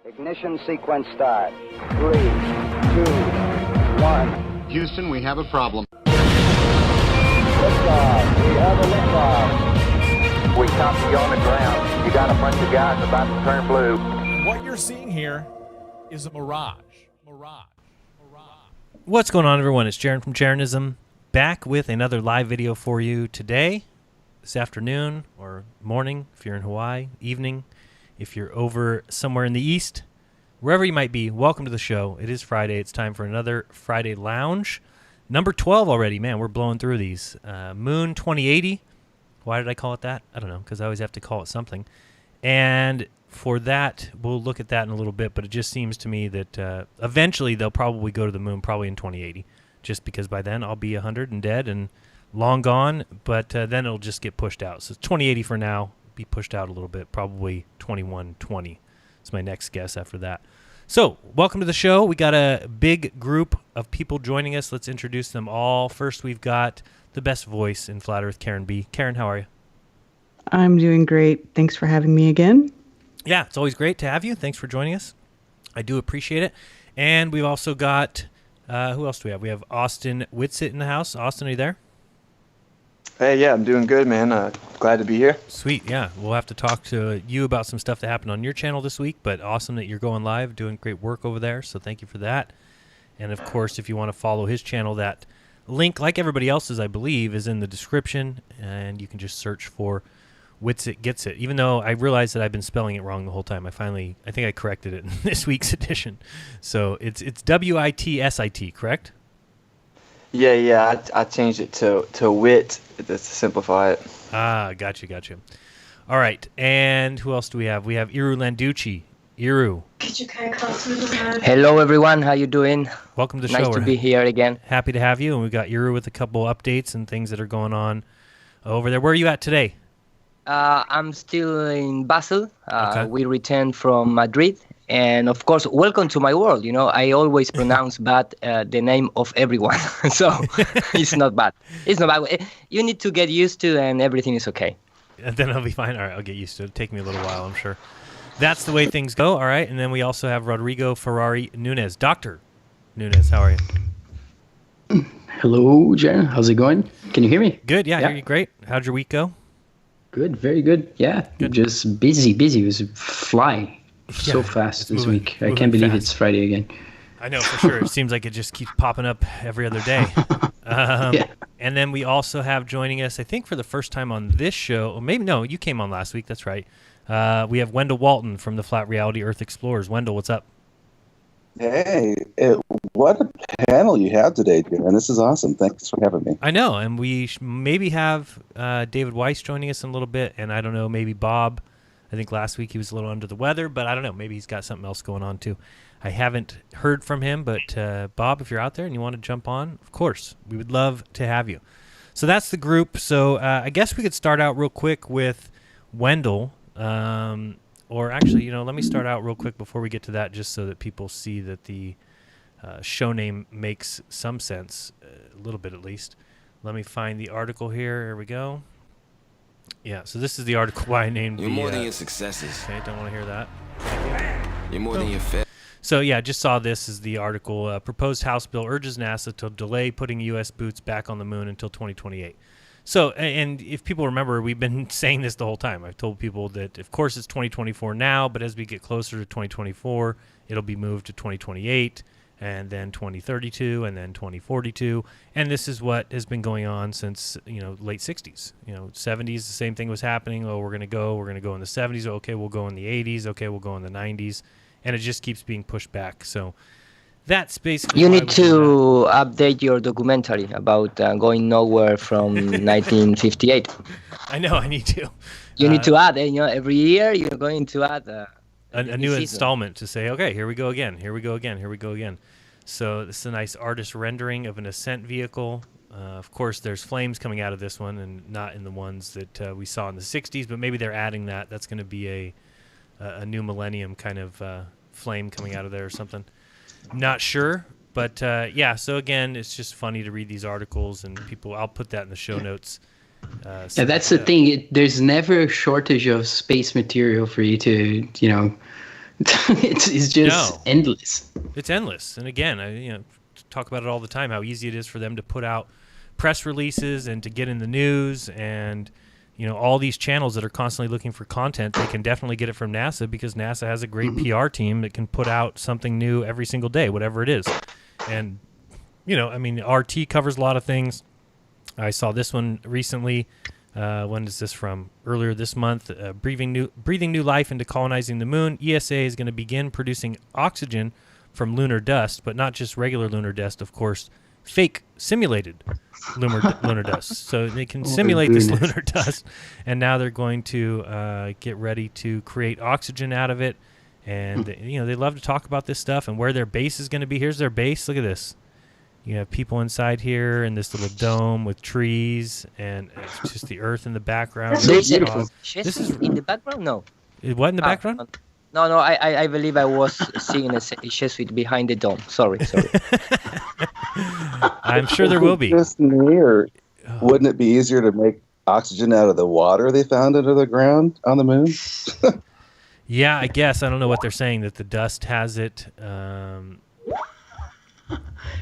Ignition sequence start. 3, 2, 1. Houston, we have a problem. Liftoff. We have a liftoff. We copy you on the ground. You got a bunch of guys about to turn blue. What you're seeing here is a mirage. What's going on, everyone? It's Jaron from Jeranism, back with another live video for you today, this afternoon, or morning, if you're in Hawaii, evening, if you're over somewhere in the East, wherever you might be. Welcome to the show. It is Friday. It's time for another Friday Lounge. Number 12 already. Man, we're blowing through these. Moon 2080. Why did I call it that? I don't know, because I always have to call it something. And for that, we'll look at that in a little bit, but it just seems to me that eventually they'll probably go to the moon, probably in 2080, just because by then I'll be 100 and dead and long gone, but then it'll just get pushed out. So 2080 for now, be pushed out a little bit, probably 2120. It's my next guess after that. So, welcome to the show. We got a big group of people joining us. Let's introduce them all. First, we've got the best voice in Flat Earth, Karen B. Karen, how are you? I'm doing great. Thanks for having me again. Yeah, it's always great to have you. Thanks for joining us. I do appreciate it. And we've also got, who else do we have? We have Austin Whitsitt in the house. Austin, are you there? Hey, yeah, I'm doing good, man. Glad to be here. Sweet, yeah. We'll have to talk to you about some stuff that happened on your channel this week, but awesome that you're going live, doing great work over there, so thank you for that. And, of course, if you want to follow his channel, that link, like everybody else's, I believe, is in the description, and you can just search for Whitsitt Gets It, even though I realized that I've been spelling it wrong the whole time. I think I corrected it in this week's edition. So it's W-I-T-S-I-T, correct? Yeah, I changed it to wit just to simplify it. Ah, gotcha. All right, and who else do we have? We have Iru Landucci. Iru. Hello, everyone. How you doing? Welcome to the show. Nice to be here again. Happy to have you, and we've got Iru with a couple updates and things that are going on over there. Where are you at today? I'm still in Basel. Okay. We returned from Madrid. And, of course, welcome to my world. You know, I always pronounce bad the name of everyone. So it's not bad. It's not bad. You need to get used to, and everything is okay. And then I'll be fine. All right, I'll get used to it. It'll take me a little while, I'm sure. That's the way things go. All right, and then we also have Rodrigo Ferrari Nunez. Dr. Nunez, how are you? Hello, Jen. How's it going? Can you hear me? Good, yeah, I hear you great. How'd your week go? Good, very good. Yeah, Good. Just busy. It was flying so fast this week. I can't believe it's Friday again. I know, for sure. It seems like it just keeps popping up every other day. Yeah. And then we also have joining us, I think for the first time on this show, or maybe, no, you came on last week, that's right. We have Wendell Walton from the Flat Reality Earth Explorers. Wendell, what's up? Hey, what a panel you have today, and this is awesome. Thanks for having me. I know, and we maybe have David Weiss joining us in a little bit, and I don't know, maybe Bob. I think last week he was a little under the weather, but I don't know. Maybe he's got something else going on, too. I haven't heard from him, but Bob, if you're out there and you want to jump on, of course, we would love to have you. So that's the group. So I guess we could start out real quick with Wendell. Or actually, let me start out real quick before we get to that, just so that people see that the show name makes some sense, a little bit at least. Let me find the article here. Here we go. Yeah, so this is the article why I named You're more than your successes. Okay, don't want to hear that. You're more than your failures. So, yeah, just saw this is the article. Proposed House bill urges NASA to delay putting U.S. boots back on the moon until 2028. So, and if people remember, we've been saying this the whole time. I've told people that, of course, it's 2024 now, but as we get closer to 2024, it'll be moved to 2028, and then 2032, and then 2042. And this is what has been going on since, late 60s. 70s, the same thing was happening. Oh, we're going to go in the 70s. Okay, we'll go in the 80s. Okay, we'll go in the 90s. And it just keeps being pushed back. So that's basically You need to update your documentary about going nowhere from 1958. I know, I need to. You need to add, every year you're going to add a new installment to say, okay, here we go again. So this is a nice artist rendering of an ascent vehicle. Of course, there's flames coming out of this one, and not in the ones that we saw in the 60s, but maybe they're adding that. That's going to be a new millennium kind of flame coming out of there or something. Not sure, but so again, it's just funny to read these articles, and I'll put that in the show notes. Yeah, that's the thing. There's never a shortage of space material for you to, It's just endless. It's endless. And again, I talk about it all the time, how easy it is for them to put out press releases and to get in the news, and all these channels that are constantly looking for content. They can definitely get it from NASA because NASA has a great PR team that can put out something new every single day, whatever it is. And RT covers a lot of things. I saw this one recently. When is this from? Earlier this month. Breathing new life into colonizing the moon. ESA is going to begin producing oxygen from lunar dust, but not just regular lunar dust, of course. Fake simulated lunar dust. So they can simulate this lunar dust, and now they're going to get ready to create oxygen out of it. And they love to talk about this stuff and where their base is going to be. Here's their base. Look at this. You have people inside here in this little dome with trees, and it's just the earth in the background. This is in the background. No. What in the background? No. I believe I was seeing a Jesuit behind the dome. Sorry. I'm sure there will be. Just near. Wouldn't it be easier to make oxygen out of the water they found under the ground on the moon? Yeah, I guess. I don't know what they're saying, that the dust has it.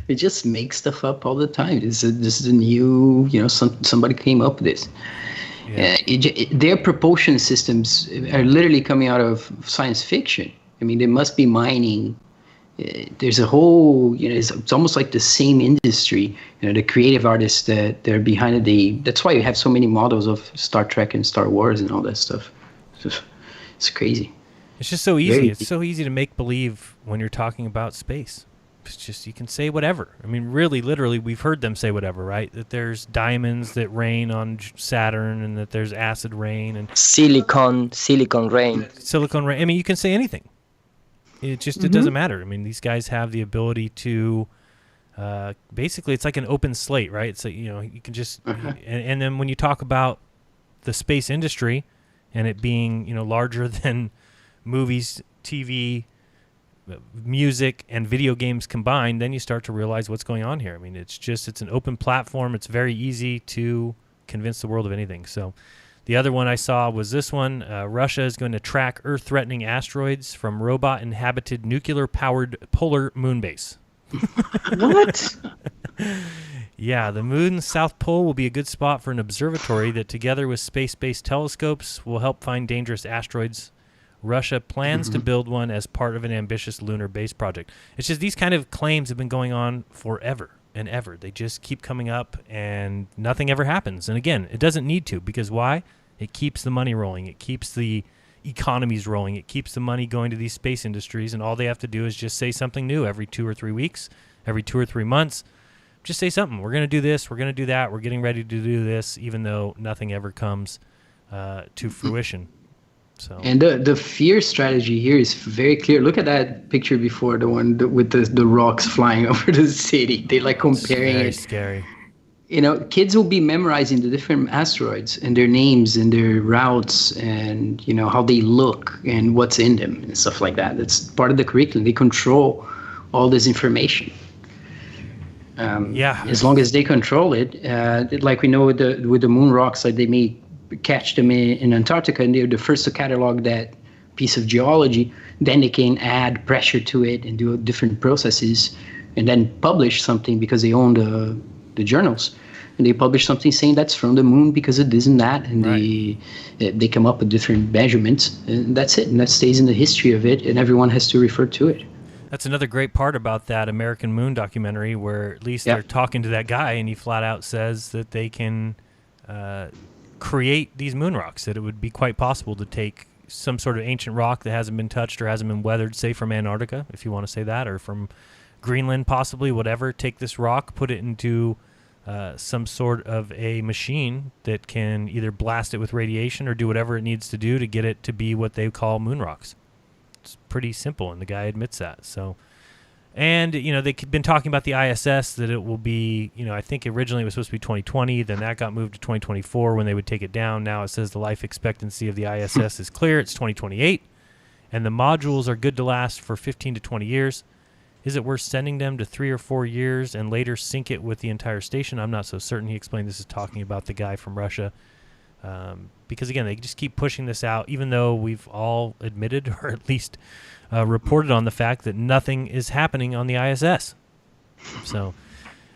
They just make stuff up all the time. This is a new, somebody came up with this. Yeah. Their propulsion systems are literally coming out of science fiction. I mean, they must be mining. There's a whole, it's almost like the same industry. The creative artists that they're behind it. That's why you have so many models of Star Trek and Star Wars and all that stuff. It's crazy. It's just so easy. It's so easy to make believe when you're talking about space. It's just, you can say whatever. I mean, really, literally, we've heard them say whatever, right? That there's diamonds that rain on Saturn, and that there's acid rain and silicon rain. Silicon rain. I mean, you can say anything. It just it doesn't matter. I mean, these guys have the ability to basically, it's like an open slate, right? It's like, you can just and then when you talk about the space industry and it being larger than movies, TV, music, and video games combined, then you start to realize what's going on here. I mean, it's an open platform. It's very easy to convince the world of anything. So the other one I saw was this one. Russia is going to track Earth-threatening asteroids from robot-inhabited nuclear-powered polar moon base. What? Yeah, the moon's south pole will be a good spot for an observatory that, together with space-based telescopes, will help find dangerous asteroids. Russia plans to build one as part of an ambitious lunar base project. It's just these kind of claims have been going on forever and ever. They just keep coming up, and nothing ever happens. And again, it doesn't need to, because why? It keeps the money rolling. It keeps the economies rolling. It keeps the money going to these space industries, and all they have to do is just say something new every 2 or 3 weeks, every 2 or 3 months. Just say something. We're going to do this. We're going to do that. We're getting ready to do this, even though nothing ever comes to fruition. So. And the fear strategy here is very clear. Look at that picture before, the one with the rocks flying over the city. They like comparing it. It's very scary. Kids will be memorizing the different asteroids and their names and their routes and, how they look and what's in them and stuff like that. That's part of the curriculum. They control all this information. As long as they control it, like we know with the moon rocks, like they may catch them in Antarctica, and they're the first to catalog that piece of geology. Then they can add pressure to it and do different processes, and then publish something because they own the journals. And they publish something saying that's from the moon because of this and that, and they come up with different measurements, and that's it. And that stays in the history of it, and everyone has to refer to it. That's another great part about that American Moon documentary, where at least they're talking to that guy, and he flat out says that they can create these moon rocks, that it would be quite possible to take some sort of ancient rock that hasn't been touched or hasn't been weathered, say from Antarctica, if you want to say that, or from Greenland possibly, whatever, take this rock, put it into some sort of a machine that can either blast it with radiation or do whatever it needs to do to get it to be what they call moon rocks. It's pretty simple, and the guy admits that. So, and they've been talking about the ISS, that it will be, I think originally it was supposed to be 2020, then that got moved to 2024 when they would take it down. Now it says the life expectancy of the ISS is clear. It's 2028, and the modules are good to last for 15 to 20 years. Is it worth sending them to 3 or 4 years and later sink it with the entire station? I'm not so certain. He explained this is talking about the guy from Russia. Because again, they just keep pushing this out, even though we've all admitted, or at least reported on the fact that nothing is happening on the ISS. So,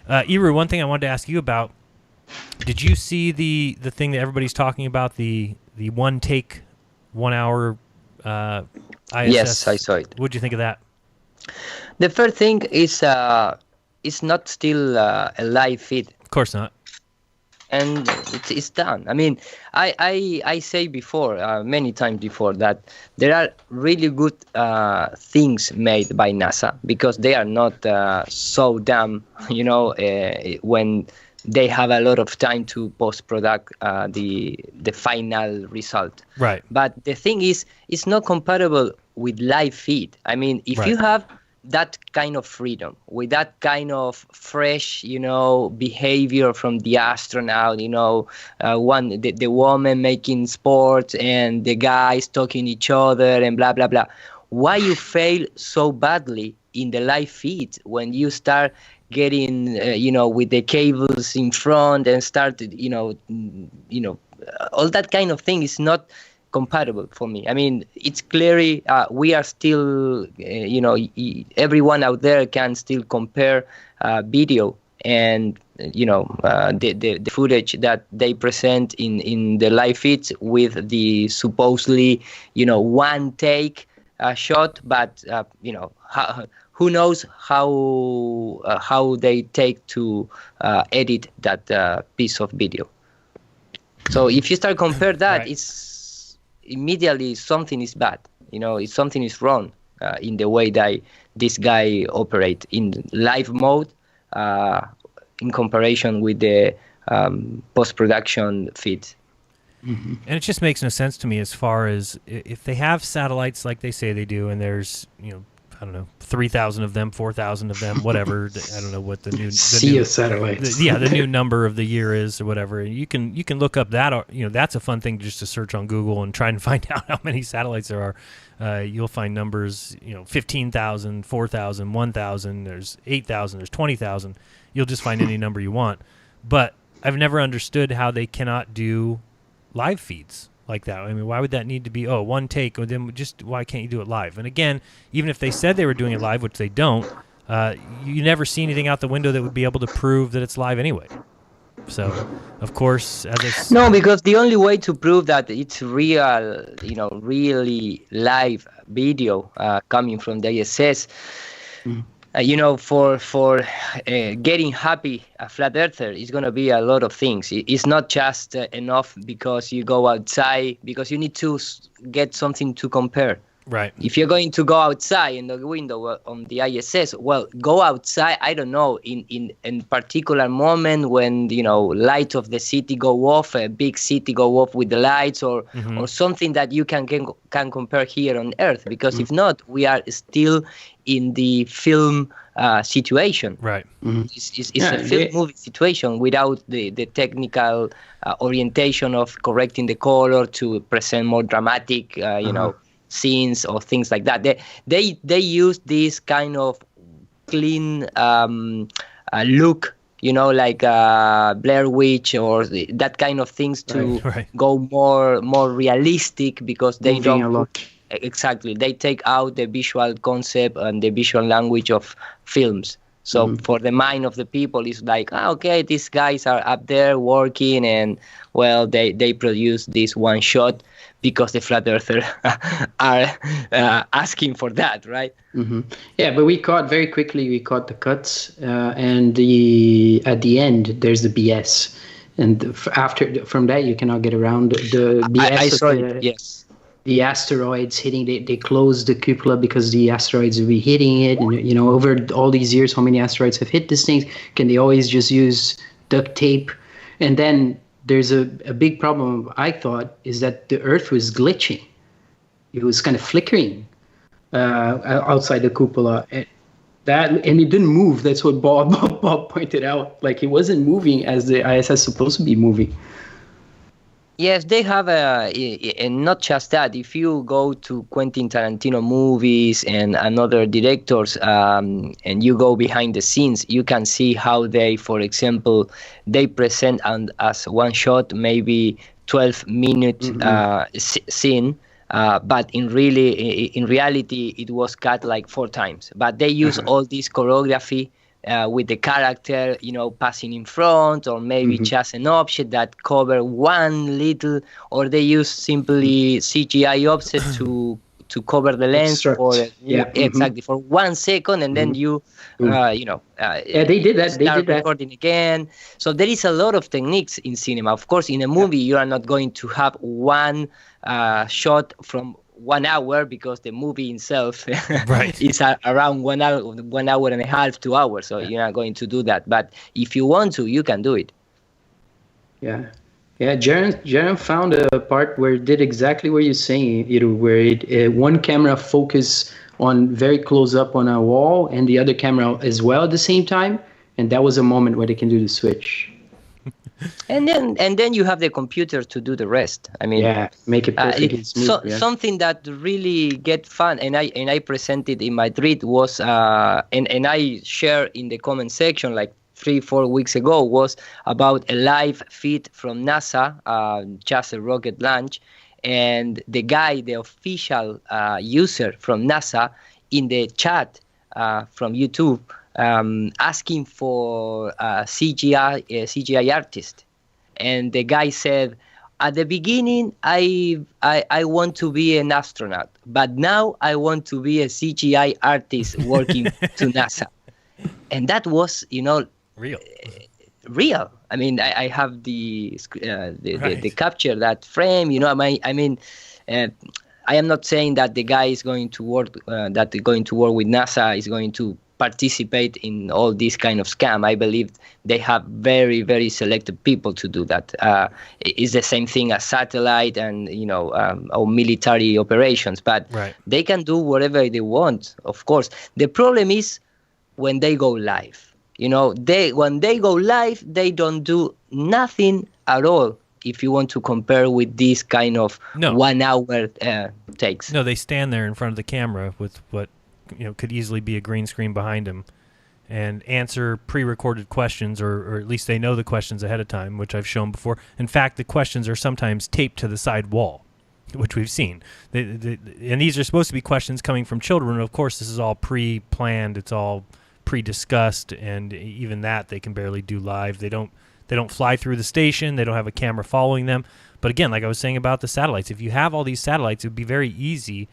Iru, one thing I wanted to ask you about: did you see the thing that everybody's talking about, the 1 take, 1 hour ISS? Yes, I saw it. What'd you think of that? The first thing is it's not still a live feed. Of course not. And it's done. I mean, I say before, many times before, that there are really good things made by NASA, because they are not so dumb, when they have a lot of time to post-product the final result. Right. But the thing is, it's not compatible with live feed. I mean, if you have that kind of freedom, with that kind of fresh, behavior from the astronaut, the woman making sports and the guys talking each other and blah, blah, blah. Why you fail so badly in the live feed when you start getting, with the cables in front and start, all that kind of thing is not compatible for me. I mean, it's clearly we are still, everyone out there can still compare video and the footage that they present in the live feeds with the supposedly 1 take shot, but who knows how they take to edit that piece of video. So if you start compare that, it's immediately something is bad. Something is wrong in the way that this guy operate in live mode in comparison with the post-production feed. Mm-hmm. And it just makes no sense to me as far as if they have satellites like they say they do, and there's, I don't know, 3,000 of them, 4,000 of them, whatever. I don't know what the new satellites. The new number of the year is, or whatever. You can look up that. That's a fun thing just to search on Google and try and find out how many satellites there are. You'll find numbers, 15,000, 4,000, 1,000. There's 8,000. There's 20,000. You'll just find any number you want. But I've never understood how they cannot do live feeds like that. I mean, why would that need to be 1 take, or then just why can't you do it live? And again, even if they said they were doing it live, which they don't, you never see anything out the window that would be able to prove that it's live anyway. So, of course, no, because the only way to prove that it's real, really live video coming from the ISS. For getting happy a flat earther is going to be a lot of things. It's not just enough because you go outside, because you need to get something to compare. Right. If you're going to go outside in the window on the ISS, well, go outside, I don't know, in particular moment when, light of the city go off, a big city go off with the lights, or something that you can compare here on Earth. Because if not, we are still in the film situation. Right. It's a film movie situation without the technical orientation of correcting the color to present more dramatic, scenes or things like that. They use this kind of clean look, like Blair Witch or that kind of things to go more realistic, because they Moving don't a lot. Exactly. They take out the visual concept and the visual language of films. So for the mind of the people, it's like, okay, these guys are up there working, and well, they produce this one shot because the flat earthers are asking for that, right? Mm-hmm. Yeah, but we caught the cuts, and at the end there's the BS, and from that you cannot get around the BS. I saw it. Yes. The asteroids hitting, they closed the cupola because the asteroids will be hitting it. And, over all these years, how many asteroids have hit this thing? Can they always just use duct tape? And then there's a big problem, I thought, is that the Earth was glitching. It was kind of flickering outside the cupola. And it didn't move. That's what Bob pointed out. Like, it wasn't moving as the ISS is supposed to be moving. Yes, they have and not just that. If you go to Quentin Tarantino movies and other directors, and you go behind the scenes, you can see how they, for example, they present as one shot maybe 12-minute scene. But in reality, it was cut like 4 times. But they use all this choreography with the character, passing in front, or maybe just an object that cover one little, or they use simply CGI offset to cover the lens for exactly for 1 second, and then you they did that. Start recording again. So there is a lot of techniques in cinema. Of course, in a movie, you are not going to have one shot from 1 hour, because the movie itself is around 1 hour, 1 hour and a half, 2 hours. So you're not going to do that. But if you want to, you can do it. Yeah. Jaren found a part where it did exactly what you're saying, where it one camera focus on very close up on a wall, and the other camera as well at the same time, and that was a moment where they can do the switch. And then you have the computer to do the rest. I mean, make it perfect. Something that really get fun, and I presented in Madrid was and I share in the comment section like 3-4 weeks ago, was about a live feed from NASA, just a rocket launch, and the official user from NASA, in the chat from YouTube, asking for a CGI artist, and the guy said, at the beginning, I want to be an astronaut, but now I want to be a CGI artist working to NASA. And that was, real. I mean, I have the capture, that frame. I am not saying that the guy is going to work with NASA is going to participate in all this kind of scam. I believe they have very, very selected people to do that. It's the same thing as satellite and or military operations, but they can do whatever they want. Of course, the problem is when they go live. When they go live, they don't do nothing at all. If you want to compare with this kind of 1 hour takes. No, they stand there in front of the camera with what could easily be a green screen behind them, and answer pre-recorded questions, or at least they know the questions ahead of time, which I've shown before. In fact, the questions are sometimes taped to the side wall, which we've seen. And these are supposed to be questions coming from children. Of course, this is all pre-planned. It's all pre-discussed, and even that they can barely do live. They don't fly through the station. They don't have a camera following them. But again, like I was saying about the satellites, if you have all these satellites, it would be very easy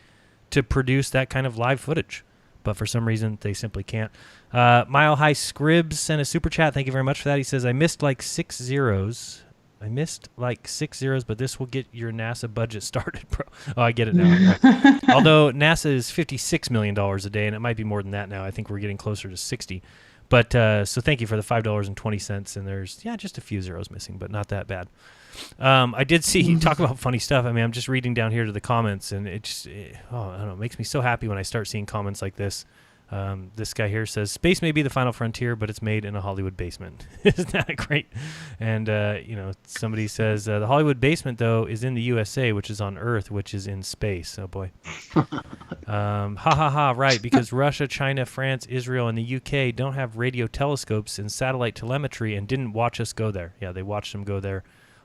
to produce that kind of live footage. But for some reason, they simply can't. Mile High Scribs sent a super chat. Thank you very much for that. He says, I missed like 6 zeros, but this will get your NASA budget started, bro. Oh, I get it now. Although NASA is $56 million a day, and it might be more than that now. I think we're getting closer to 60. But so thank you for the $5.20. And there's, just a few zeros missing, but not that bad. I did see you talk about funny stuff. I mean, I'm just reading down here to the comments, and it makes me so happy when I start seeing comments like this. This guy here says, space may be the final frontier, but it's made in a Hollywood basement. Isn't that great? And, somebody says, the Hollywood basement, though, is in the USA, which is on Earth, which is in space. Oh, boy. Right, because Russia, China, France, Israel, and the UK don't have radio telescopes and satellite telemetry and didn't watch us go there. Yeah, they watched them go there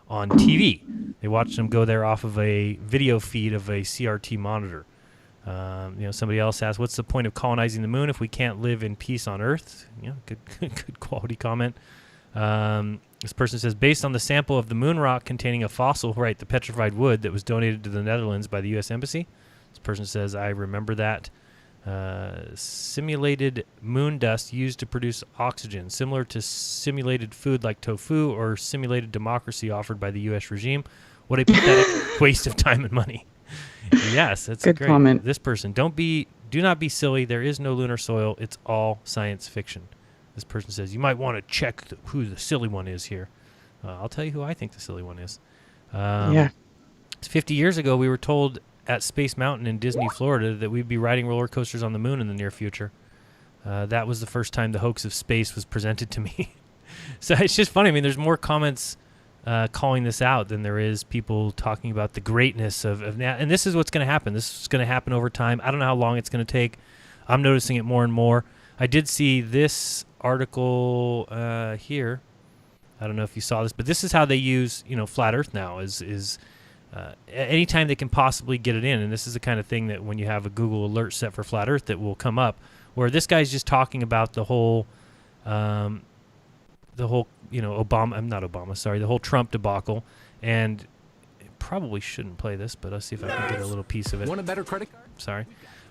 on TV. They watched them go there off of a video feed of a CRT monitor. Somebody else asked, what's the point of colonizing the moon if we can't live in peace on Earth? Good quality comment. This person says, based on the sample of the moon rock containing a fossil, the petrified wood that was donated to the Netherlands by the U.S. Embassy. This person says, I remember that. Simulated moon dust used to produce oxygen, similar to simulated food like tofu or simulated democracy offered by the U.S. regime. What a pathetic waste of time and money. Yes, that's good great comment. This person, do not be silly. There is no lunar soil. It's all science fiction. This person says, you might want to check who the silly one is here. I'll tell you who I think the silly one is. 50 years ago, we were told at Space Mountain in Disney, Florida, that we'd be riding roller coasters on the moon in the near future. That was the first time the hoax of space was presented to me. So it's just funny. I mean, there's more comments calling this out than there is people talking about the greatness of and this is what's going to happen. This is going to happen over time. I don't know how long it's going to take. I'm noticing it more and more. I did see this article here I don't know if you saw this, but this is how they use, flat Earth now. Anytime they can possibly get it in, and this is the kind of thing that when you have a Google alert set for flat Earth, that will come up. Where this guy's just talking about the whole the whole Trump debacle, and probably shouldn't play this, but let's see if I can get a little piece of it. Want a better credit card? Sorry.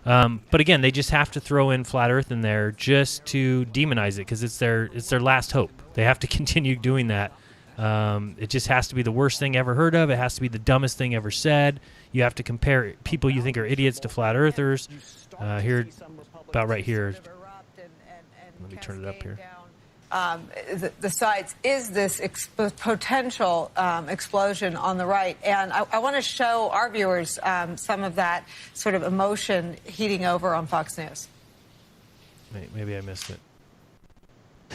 But again, they just have to throw in flat Earth in there just to demonize it, because it's their last hope. They have to continue doing that. It just has to be the worst thing ever heard of. It has to be the dumbest thing ever said. You have to compare people you think are idiots to flat earthers. Here, about right here. Let me turn it up here. The sites is this potential explosion on the right. And I want to show our viewers some of that sort of emotion heating over on Fox News. Maybe I missed it.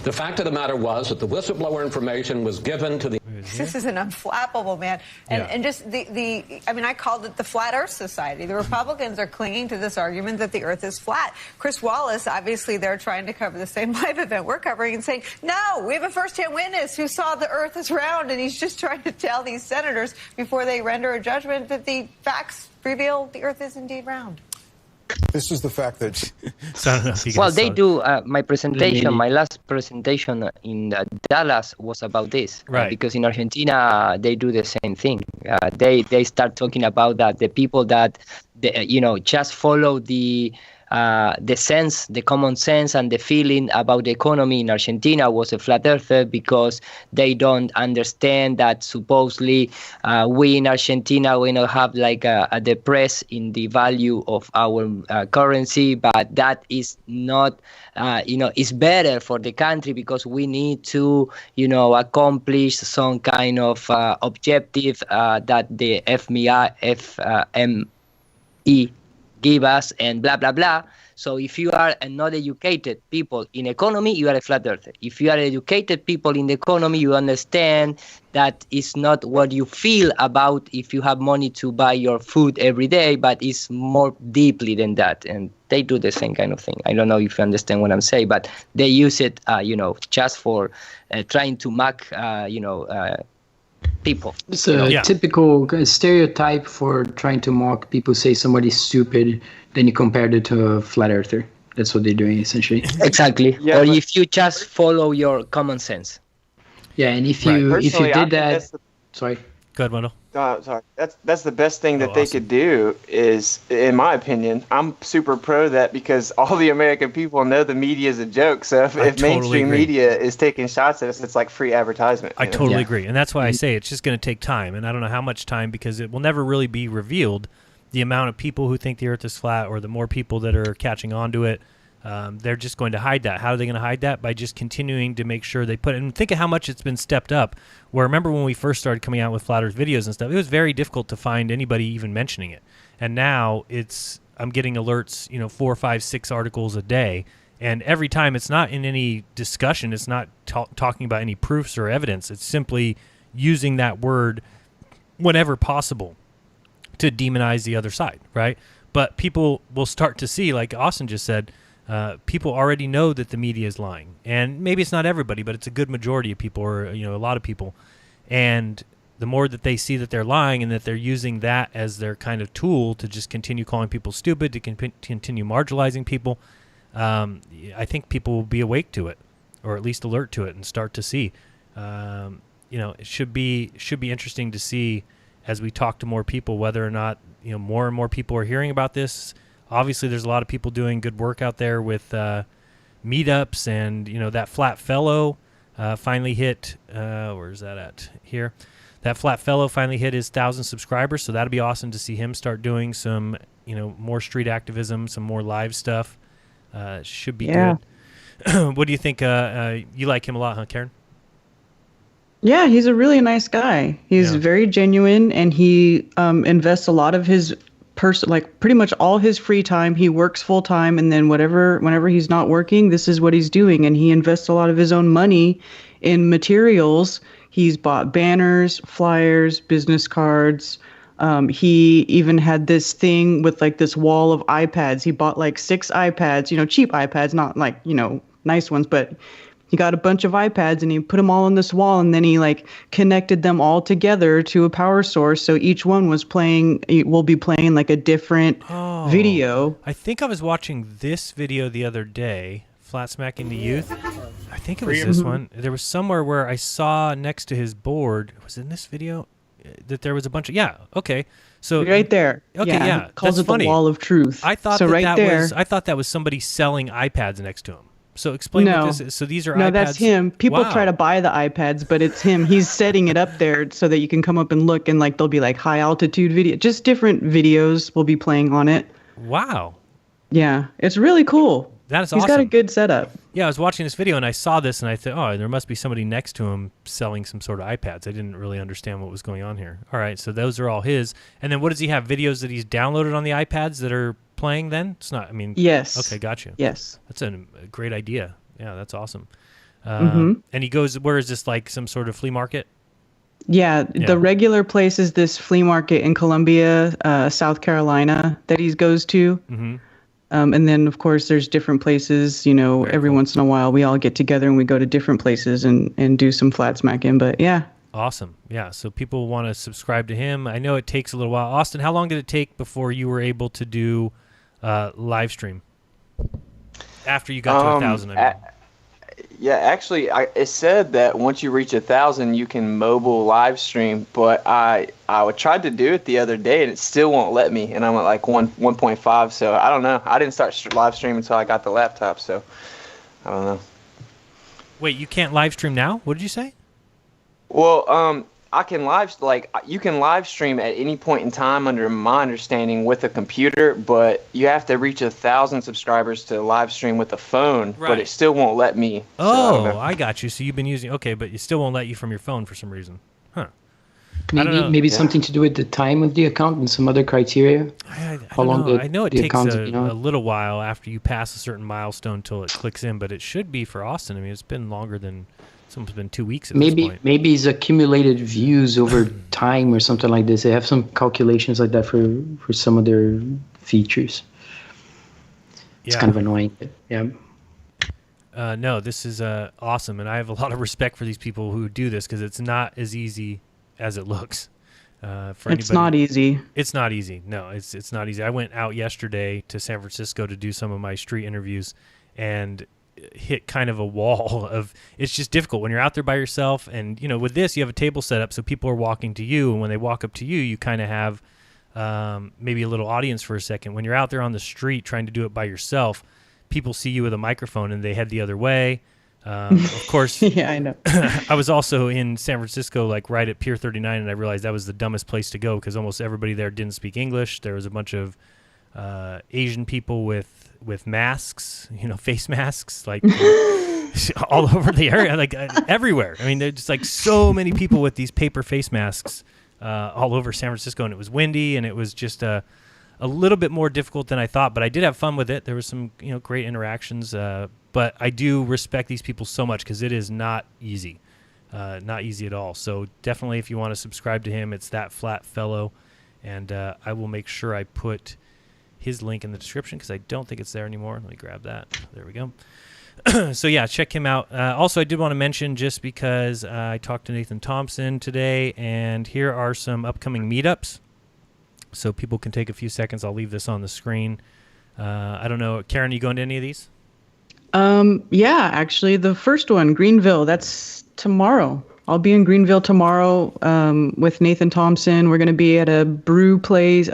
The fact of the matter was that the whistleblower information was given to the... This is an unflappable, man. And just I called it the Flat Earth Society. The Republicans are clinging to this argument that the Earth is flat. Chris Wallace, obviously, they're trying to cover the same live event we're covering and saying, no, we have a first-hand witness who saw the Earth is round, and he's just trying to tell these senators before they render a judgment that the facts reveal the Earth is indeed round. This is the fact that... Well, they do. My presentation, my last presentation in Dallas was about this. Right. Because in Argentina, they do the same thing. They start talking about that the people that, just follow the sense, the common sense and the feeling about the economy in Argentina was a flat earther, because they don't understand that supposedly we in Argentina, we not have like a depress in the value of our currency, but that is not, it's better for the country because we need to, accomplish some kind of objective that the FME give us and blah, blah, blah. So if you are not educated people in economy, you are a flat earther. If you are educated people in the economy, you understand that it's not what you feel about if you have money to buy your food every day, but it's more deeply than that. And they do the same kind of thing. I don't know if you understand what I'm saying, but they use it, just for trying to mock, people. It's a typical stereotype for trying to mock people. Say somebody's stupid, then you compare it to a flat earther. That's what they're doing essentially. Exactly. Or if you just follow your common sense. Yeah, and if you did that, sorry. Go ahead, Wendell. Sorry. That's the best thing that they could do is, in my opinion, I'm super pro that, because all the American people know the media is a joke. So if mainstream media is taking shots at us, it's like free advertisement. I totally agree. And that's why I say it's just going to take time. And I don't know how much time, because it will never really be revealed the amount of people who think the Earth is flat, or the more people that are catching on to it. They're just going to hide that. How are they going to hide that? By just continuing to make sure they put it. And think of how much it's been stepped up. Where remember when we first started coming out with flat Earth videos and stuff, it was very difficult to find anybody even mentioning it. And now I'm getting alerts, 4, 5, 6 articles a day. And every time it's not in any discussion, it's not talking about any proofs or evidence. It's simply using that word whenever possible to demonize the other side, right? But people will start to see, like Austin just said, people already know that the media is lying. And maybe it's not everybody, but it's a good majority of people, or a lot of people. And the more that they see that they're lying and that they're using that as their kind of tool to just continue calling people stupid, to continue marginalizing people, I think people will be awake to it, or at least alert to it, and start to see. It should be interesting to see as we talk to more people whether or not more and more people are hearing about this. Obviously, there's a lot of people doing good work out there with meetups, and that Flat Fellow finally hit. Where's that at? Here, that Flat Fellow finally hit his 1,000 subscribers. So that'll be awesome to see him start doing some, more street activism, some more live stuff. Should be good. What do you think? You like him a lot, huh, Karen? Yeah, he's a really nice guy. He's very genuine, and he invests a lot of his pretty much all his free time. He works full time, and then whenever he's not working, this is what he's doing. And he invests a lot of his own money in materials. He's bought banners, flyers, business cards. He even had this thing with like this wall of iPads. He bought like 6 iPads, cheap iPads, not like, nice ones, but He got a bunch of iPads and he put them all on this wall, and then he like connected them all together to a power source. So each one will be playing like a different video. I think I was watching this video the other day, Flat Smacking the Youth. I think it was this one. There was somewhere where I saw next to his board, was it in this video, that there was a bunch of, okay. So right there. Okay, yeah. Calls That's it funny. the wall of truth. I thought I thought that was somebody selling iPads next to him. So explain what this is. So these are iPads? No, that's him. People try to buy the iPads, but it's him. He's setting it up there so that you can come up and look, and like there'll be like high altitude video, just different videos will be playing on it. Wow. Yeah, it's really cool. That is awesome. He's got a good setup. Yeah, I was watching this video and I saw this and I thought, there must be somebody next to him selling some sort of iPads. I didn't really understand what was going on here. All right, so those are all his. And then what does he have? Videos that he's downloaded on the iPads that are playing then? It's not, Yes. Okay, got you. Yes. That's a great idea. Yeah, that's awesome. And he goes, where is this, like some sort of flea market? Yeah, the regular place is this flea market in Columbia, South Carolina, that he goes to. Mm-hmm. And then, of course, there's different places, every once in a while we all get together and we go to different places and do some flat smacking. But yeah. Awesome. Yeah. So people want to subscribe to him. I know it takes a little while. Austin, how long did it take before you were able to do live stream? After you got to 1,000, Yeah, actually, it said that once you reach 1,000, you can mobile live stream. But I tried to do it the other day, and it still won't let me. And I'm at like 1.5, so I don't know. I didn't start live streaming until I got the laptop, so I don't know. Wait, you can't live stream now? What did you say? Well, I can you can live stream at any point in time under my understanding with a computer, but you have to reach 1,000 subscribers to live stream with a phone, but it still won't let me. Oh, I got you. So you've been using, but it still won't let you from your phone for some reason. Huh. Maybe something to do with the time of the account and some other criteria. How long? I know it takes a little while after you pass a certain milestone until it clicks in, but it should be for Austin. It's been longer than... It's almost been 2 weeks at this point. Maybe it's accumulated views over time or something like this. They have some calculations like that for some of their features. It's kind of annoying. But yeah. No, this is awesome, and I have a lot of respect for these people who do this because it's not as easy as it looks. It's not easy. It's not easy. No, it's not easy. I went out yesterday to San Francisco to do some of my street interviews, and hit kind of a wall of it's just difficult when you're out there by yourself. And with this you have a table set up so people are walking to you, and when they walk up to you, you kind of have maybe a little audience for a second. When you're out there on the street trying to do it by yourself, people see you with a microphone and they head the other way. Of course. Yeah, I know. I was also in San Francisco, like right at Pier 39, and I realized that was the dumbest place to go because almost everybody there didn't speak English. There was a bunch of Asian people with masks, face masks, like all over the area, like everywhere. There's just like so many people with these paper face masks all over San Francisco, and it was windy, and it was just a little bit more difficult than I thought, but I did have fun with it. There was some great interactions, but I do respect these people so much because it is not easy at all. So definitely, if you want to subscribe to him, it's That Flat Fellow, and I will make sure I put his link in the description because I don't think it's there anymore. Let me grab that. There we go. So yeah, check him out. Also, I did want to mention, just because I talked to Nathan Thompson today, and here are some upcoming meetups. So people can take a few seconds. I'll leave this on the screen. I don't know, Karen, you going to any of these? Yeah, actually, the first one, Greenville, that's tomorrow. I'll be in Greenville tomorrow with Nathan Thompson. We're going to be at a brewery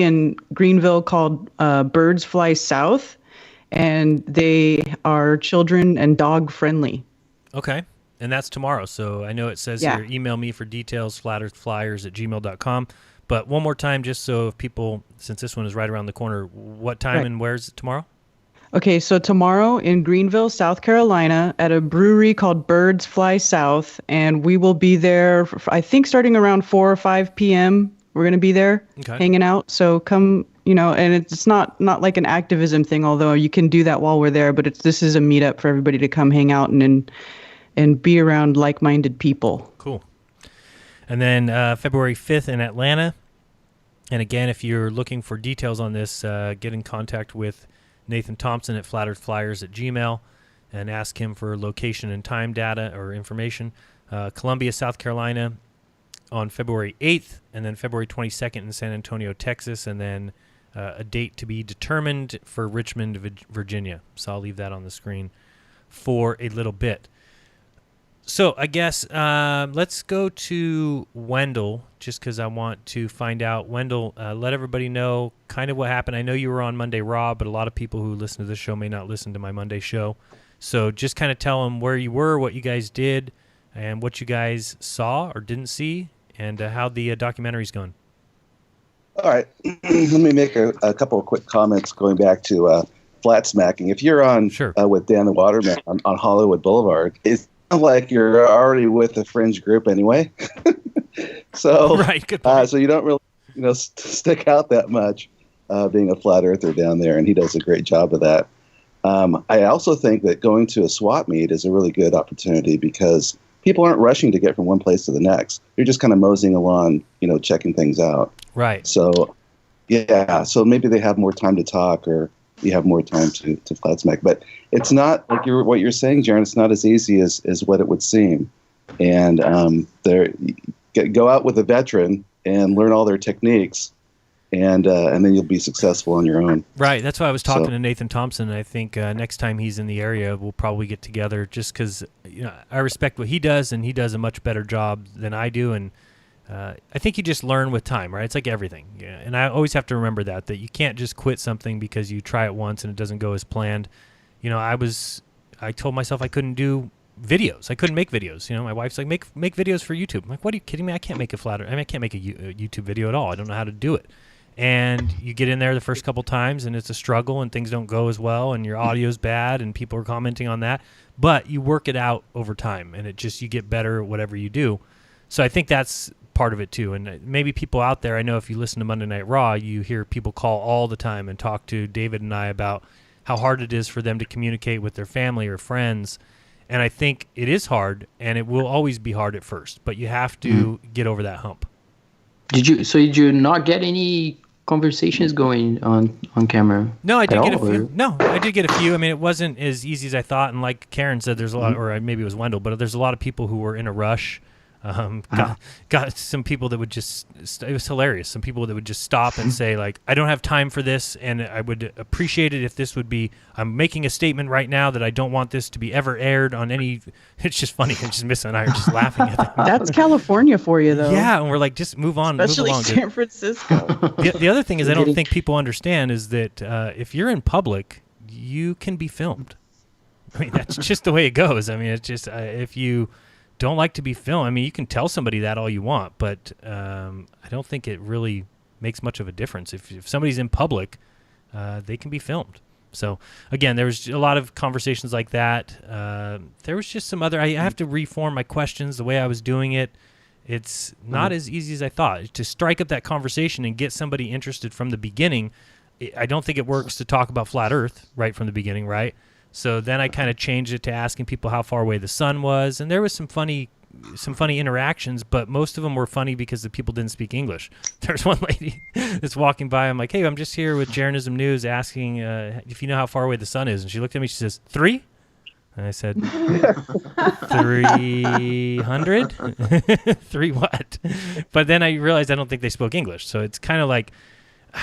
in Greenville called Birds Fly South, and they are children and dog friendly. Okay, and that's tomorrow. So I know it says here, email me for details, flatearthflyers@gmail.com. But one more time, just so if people, since this one is right around the corner, what time and where is it tomorrow? Okay, so tomorrow in Greenville, South Carolina, at a brewery called Birds Fly South, and we will be there, I think, starting around 4 or 5 p.m. We're going to be there hanging out. So come, and it's not like an activism thing, although you can do that while we're there, but this is a meetup for everybody to come hang out and be around like-minded people. Cool. And then February 5th in Atlanta. And again, if you're looking for details on this, get in contact with Nathan Thompson at flatearthflyers@gmail.com. and ask him for location and time data or information. Columbia, South Carolina on February 8th, and then February 22nd in San Antonio, Texas, and then a date to be determined for Richmond, Virginia. So I'll leave that on the screen for a little bit. So I guess let's go to Wendell, just because I want to find out. Wendell, let everybody know kind of what happened. I know you were on Monday Raw, but a lot of people who listen to this show may not listen to my Monday show. So just kind of tell them where you were, what you guys did, and what you guys saw or didn't see, and how the documentary's going. All right. Let me make a couple of quick comments going back to flat smacking. If you're on with Dan the Waterman on Hollywood Boulevard, it's like you're already with a fringe group anyway. So, good point. So you don't really, stick out that much being a flat earther down there, and he does a great job of that. I also think that going to a swap meet is a really good opportunity because people aren't rushing to get from one place to the next. You're just kind of moseying along, checking things out. Right. So, yeah. So maybe they have more time to talk, or you have more time to flat smack. But it's not like what you're saying, Jaron. It's not as easy as what it would seem. And go out with a veteran and learn all their techniques, and then you'll be successful on your own. Right. That's why I was talking to Nathan Thompson. I think next time he's in the area, we'll probably get together just because I respect what he does, and he does a much better job than I do. And I think you just learn with time, right? It's like everything. Yeah. And I always have to remember that you can't just quit something because you try it once and it doesn't go as planned. I told myself I couldn't do videos. I couldn't make videos. My wife's like, make videos for YouTube. I'm like, what are you kidding me? I can't make a YouTube video at all. I don't know how to do it. And you get in there the first couple times and it's a struggle and things don't go as well and your audio's bad and people are commenting on that. But you work it out over time and you get better at whatever you do. So I think that's part of it too. And maybe people out there, I know if you listen to Monday Night Raw, you hear people call all the time and talk to David and I about how hard it is for them to communicate with their family or friends. And I think it is hard, and it will always be hard at first, but you have to get over that hump. Did you not get any conversations going on camera? No, I did get a few. No, I did get a few. I mean, it wasn't as easy as I thought, and like Karen said, there's a lot, or maybe it was Wendell, but there's a lot of people who were in a rush. Got some people that would just, it was hilarious. Some people that would just stop and say like, I don't have time for this. And I would appreciate it if this would be, I'm making a statement right now that I don't want this to be ever aired on any, it's just funny. It's just Miss and I are just laughing at them. That's California for you though. Yeah. And we're like, just move on. Especially move along, San Francisco. The other thing is I don't think people understand is that if you're in public, you can be filmed. I mean, that's just the way it goes. I mean, it's just, if you don't like to be filmed. I mean, you can tell somebody that all you want, but I don't think it really makes much of a difference. If somebody's in public, they can be filmed. So, again, there was a lot of conversations like that. There was just some other... I have to reform my questions the way I was doing it. It's not as easy as I thought. To strike up that conversation and get somebody interested from the beginning, I don't think it works to talk about flat Earth right from the beginning, right? So then I kind of changed it to asking people how far away the sun was, and there was some funny interactions, but most of them were funny because the people didn't speak English. There's one lady that's walking by. I'm like, hey, I'm just here with Jeranism News asking if you know how far away the sun is. And she looked at me, she says, 3? And I said, 300? 3 what? But then I realized I don't think they spoke English. So it's kind of like,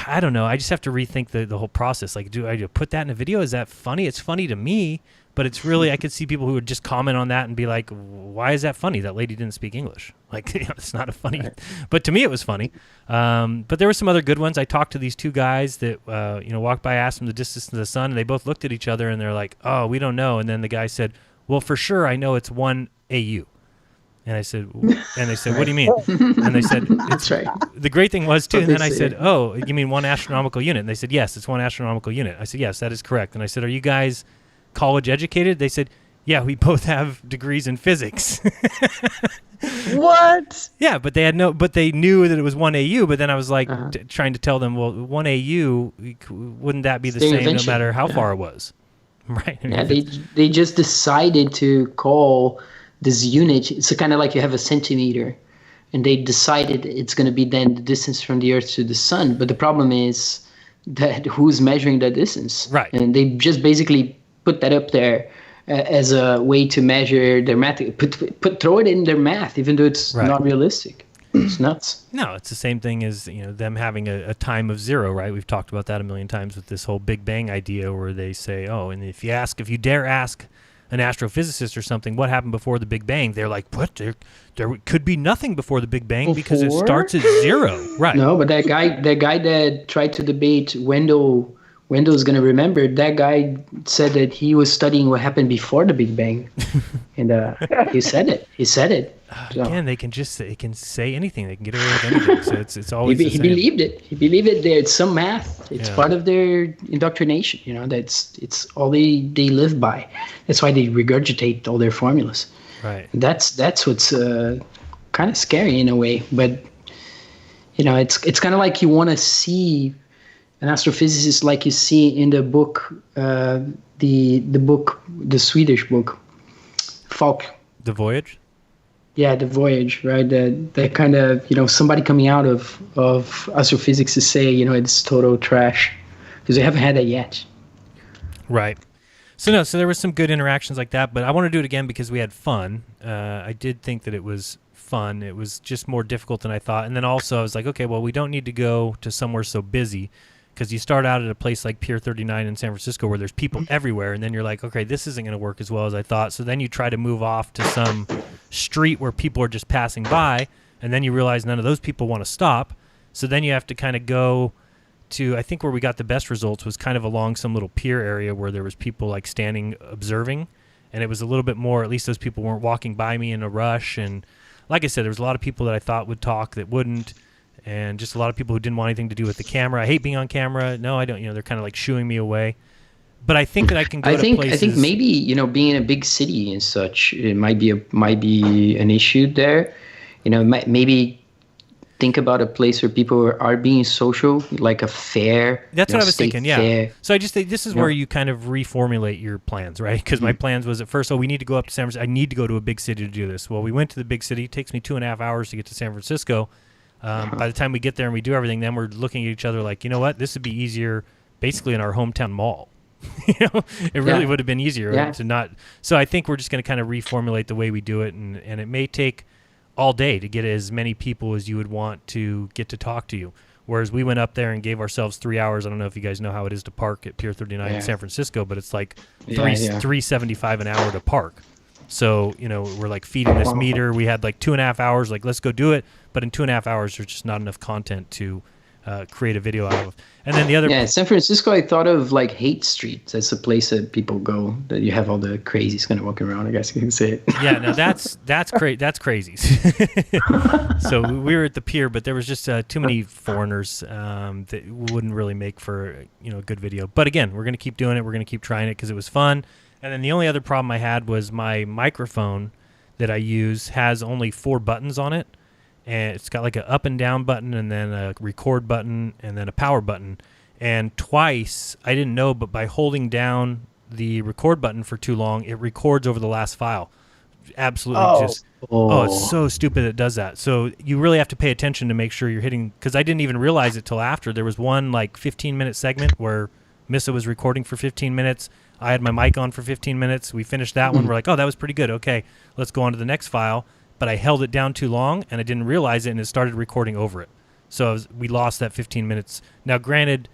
I don't know. I just have to rethink the whole process. Like, do I put that in a video? Is that funny? It's funny to me, but it's really, I could see people who would just comment on that and be like, why is that funny? That lady didn't speak English. Like, it's not a funny, but to me it was funny. But there were some other good ones. I talked to these 2 guys that, walked by, asked them the distance to the sun, and they both looked at each other and they're like, oh, we don't know. And then the guy said, well, for sure, I know it's 1 AU. And I said, and they said, what do you mean? And they said, that's right. The great thing was too. And then I said, oh, you mean 1 astronomical unit? And they said, yes, it's 1 astronomical unit. I said, yes, that is correct. And I said, are you guys college educated? They said, yeah, we both have degrees in physics. What? Yeah, but they knew that it was 1 AU. But then I was like trying to tell them, well, 1 AU, wouldn't that be the same no matter how far it was? Right. Yeah, they just decided to call this unit. It's kind of like you have a centimeter, and they decided it's going to be then the distance from the Earth to the sun. But the problem is that who's measuring that distance? Right. And they just basically put that up there as a way to measure their math. Throw it in their math, even though it's not realistic. It's nuts. No, it's the same thing as them having a time of zero, right? We've talked about that a million times with this whole Big Bang idea, where they say, oh, and if you dare ask an astrophysicist or something, what happened before the Big Bang? They're like, what? There could be nothing before the Big Bang because it starts at zero, right? No, but that guy that tried to debate Wendell's going to remember, that guy said that he was studying what happened before the Big Bang, and he said it. So. Again, they can say anything. They can get away with anything. So it's always he believed it. He believed it. It's some math. It's part of their indoctrination. It's all they live by. That's why they regurgitate all their formulas. Right. That's what's kind of scary in a way. But it's kind of like you want to see an astrophysicist like you see in the book, the Swedish book, Falk. The Voyage. Yeah, the Voyage, right? That kind of, somebody coming out of astrophysics to say, it's total trash, because they haven't had that yet. Right. So there was some good interactions like that, but I want to do it again because we had fun. I did think that it was fun. It was just more difficult than I thought. And then also I was like, okay, well, we don't need to go to somewhere so busy, because you start out at a place like Pier 39 in San Francisco where there's people everywhere, and then you're like, okay, this isn't going to work as well as I thought. So then you try to move off to some street where people are just passing by, and then you realize none of those people want to stop. So then you have to kind of go to, I think where we got the best results was kind of along some little pier area where there was people like standing observing, and it was a little bit more, at least those people weren't walking by me in a rush. And like I said, there was a lot of people that I thought would talk that wouldn't. And just a lot of people who didn't want anything to do with the camera. I hate being on camera. No, I don't. They're kind of like shooing me away. But I think that I can go to places. I think maybe being in a big city and such, it might be an issue there. Maybe think about a place where people are being social, like a fair. That's what I was thinking. Yeah. Fair. So I just think this is where you kind of reformulate your plans, right? Because my plans was at first, we need to go up to San Francisco. I need to go to a big city to do this. Well, we went to the big city. It takes me 2.5 hours to get to San Francisco. By the time we get there and we do everything, then we're looking at each other like, you know what? This would be easier basically in our hometown mall. It really would have been easier to not. So I think we're just going to kind of reformulate the way we do it. And it may take all day to get as many people as you would want to get to talk to you. Whereas we went up there and gave ourselves 3 hours. I don't know if you guys know how it is to park at Pier 39 in San Francisco, but it's like $3.75 an hour to park. So, we're like feeding this meter. We had like 2.5 hours, like, let's go do it. But in 2.5 hours, there's just not enough content to create a video out of. And then the other... Yeah, San Francisco, I thought of like Hate Street. That's a place that people go, that you have all the crazies kind of walking around, I guess you can say it. Yeah, no, that's crazy. So we were at the pier, but there was just too many foreigners that wouldn't really make for a good video. But again, we're going to keep doing it. We're going to keep trying it because it was fun. And then the only other problem I had was my microphone that I use has only 4 buttons on it. And it's got like an up and down button and then a record button and then a power button. And twice, I didn't know, but by holding down the record button for too long, it records over the last file. Absolutely it's so stupid it does that. So you really have to pay attention to make sure you're hitting, because I didn't even realize it till after. There was one like 15-minute segment where Missa was recording for 15 minutes. I had my mic on for 15 minutes. We finished that one. We're like, oh, that was pretty good. Okay, let's go on to the next file. But I held it down too long, and I didn't realize it, and it started recording over it. So we lost that 15 minutes. Now, granted,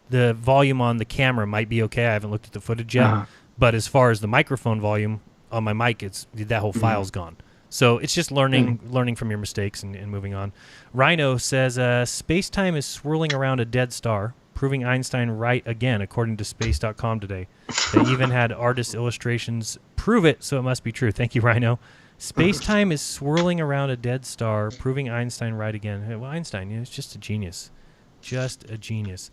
the volume on the camera might be okay. I haven't looked at the footage yet. But as far as the microphone volume on my mic, that whole file's gone. So it's just learning from your mistakes and moving on. Rhino says, space-time is swirling around a dead star, proving Einstein right again, according to space.com today. They even had artist illustrations prove it, so it must be true. Thank you, Rhino. Space-time is swirling around a dead star, proving Einstein right again. Well, Einstein, is just a genius. Just a genius.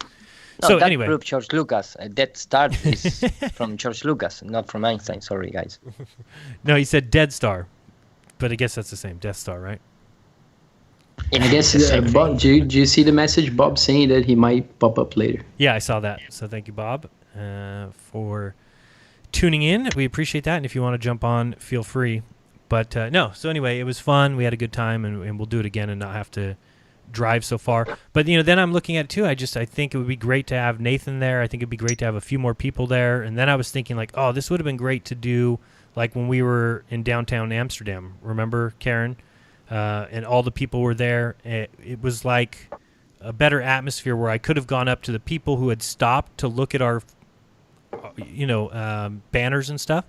No, so that anyway. proved George Lucas. A dead star is from George Lucas, not from Einstein. Sorry, guys. No, he said dead star. But I guess that's the same. Death Star, right? Yeah, I guess, Bob, do you see the message? Bob saying that he might pop up later. Yeah, I saw that. So thank you, Bob, for tuning in. We appreciate that. And if you want to jump on, feel free. But no, so anyway, it was fun. We had a good time, and we'll do it again and not have to drive so far. But then I'm looking at it too. I think it would be great to have Nathan there. I think it'd be great to have a few more people there. And then I was thinking like, oh, this would have been great to do like when we were in downtown Amsterdam. Remember, Karen? And all the people were there. It was like a better atmosphere where I could have gone up to the people who had stopped to look at our, banners and stuff.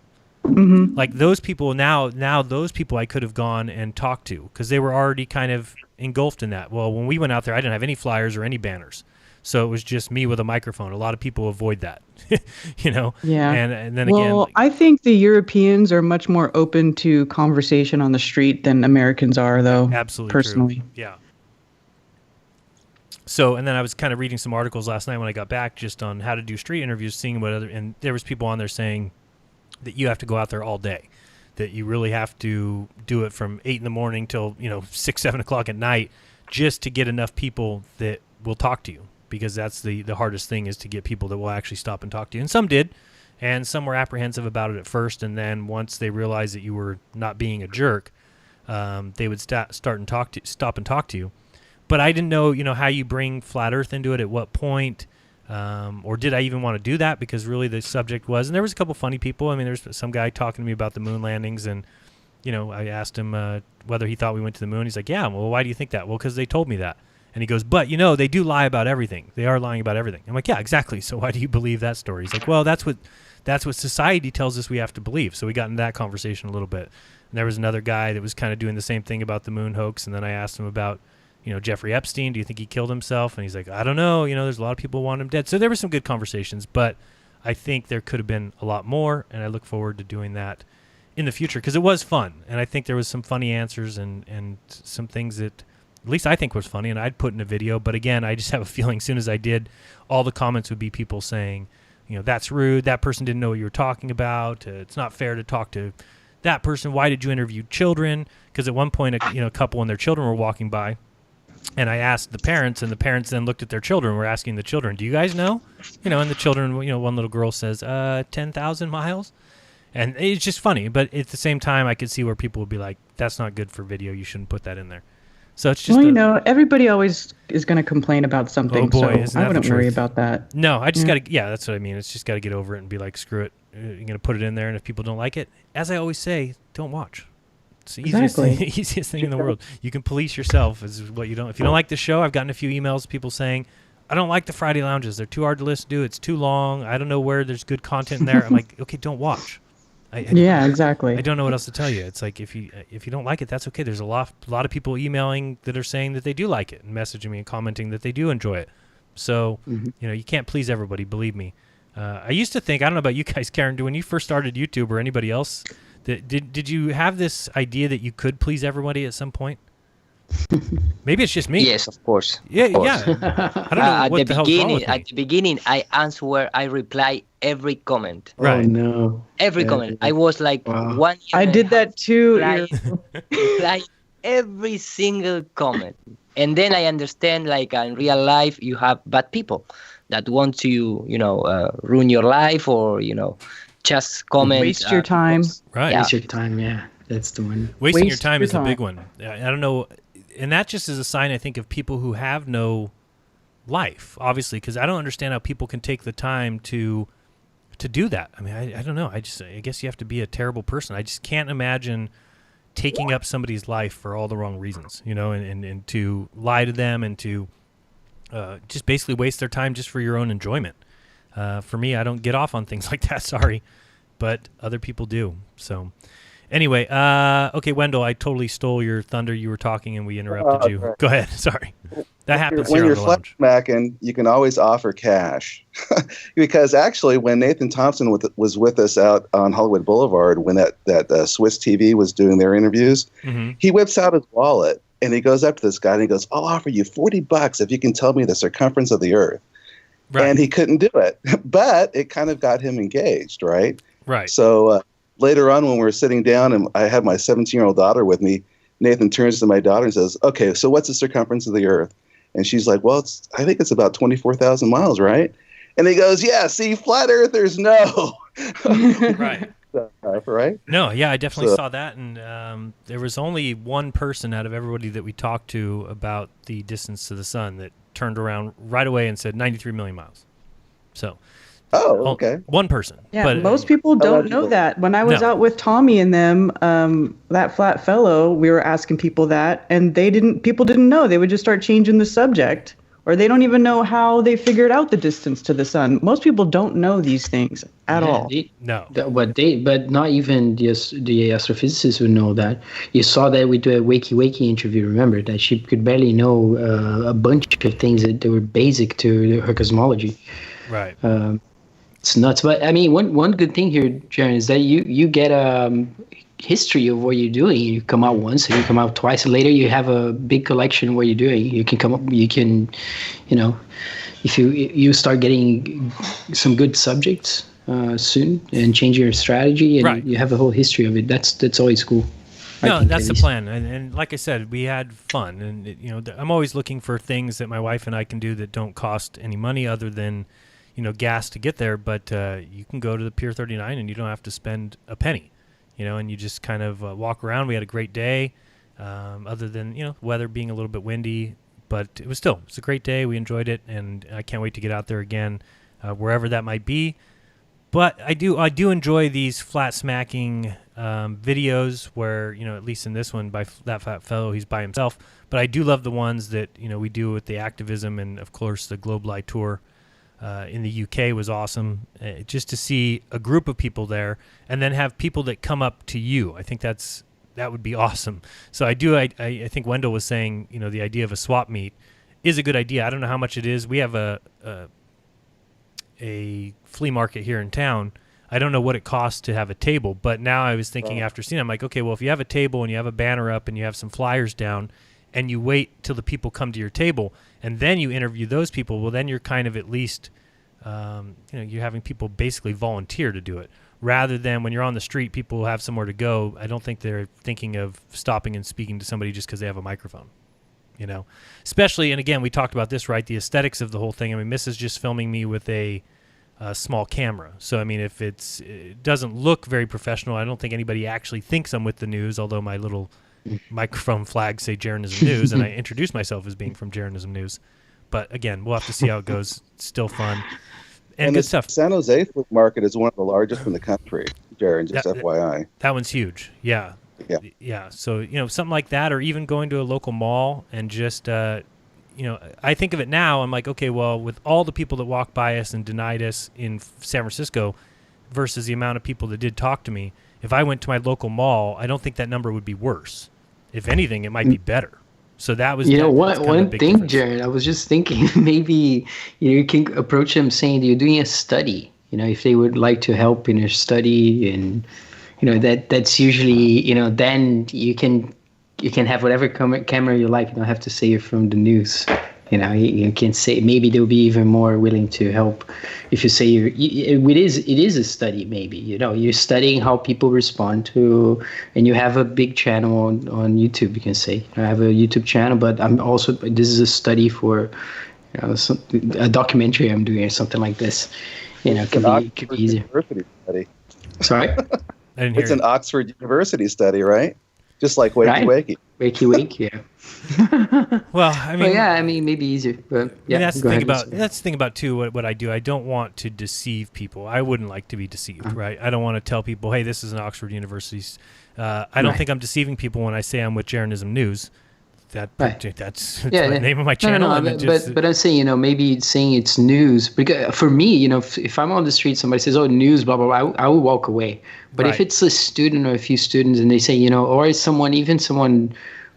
Mm-hmm. Like those people now those people I could have gone and talked to because they were already kind of engulfed in that. Well, when we went out there, I didn't have any flyers or any banners. So it was just me with a microphone. A lot of people avoid that, Yeah. And then again, well, I think the Europeans are much more open to conversation on the street than Americans are, though. Absolutely personally. True. Yeah. So, and then I was kind of reading some articles last night when I got back just on how to do street interviews, seeing what and there was people on there saying that you have to go out there all day, that you really have to do it from 8 a.m. till 6, 7 o'clock at night, just to get enough people that will talk to you, because that's the hardest thing, is to get people that will actually stop and talk to you. And some did, and some were apprehensive about it at first, and then once they realized that you were not being a jerk, they would stop and talk to you. But I didn't know, how you bring flat Earth into it, at what point. Or did I even want to do that? Because really the subject was, and there was a couple funny people. I mean, there's some guy talking to me about the moon landings, and I asked him whether he thought we went to the moon. He's like, yeah. Well, why do you think that? Well, because they told me that. And he goes, but they do lie about everything. They are lying about everything. I'm like, yeah, exactly. So why do you believe that story? He's like, well, that's what society tells us we have to believe. So we got in that conversation a little bit. And there was another guy that was kind of doing the same thing about the moon hoax. And then I asked him about Jeffrey Epstein, do you think he killed himself? And he's like, I don't know. There's a lot of people who want him dead. So there were some good conversations, but I think there could have been a lot more, and I look forward to doing that in the future because it was fun. And I think there was some funny answers and some things that at least I think was funny, and I'd put in a video. But again, I just have a feeling as soon as I did, all the comments would be people saying, that's rude. That person didn't know what you were talking about. It's not fair to talk to that person. Why did you interview children? Because at one point, a couple and their children were walking by. And I asked the parents, and the parents then looked at their children. We're asking the children, do you guys know? And the children, one little girl says, 10,000 miles. And it's just funny. But at the same time, I could see where people would be like, that's not good for video. You shouldn't put that in there. So it's just everybody always is going to complain about something. Oh boy, so I wouldn't worry about that. No, I just got to, that's what I mean. It's just got to get over it and be like, screw it. You're going to put it in there. And if people don't like it, as I always say, don't watch. It's the easiest thing in the world. You can police yourself is what you don't. If you don't like the show, I've gotten a few emails, people saying, I don't like the Friday lounges. They're too hard to listen to. It's too long. I don't know where there's good content in there. I'm like, okay, don't watch. Exactly. I don't know what else to tell you. It's like if you don't like it, that's okay. There's a lot of people emailing that are saying that they do like it and messaging me and commenting that they do enjoy it. So you can't please everybody. Believe me. I used to think, I don't know about you guys, Karen, when you first started YouTube or anybody else, did you have this idea that you could please everybody at some point? Maybe it's just me. Yes, of course. Yeah, of course. Yeah. I don't know what the hell's wrong with me. At the beginning, I reply every comment. Right. Oh, no. Every comment. I was like, wow. 1 year. I did that too. Reply every single comment. And then I understand, like, in real life, you have bad people that want to, ruin your life or, just comment. Waste your time. Right. Waste your time, yeah. That's the one. Wasting your time is the big one. I don't know. And that just is a sign, I think, of people who have no life, obviously, because I don't understand how people can take the time to do that. I mean, I don't know. I guess you have to be a terrible person. I just can't imagine taking up somebody's life for all the wrong reasons, and to lie to them and to just basically waste their time just for your own enjoyment. For me, I don't get off on things like that, sorry, but other people do. So anyway, okay, Wendell, I totally stole your thunder. You were talking and we interrupted you. Right. Go ahead, sorry. That happens when here you're on the lounge. Smacking, you can always offer cash. Because actually, when Nathan Thompson was with us out on Hollywood Boulevard, when that Swiss TV was doing their interviews, he whips out his wallet and he goes up to this guy and he goes, I'll offer you $40 if you can tell me the circumference of the Earth. Right. And he couldn't do it, but it kind of got him engaged, right? Right. So later on, when we were sitting down and I had my 17-year-old daughter with me, Nathan turns to my daughter and says, okay, so what's the circumference of the Earth? And she's like, well, I think it's about 24,000 miles, right? And he goes, yeah, see, flat earthers know. Right. enough, right? No, yeah, I definitely saw that, and there was only one person out of everybody that we talked to about the distance to the sun that turned around right away and said 93 million miles. So, okay, one person. Yeah, but most people don't know that. When I was out with Tommy and them, that flat fellow, we were asking people that, and people didn't know. They would just start changing the subject, or they don't even know how they figured out the distance to the sun. Most people don't know these things at all. But not even the astrophysicists would know that. You saw that with the Wakey interview. Remember that she could barely know a bunch of things that were basic to her cosmology. Right. It's nuts. But I mean, one good thing here, Jaron, is that you get history of what you're doing. You come out once and you come out twice. Later, you have a big collection of what you're doing. You can come up. You can, if you start getting some good subjects soon and change your strategy, and you have a whole history of it. That's always cool. No, that's the plan. And like I said, we had fun, and I'm always looking for things that my wife and I can do that don't cost any money other than gas to get there. But you can go to the Pier 39 and you don't have to spend a penny. And you just kind of walk around. We had a great day, other than, weather being a little bit windy, but it's a great day. We enjoyed it, and I can't wait to get out there again, wherever that might be. But I do enjoy these flat smacking videos where, at least in this one by that fat fellow, he's by himself. But I do love the ones that, we do with the activism, and of course the Globe Light Tour in the UK was awesome. Just to see a group of people there and then have people that come up to you. I think that would be awesome. So I think Wendell was saying, the idea of a swap meet is a good idea. I don't know how much it is. We have a flea market here in town. I don't know what it costs to have a table, but now I was thinking after seeing it, I'm like, okay, well, if you have a table and you have a banner up and you have some flyers down and you wait till the people come to your table and then you interview those people, well, then you're kind of at least, you're having people basically volunteer to do it. Rather than when you're on the street, people have somewhere to go. I don't think they're thinking of stopping and speaking to somebody just because they have a microphone. Especially, and again, we talked about this, right? The aesthetics of the whole thing. I mean, Miss is just filming me with a small camera. So, I mean, if it doesn't look very professional, I don't think anybody actually thinks I'm with the news, although my little microphone flags say Jeranism News, and I introduce myself as being from Jeranism News. But again, we'll have to see how it goes. It's still fun. And good stuff. San Jose flea market is one of the largest in the country, Jaron, just FYI. That one's huge. Yeah. Yeah. So, something like that, or even going to a local mall and just, I think of it now, I'm like, okay, well, with all the people that walked by us and denied us in San Francisco versus the amount of people that did talk to me, if I went to my local mall, I don't think that number would be worse. If anything, it might be better. So that was one thing, Jared. I was just thinking maybe you can approach them saying that you're doing a study. If they would like to help in a study, and that's usually then you can have whatever camera you like. You don't have to say you're from the news. You can say, maybe they'll be even more willing to help if you say it is a study. Maybe you're studying how people respond to, and you have a big channel on YouTube. You can say, I have a YouTube channel, but this is a study for a documentary I'm doing or something like this. It could be easier. University study. Sorry, it's an Oxford University study, right? Just like Wakey. Yeah. Well, I mean, maybe easier, but yeah. That's the thing about too. What I do, I don't want to deceive people. I wouldn't like to be deceived, right? I don't want to tell people, hey, this is an Oxford University. I don't think I'm deceiving people when I say I'm with Jeranism News. That's the name of my channel. No, but I'm saying, maybe saying it's news, because for me, if I'm on the street, somebody says, oh, news, blah, blah, blah, I will walk away. But if it's a student or a few students and they say, or someone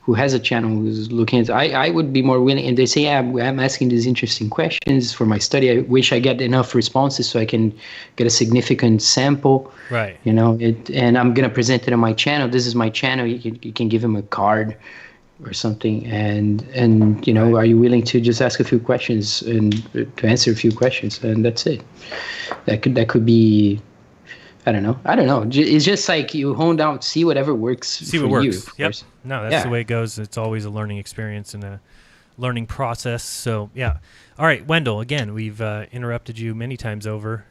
who has a channel who's looking at, I would be more willing, and they say, yeah, I'm asking these interesting questions for my study. I wish I get enough responses so I can get a significant sample. Right. And I'm going to present it on my channel. This is my channel. You can give them a card or something, and are you willing to just ask a few questions and to answer a few questions, and that's it. That could be, I don't know. It's just like you hone down, see whatever works. See what works. Yep. No, that's the way it goes. It's always a learning experience and learning process. So, yeah. All right, Wendell, again, we've interrupted you many times over.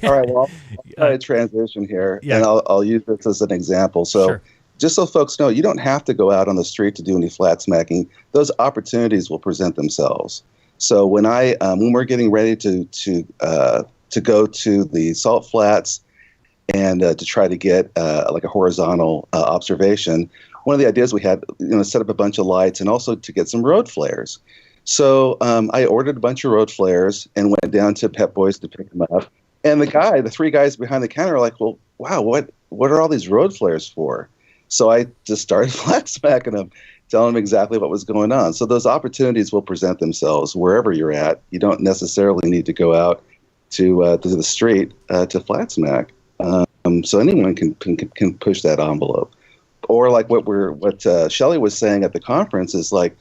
All right, well, I'll try to transition here, yeah. and I'll use this as an example. So sure. Just so folks know, you don't have to go out on the street to do any flat smacking. Those opportunities will present themselves. So when we're getting ready to go to the salt flats and to try to get like a horizontal observation, one of the ideas we had, set up a bunch of lights and also to get some road flares. So I ordered a bunch of road flares and went down to Pep Boys to pick them up. And the three guys behind the counter are like, well, wow, what are all these road flares for? So I just started flat smacking them, telling them exactly what was going on. So those opportunities will present themselves wherever you're at. You don't necessarily need to go out to the street to flat smack. So anyone can push that envelope. Or like what Shelley was saying at the conference is like,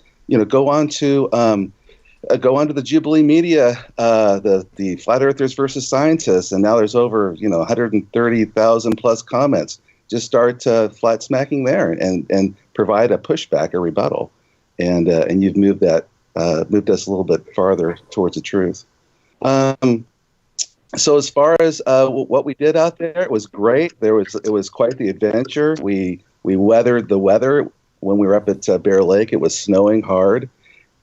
go on to the Jubilee Media, the Flat Earthers versus Scientists, and now there's over 130,000 plus comments. Just start flat smacking there and provide a pushback, a rebuttal, and you've moved us a little bit farther towards the truth. So as far as what we did out there, it was great. It was quite the adventure. We weathered the weather when we were up at Bear Lake. It was snowing hard,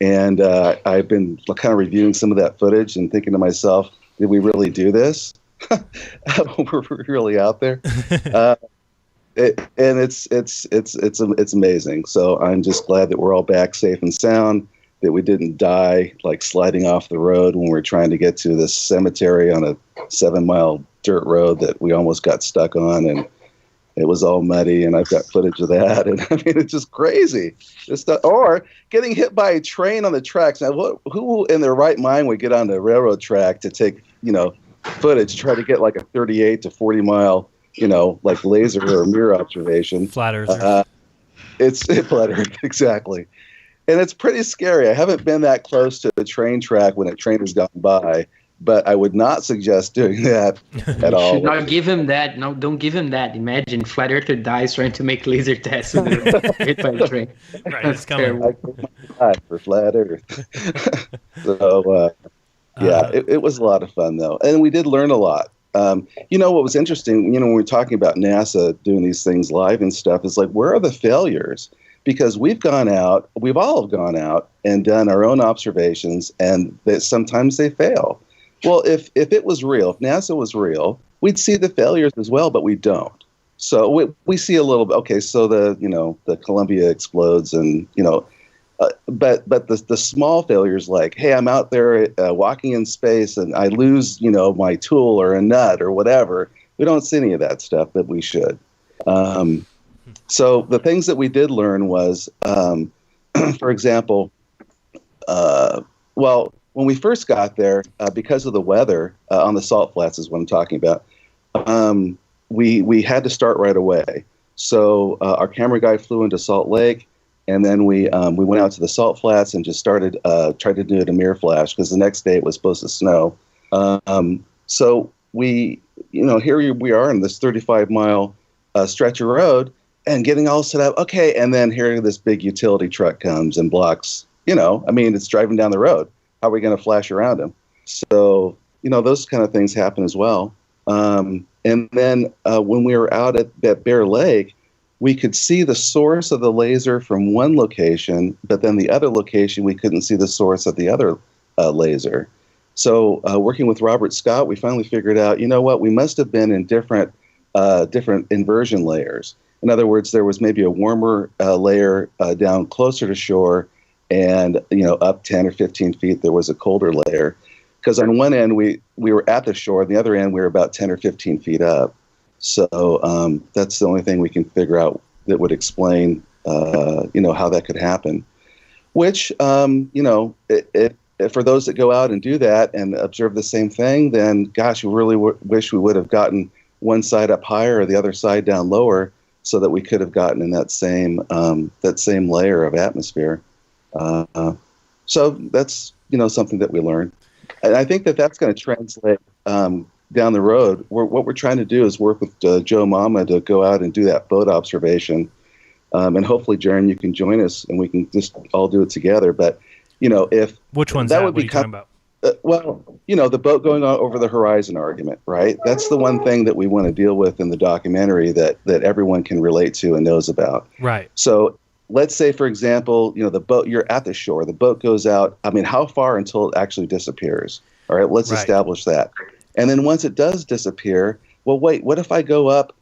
and I've been kind of reviewing some of that footage and thinking to myself, did we really do this? We're really out there. It's amazing. So I'm just glad that we're all back safe and sound, that we didn't die like sliding off the road when we were trying to get to this cemetery on a 7-mile dirt road that we almost got stuck on, and it was all muddy, and I've got footage of that. And I mean, it's just crazy. Or getting hit by a train on the tracks. Now, who in their right mind would get on the railroad track to take, footage, try to get like a 38 to 40 mile, like laser or mirror observation. Flat Earth. It's Flat Earth, exactly. And it's pretty scary. I haven't been that close to a train track when a train has gone by, but I would not suggest doing that at all. You should not give him that. No, don't give him that. Imagine Flat Earther dies trying to make laser tests and hit by a train. Right, it's coming. For Flat Earth. So, it was a lot of fun, though. And we did learn a lot. What was interesting, when we're talking about NASA doing these things live and stuff, is like, where are the failures? Because we've all have gone out and done our own observations, and that sometimes they fail. Well, if it was real, if NASA was real, we'd see the failures as well, but we don't. So we see a little bit. Okay, so the Columbia explodes, and but the small failures, like, hey, I'm out there walking in space and I lose my tool or a nut or whatever. We don't see any of that stuff that we should. So the things that we did learn was, for example, when we first got there, because of the weather on the salt flats is what I'm talking about, we had to start right away. So our camera guy flew into Salt Lake, and then we went out to the salt flats and just tried to do a mirror flash, because the next day it was supposed to snow. So here we are in this 35-mile stretch of road, and getting all set up. Okay, and then here this big utility truck comes and blocks. It's driving down the road. How are we going to flash around him? So, those kind of things happen as well. And then when we were out at Bear Lake, we could see the source of the laser from one location, but then the other location, we couldn't see the source of the other laser. So working with Robert Scott, we finally figured out, we must have been in different inversion layers. In other words, there was maybe a warmer layer down closer to shore, and up 10 or 15 feet there was a colder layer, because on one end we were at the shore, on the other end we were about 10 or 15 feet up. So that's the only thing we can figure out that would explain how that could happen, which for those that go out and do that and observe the same thing, then gosh, we really wish we would have gotten one side up higher or the other side down lower, so that we could have gotten in that same layer of atmosphere. So that's something that we learned, and I think that's going to translate down the road. What we're trying to do is work with Joe Mama to go out and do that boat observation, and hopefully, Jaron, you can join us and we can just all do it together. But if which one's that that? would What are be you talking about? well, the boat going on over the horizon argument, right? That's the one thing that we want to deal with in the documentary that everyone can relate to and knows about. Right. So let's say, for example, the boat, you're at the shore, the boat goes out. I mean, how far until it actually disappears? All right, let's establish that. And then once it does disappear, well, wait, what if I go up,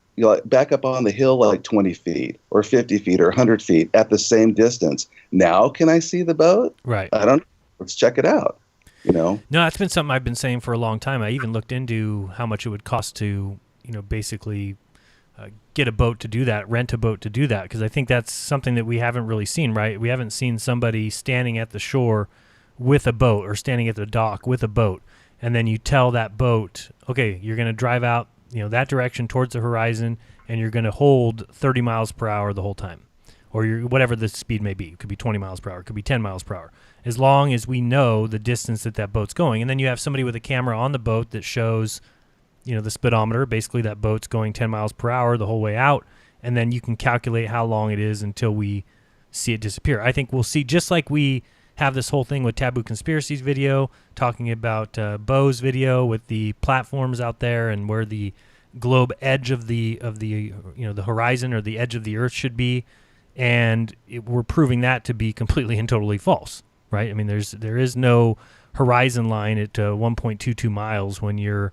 back up on the hill like 20 feet or 50 feet or 100 feet at the same distance? Now can I see the boat? Right. I don't know. Let's check it out. No, that's been something I've been saying for a long time. I even looked into how much it would cost to, basically get a boat to do that, rent a boat to do that, because I think that's something that we haven't really seen, right? We haven't seen somebody standing at the shore with a boat or standing at the dock with a boat, and then you tell that boat, okay, you're going to drive out, that direction towards the horizon, and you're going to hold 30 miles per hour the whole time, or whatever the speed may be. It could be 20 miles per hour, it could be 10 miles per hour. As long as we know the distance that boat's going. And then you have somebody with a camera on the boat that shows, the speedometer, basically that boat's going 10 miles per hour the whole way out, and then you can calculate how long it is until we see it disappear. I think we'll see, just like we have this whole thing with Taboo Conspiracies video, talking about Bo's video with the platforms out there and where the globe edge of the the horizon or the edge of the earth should be, and we're proving that to be completely and totally false. Right? I mean, there is no horizon line at 1.22 miles when you're,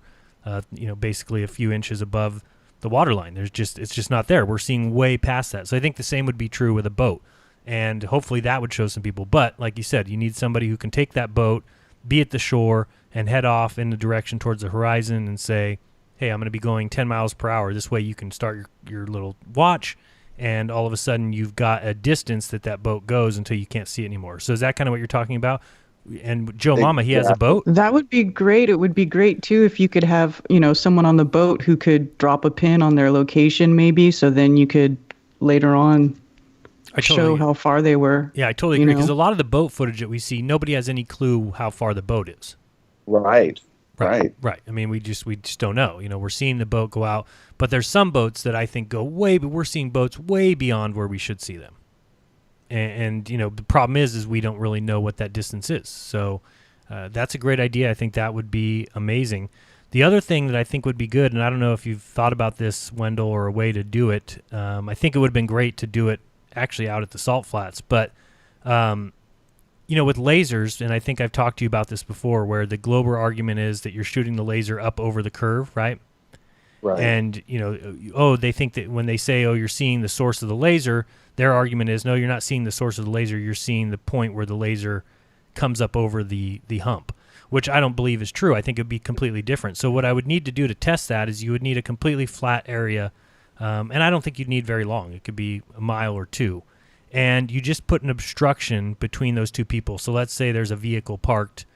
basically a few inches above the water line. It's just not there. We're seeing way past that. So I think the same would be true with a boat, and hopefully that would show some people. But like you said, you need somebody who can take that boat, be at the shore, and head off in the direction towards the horizon and say, hey, I'm going to be going 10 miles per hour. This way you can start your little watch, and all of a sudden you've got a distance that boat goes until you can't see it anymore. So is that kind of what you're talking about? And Joe Mama, he has a boat? That would be great. It would be great, too, if you could have, someone on the boat who could drop a pin on their location maybe, so then you could later on show how far they were. Yeah, I totally agree, because a lot of the boat footage that we see, nobody has any clue how far the boat is. Right. I mean, we just don't know. We're seeing the boat go out, but there's some boats that I think go we're seeing boats way beyond where we should see them. And the problem is we don't really know what that distance is. So that's a great idea. I think that would be amazing. The other thing that I think would be good, and I don't know if you've thought about this, Wendell, or a way to do it. I think it would have been great to do it actually out at the salt flats, but with lasers, and I think I've talked to you about this before, where the Glober argument is that you're shooting the laser up over the curve, right? Right. And, they think that when they say, you're seeing the source of the laser, their argument is, no, you're not seeing the source of the laser, you're seeing the point where the laser comes up over the hump, which I don't believe is true. I think it would be completely different. So what I would need to do to test that is you would need a completely flat area, and I don't think you'd need very long. It could be a mile or two. And you just put an obstruction between those two people. So let's say there's a vehicle parked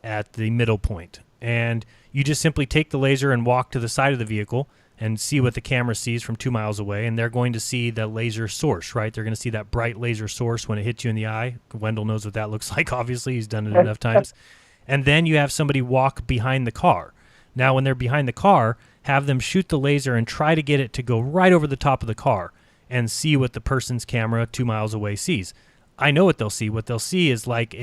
at the middle point, and you just simply take the laser and walk to the side of the vehicle and see what the camera sees from 2 miles away, and they're going to see the laser source, right? They're going to see that bright laser source when it hits you in the eye. Wendell knows what that looks like, obviously. He's done it enough times. And then you have somebody walk behind the car. Now, when they're behind the car, have them shoot the laser and try to get it to go right over the top of the car and see what the person's camera 2 miles away sees. I know what they'll see. What they'll see is like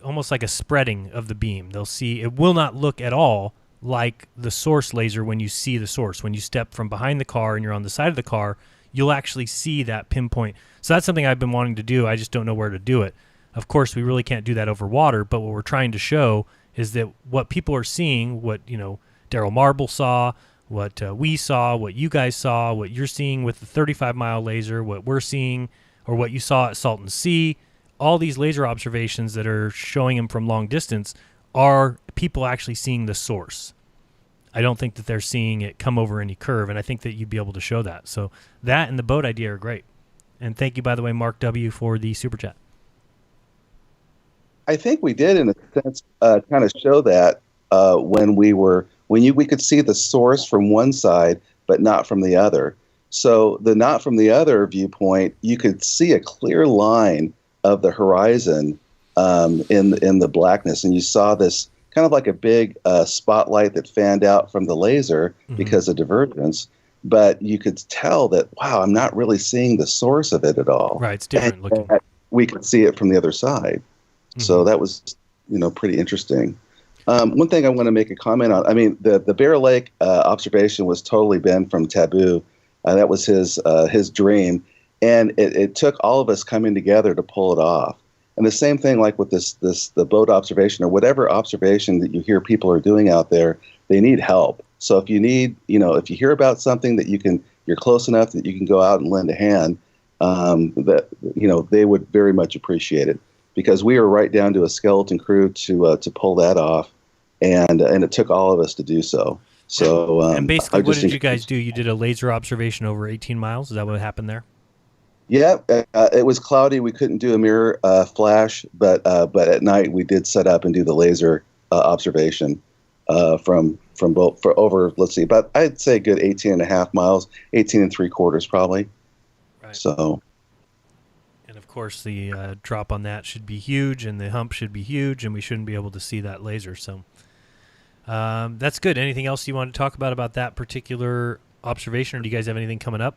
almost like a spreading of the beam. They'll see, it will not look at all like the source laser when you see the source. When you step from behind the car and you're on the side of the car, you'll actually see that pinpoint. So that's something I've been wanting to do. I just don't know where to do it. Of course, we really can't do that over water, but what we're trying to show is that what people are seeing, what Daryl Marble saw, what we saw, what you guys saw, what you're seeing with the 35-mile laser, what we're seeing, or what you saw at Salton Sea, all these laser observations that are showing them from long distance are people actually seeing the source. I don't think that they're seeing it come over any curve, and I think that you'd be able to show that. So that and the boat idea are great. And thank you, by the way, Mark W., for the super chat. I think we did, in a sense, kind of show that when we could see the source from one side, but not from the other. So the not from the other viewpoint, you could see a clear line of the horizon in the blackness, and you saw this kind of like a big spotlight that fanned out from the laser because of divergence. But you could tell that, wow, I'm not really seeing the source of it at all. Right, it's different looking. we could see it from the other side. So that was, pretty interesting. One thing I want to make a comment on, I mean, the Bear Lake observation was totally banned from Taboo. That was his dream. And it took all of us coming together to pull it off. And the same thing like with the boat observation or whatever observation that you hear people are doing out there, they need help. So if you need, if you hear about something that you're close enough that you can go out and lend a hand, they would very much appreciate it, because we were right down to a skeleton crew to pull that off, and it took all of us to do so. So and basically, what did you guys do? You did a laser observation over 18 miles. Is that what happened there? Yeah, it was cloudy. We couldn't do a mirror flash, but at night we did set up and do the laser observation from both for over, let's see, about I'd say a good 18 and a half miles, 18 3/4 probably. Right. So. And of course, the drop on that should be huge, and the hump should be huge, and we shouldn't be able to see that laser. So that's good. Anything else you want to talk about that particular observation, or do you guys have anything coming up?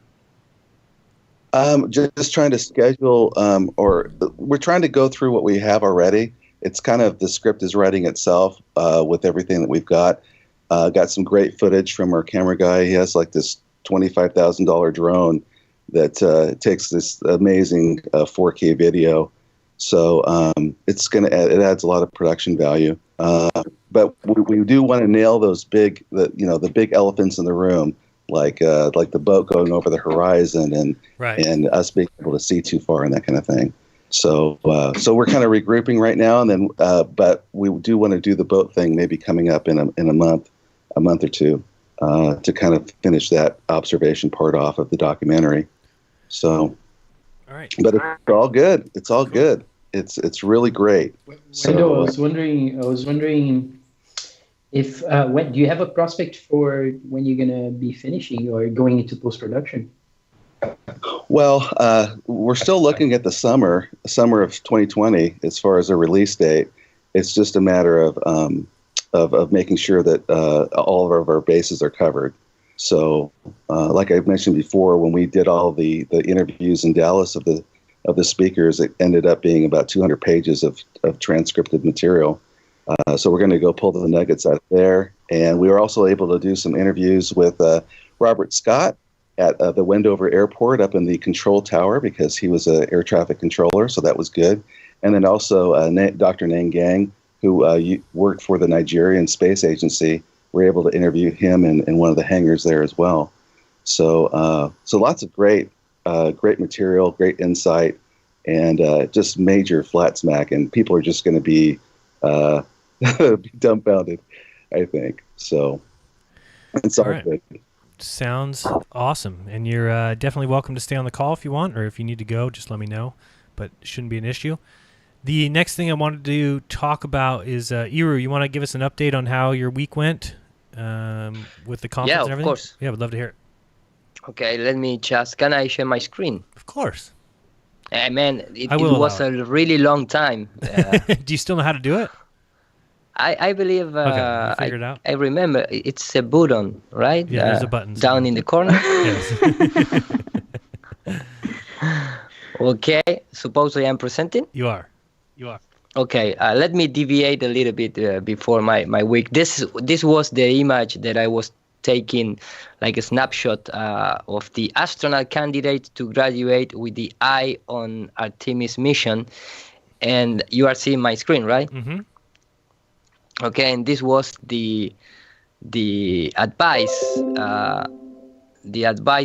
Just trying to schedule, or we're trying to go through what we have already. It's kind of, the script is writing itself with everything that we've got. Got some great footage from our camera guy. He has like this $25,000 drone that takes this amazing 4K video. So it adds a lot of production value. But we do want to nail those the big elephants in the room. Like the boat going over the horizon and us being able to see too far and that kind of thing. So we're kind of regrouping right now, and then but we do want to do the boat thing maybe coming up in a month or two to kind of finish that observation part off of the documentary. So, all right, but it's all good. It's all good. It's really great. Wendell, I was wondering. If do you have a prospect for when you're gonna be finishing or going into post-production? Well, we're still looking at the summer of 2020 as far as a release date. It's just a matter of making sure that all of our bases are covered. So, like I mentioned before, when we did all the interviews in Dallas of the speakers, it ended up being about 200 pages of transcripted material. So we're going to go pull the nuggets out there. And we were also able to do some interviews with Robert Scott at the Wendover Airport up in the control tower, because he was an air traffic controller, so that was good. And then also Dr. Nang Gang, who worked for the Nigerian Space Agency. We're able to interview him in one of the hangars there as well. So lots of great material, great insight, and just major flat smack. And people are just going to be dumbfounded, I think. So it's all right. good. Sounds awesome. And you're definitely welcome to stay on the call if you want, or if you need to go, just let me know. But it shouldn't be an issue. The next thing I wanted to talk about is Iru. You want to give us an update on how your week went with the conference and everything? Yeah, of course. Yeah, I would love to hear it. Okay, let me just... Can I share my screen? Of course. Man, it was a really long time. Do you still know how to do it? I believe okay, figure it out. I remember it's a button, right? Yeah, there's a button down in the corner. Yes. Okay, supposedly I'm presenting. You are. Okay, let me deviate a little bit before my week. This was the image that I was taking, like a snapshot of the astronaut candidate to graduate with the eye on Artemis mission, and you are seeing my screen, right? Mm-hmm. Okay, and this was the advice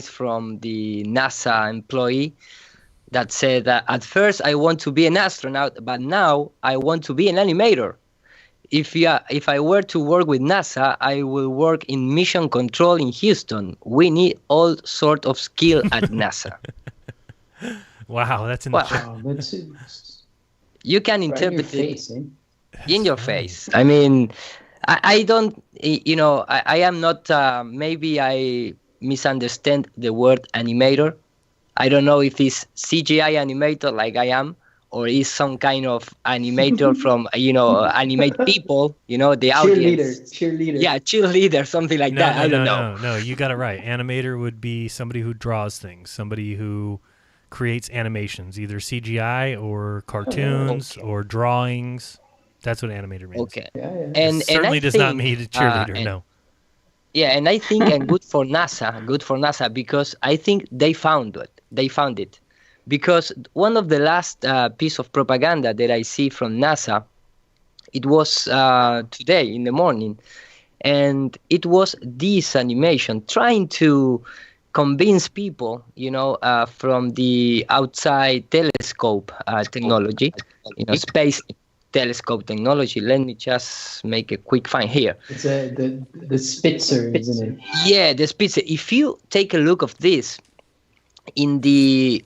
from the NASA employee that said that at first I want to be an astronaut, but now I want to be an animator. If I were to work with NASA, I will work in mission control in Houston. We need all sort of skill at NASA. Wow, that's in the chat. You can interpret it in your face. I mean, I don't, I am not, maybe I misunderstand the word animator. I don't know if it's CGI animator like I am, or is some kind of animator from, animate people, the audience. Cheerleader. Yeah, cheerleader, something like that. I don't know. No, you got it right. Animator would be somebody who draws things, somebody who creates animations, either CGI or cartoons or drawings. That's what animator means. Okay. And certainly does not mean a cheerleader. No. Yeah, and I think and good for NASA because I think they found it, because one of the last piece of propaganda that I see from NASA, it was today in the morning, and it was this animation trying to convince people, from the outside telescope technology, space telescope technology. Let me just make a quick find here. It's the Spitzer, isn't it? Yeah, the Spitzer. If you take a look of this in the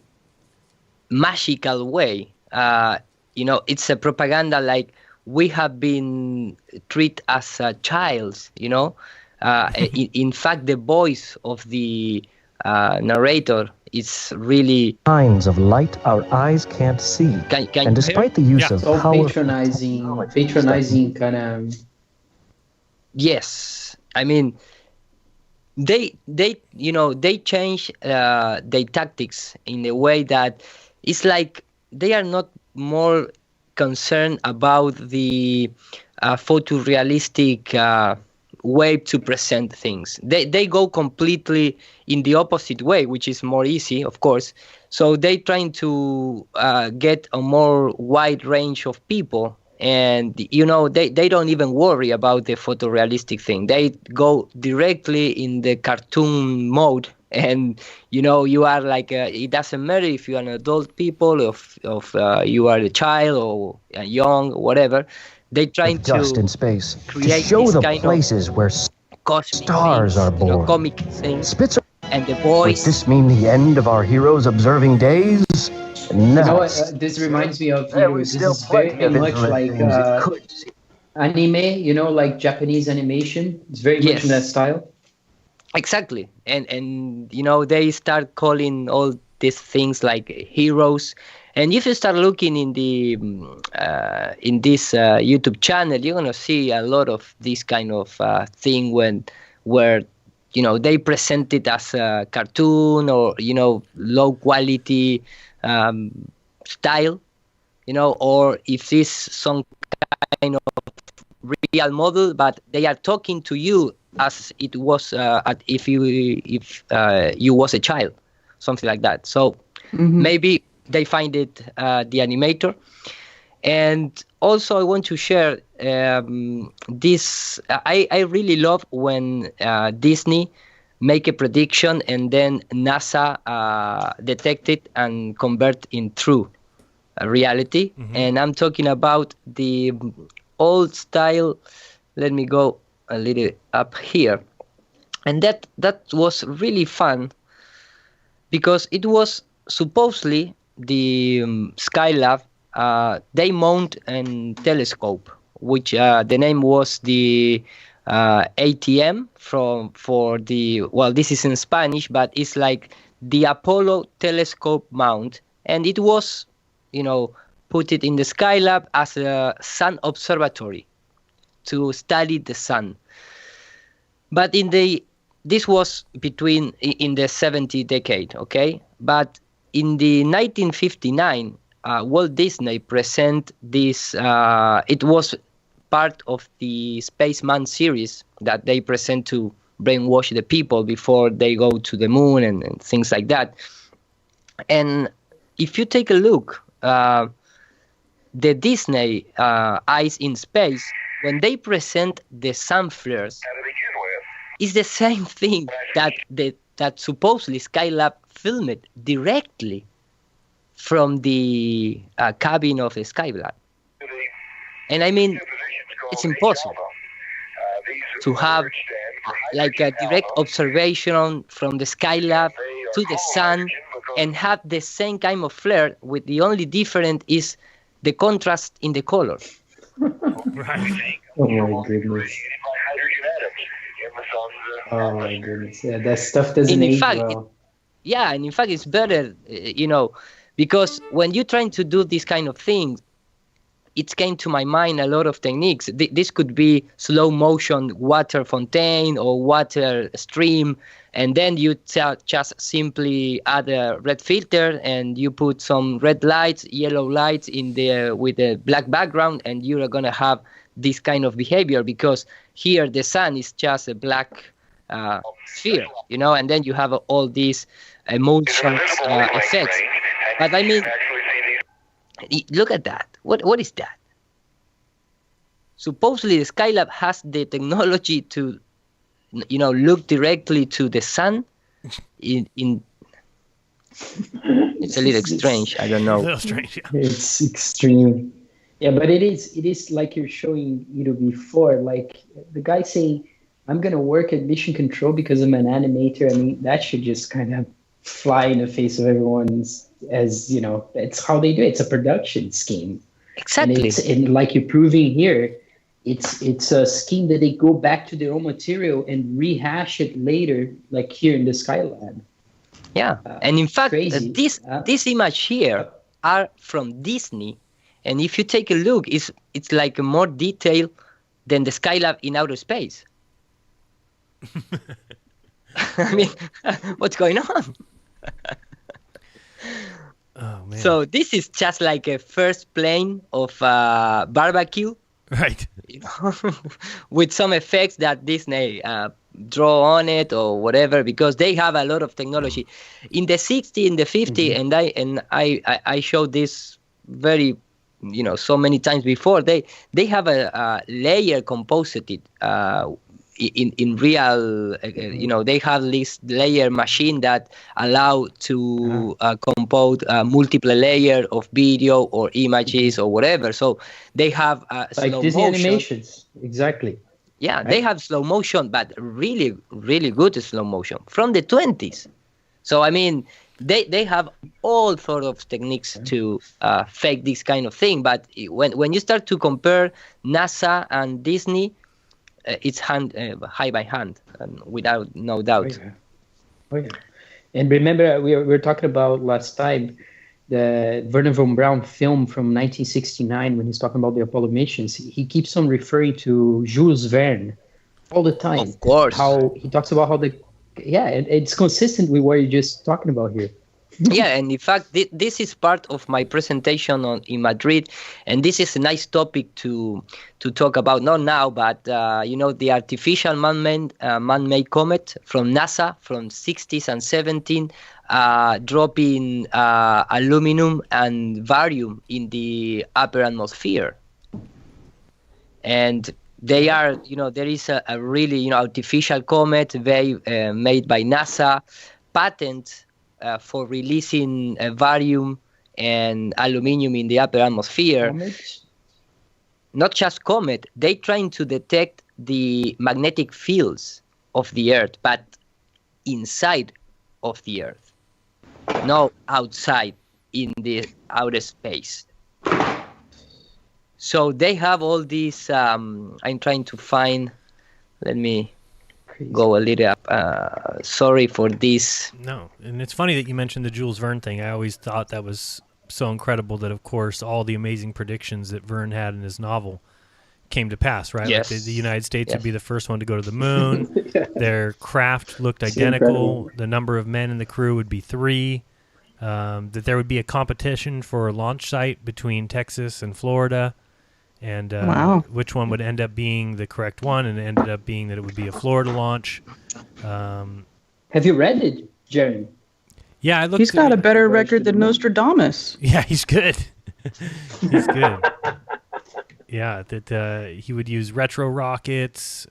magical way, it's a propaganda like we have been treated as a child, in fact, the voice of the narrator is really kinds of light our eyes can't see. And despite the use of patronizing kind of. Yes, I mean, they change their tactics in a way that it's like they are not more concerned about the photorealistic way to present things. They go completely in the opposite way, which is more easy, of course. So they trying to get a more wide range of people, and they don't even worry about the photorealistic thing. They go directly in the cartoon mode, and you are like it doesn't matter if you are an adult people, of you are a child or a young or whatever. They trying just to in space create to show this the kind places where stars are born. Comic things. Spitzer. And the voice. Would this mean the end of our heroes' observing days? No. This reminds me of this is very much like anime. Like Japanese animation. It's very much in that style. Exactly, and they start calling all these things like heroes. And if you start looking in the in this YouTube channel, you're gonna see a lot of this kind of thing where they present it as a cartoon or low quality style, or if it's some kind of real model, but they are talking to you as it was if you was a child, something like that. So maybe they find it the animator. And also I want to share this. I really love when Disney make a prediction and then NASA detect it and convert in true reality. And I'm talking about the old style. Let me go a little up here. And that was really fun because it was supposedly the Skylab, they mount a telescope, which the name was the ATM for the, well, this is in Spanish, but it's like the Apollo telescope mount, and it was, put it in the Skylab as a sun observatory to study the sun. But this was in the 70 decade, okay? But in the 1959, Walt Disney present this. It was part of the Spaceman series that they present to brainwash the people before they go to the moon and things like that. And if you take a look, the Disney Eyes in Space, when they present the sun flares, it's the same thing that supposedly Skylab filmed directly from the cabin of the Skylab. And I mean, it's impossible to have like a direct observation from the Skylab to the sun and have the same kind of flare, with the only difference is the contrast in the color. Right. Oh my goodness. Oh my goodness. Yeah, that stuff doesn't age well. And in fact, it's better, because when you're trying to do this kind of thing, it came to my mind a lot of techniques. This could be slow motion water fontaine or water stream, and then you just simply add a red filter and you put some red lights, yellow lights with a black background, and you're gonna have this kind of behavior, because here the sun is just a black sphere, and then you have all these emotions effects. But I mean, look at that. What is that? Supposedly the Skylab has the technology to, look directly to the sun. It's a little strange. I don't know. A little strange. Yeah. It's extreme. Yeah, but it is like you're showing before. Like the guy saying, "I'm gonna work at mission control because I'm an animator." I mean, that should just kind of fly in the face of everyone's. As it's how they do it. It's a production scheme. Exactly. And like you're proving here, it's a scheme that they go back to their own material and rehash it later, like here in the Skylab. Yeah, and in fact, this image here are from Disney, and if you take a look, it's like more detail than the Skylab in outer space. I mean, what's going on? Oh, man. So this is just like a first plane of barbecue, right? With some effects that Disney draw on it or whatever, because they have a lot of technology. In the 60, in the 50, and I showed this very, so many times before. They have a layer composited. In real, they have this layer machine that allow to compose multiple layer of video or images or whatever. So they have like slow Disney motion animations, exactly. Yeah, right? They have slow motion, but really, really good slow motion from the 20s. So I mean, they have all sort of techniques to fake this kind of thing. But when you start to compare NASA and Disney, it's high by hand, without no doubt. Oh yeah. And remember, we were talking about last time the Werner von Braun film from 1969 when he's talking about the Apollo missions. He keeps on referring to Jules Verne all the time. Of course. How he talks about it's consistent with what you're just talking about here. Yeah, and in fact, this is part of my presentation in Madrid, and this is a nice topic to talk about. Not now, but the artificial man-made comet from NASA from 60s and 70s, dropping aluminum and barium in the upper atmosphere, and they are, there is a really, artificial comet made by NASA, patent. For releasing barium and aluminium in the upper atmosphere. Comets? Not just comet, they trying to detect the magnetic fields of the Earth, but inside of the Earth, not outside in the outer space. So they have all these, I'm trying to find, let me go a little up. Sorry for this. No, and it's funny that you mentioned the Jules Verne thing. I always thought that was so incredible that, of course, all the amazing predictions that Verne had in his novel came to pass, right? Yes. Like the United States would be the first one to go to the moon. Their craft looked identical. The number of men in the crew would be 3. That there would be a competition for a launch site between Texas and Florida. And which one would end up being the correct one, and it ended up being that it would be a Florida launch. Have you read it, Jeremy? Yeah, I looked. He's got a better record than Nostradamus. Yeah, he's good. He's good. Yeah, that he would use retro rockets,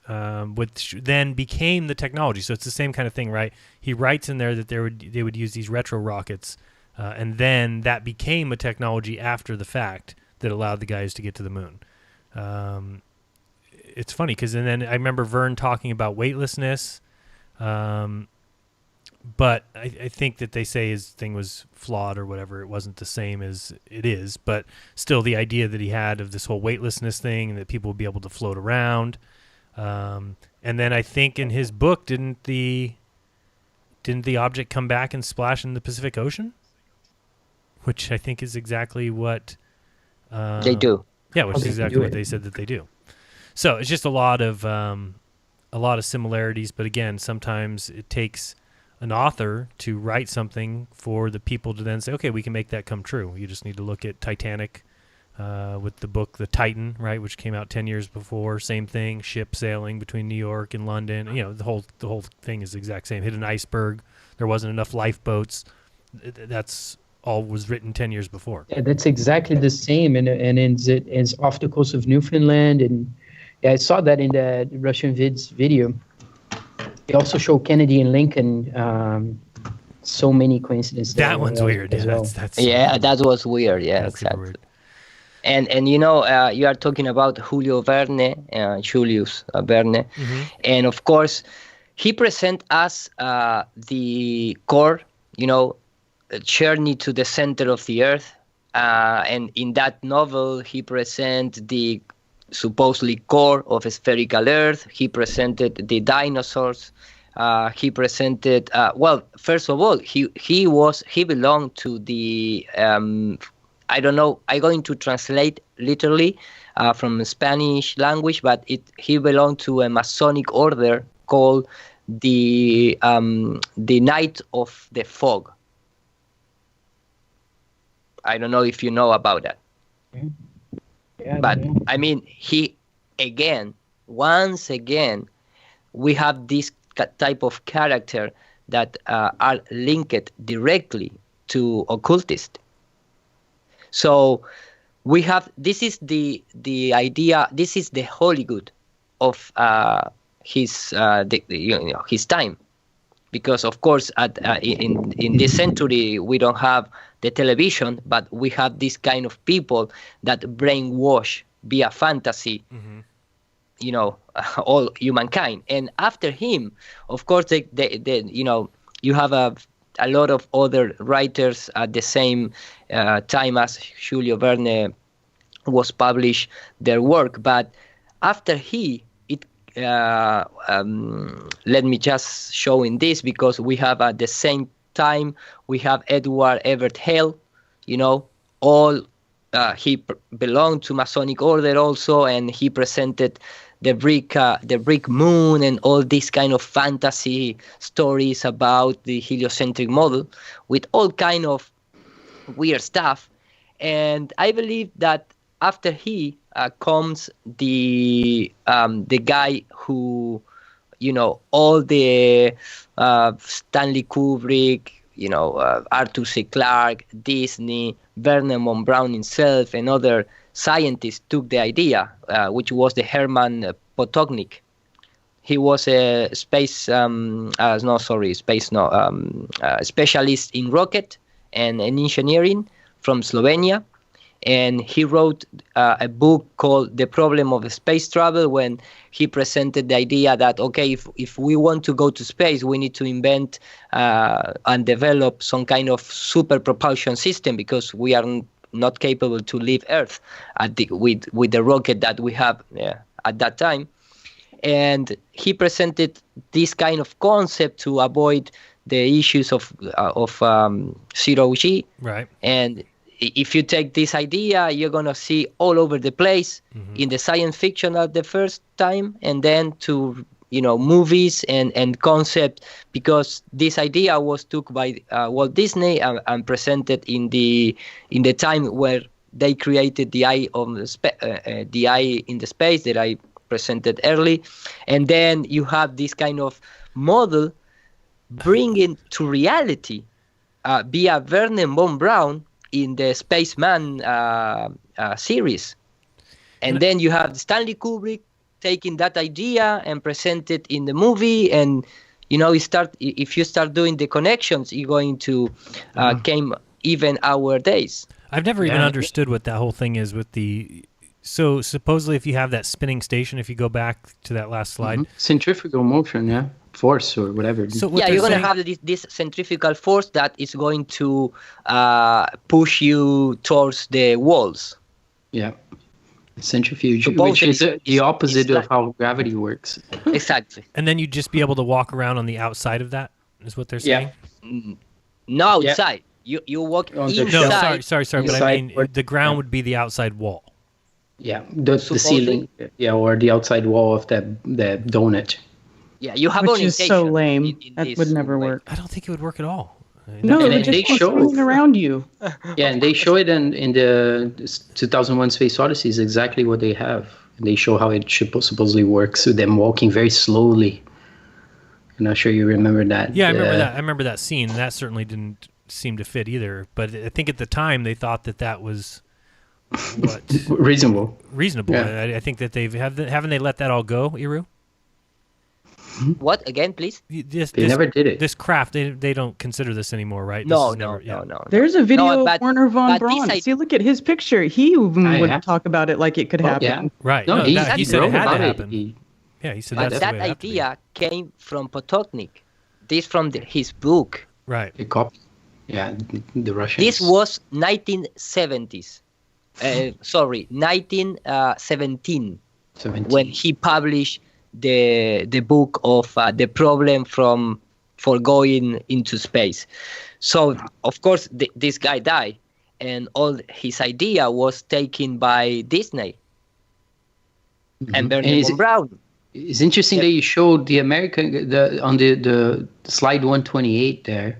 which then became the technology. So it's the same kind of thing, right? He writes in there that they would use these retro rockets, and then that became a technology after the fact that allowed the guys to get to the moon. It's funny because then I remember Verne talking about weightlessness, but I think that they say his thing was flawed or whatever. It wasn't the same as it is, but still the idea that he had of this whole weightlessness thing and that people would be able to float around. And then I think in his book, didn't the object come back and splash in the Pacific Ocean? Which I think is exactly what... they do. Yeah, which is exactly what they said that they do. So it's just a lot of similarities, but again, sometimes it takes an author to write something for the people to then say, okay, we can make that come true. You just need to look at Titanic with the book The Titan, right, which came out 10 years before. Same thing, ship sailing between New York and London. You know, the whole thing is the exact same. Hit an iceberg. There wasn't enough lifeboats. That's all was written 10 years before. Yeah, that's exactly the same, and it's off the coast of Newfoundland, and yeah, I saw that in the Russian Vids video. They also show Kennedy and Lincoln. So many coincidences. That one's weird. Yeah, well. that's that was weird. Yeah, exactly. Weird. And you know, you are talking about Julius Verne, and of course, he present us the core, you know, journey to the center of the earth, and in that novel, he present the supposedly core of a spherical earth. He presented the dinosaurs. He presented well, first of all, he belonged to the I don't know, I'm going to translate literally from Spanish language, but he belonged to a Masonic order called the Knight of the Fog. I don't know if you know about that. Yeah, but I mean, once again, we have this type of character that are linked directly to occultists. So we have, this is the idea, this is the Hollywood of his time. Because of course, in this century, we don't have the television, but we have this kind of people that brainwash via fantasy, you know, all humankind. And after him, of course, they you know, you have a lot of other writers at the same time as Julius Verne was published their work. But after let me just show in this, because we have at the same time, we have Edward Everett Hale, you know, he belonged to Masonic order also, and he presented the brick moon and all these kind of fantasy stories about the heliocentric model with all kind of weird stuff. And I believe that after he comes the guy who, you know, all the Stanley Kubrick, you know, Arthur C. Clarke, Disney, Werner von Braun himself, and other scientists took the idea, which was the Hermann Potocznik. He was a specialist in rocket and engineering from Slovenia. And he wrote a book called The Problem of Space Travel, when he presented the idea that, okay, if we want to go to space, we need to invent and develop some kind of super propulsion system, because we are not capable to leave Earth with the rocket that we have at that time. And he presented this kind of concept to avoid the issues of zero G. Right. And if you take this idea, you're going to see all over the place in the science fiction at the first time, and then to, you know, movies and concept, because this idea was took by Walt Disney and presented in the time where they created the eye of the eye in the space that I presented early. And then you have this kind of model bringing to reality via Werner von Braun in the Spaceman series. And then you have Stanley Kubrick taking that idea and present it in the movie. And, you know, if you start doing the connections, you're going to came even our days. I've never even understood what that whole thing is with the... So supposedly if you have that spinning station, if you go back to that last slide... Centrifugal motion, force or whatever. So you're going to have this centrifugal force that is going to push you towards the walls. Yeah. Centrifuge, which is the opposite of how gravity works. Exactly. And then you'd just be able to walk around on the outside of that, is what they're saying? No, outside. You walk inside. No, sorry. But I mean, the ground would be the outside wall. Yeah, the ceiling, or the outside wall of that donut. Yeah, you have which is so orientation lame. in That this would never way. work. I don't think it would work at all. No, it And would they just be show spinning around you. Yeah, and they show it in the 2001 Space Odyssey is exactly what they have. And they show how it supposedly works with them walking very slowly. I'm not sure you remember that. Yeah, I remember that. I remember that scene. That certainly didn't seem to fit either. But I think at the time they thought that was what reasonable. Yeah. I think that haven't they let that all go, Iru? What again, please? They never did it. This craft, they don't consider this anymore, right? No. There's a video No, of Werner von Braun. See, look at his picture. He would talk about it like it could happen. Yeah. Right. No, he said it had to happen. He said but that's that the way it had to be. idea came from Potocnik. This from his book. Right. A copy. Yeah, the Russians. This was 1970s. 1917. When he published the book of the problem for going into space. So of course this guy died, and all his idea was taken by Disney and Bernard von Braun. It's interesting that you showed the American on the slide 128 there.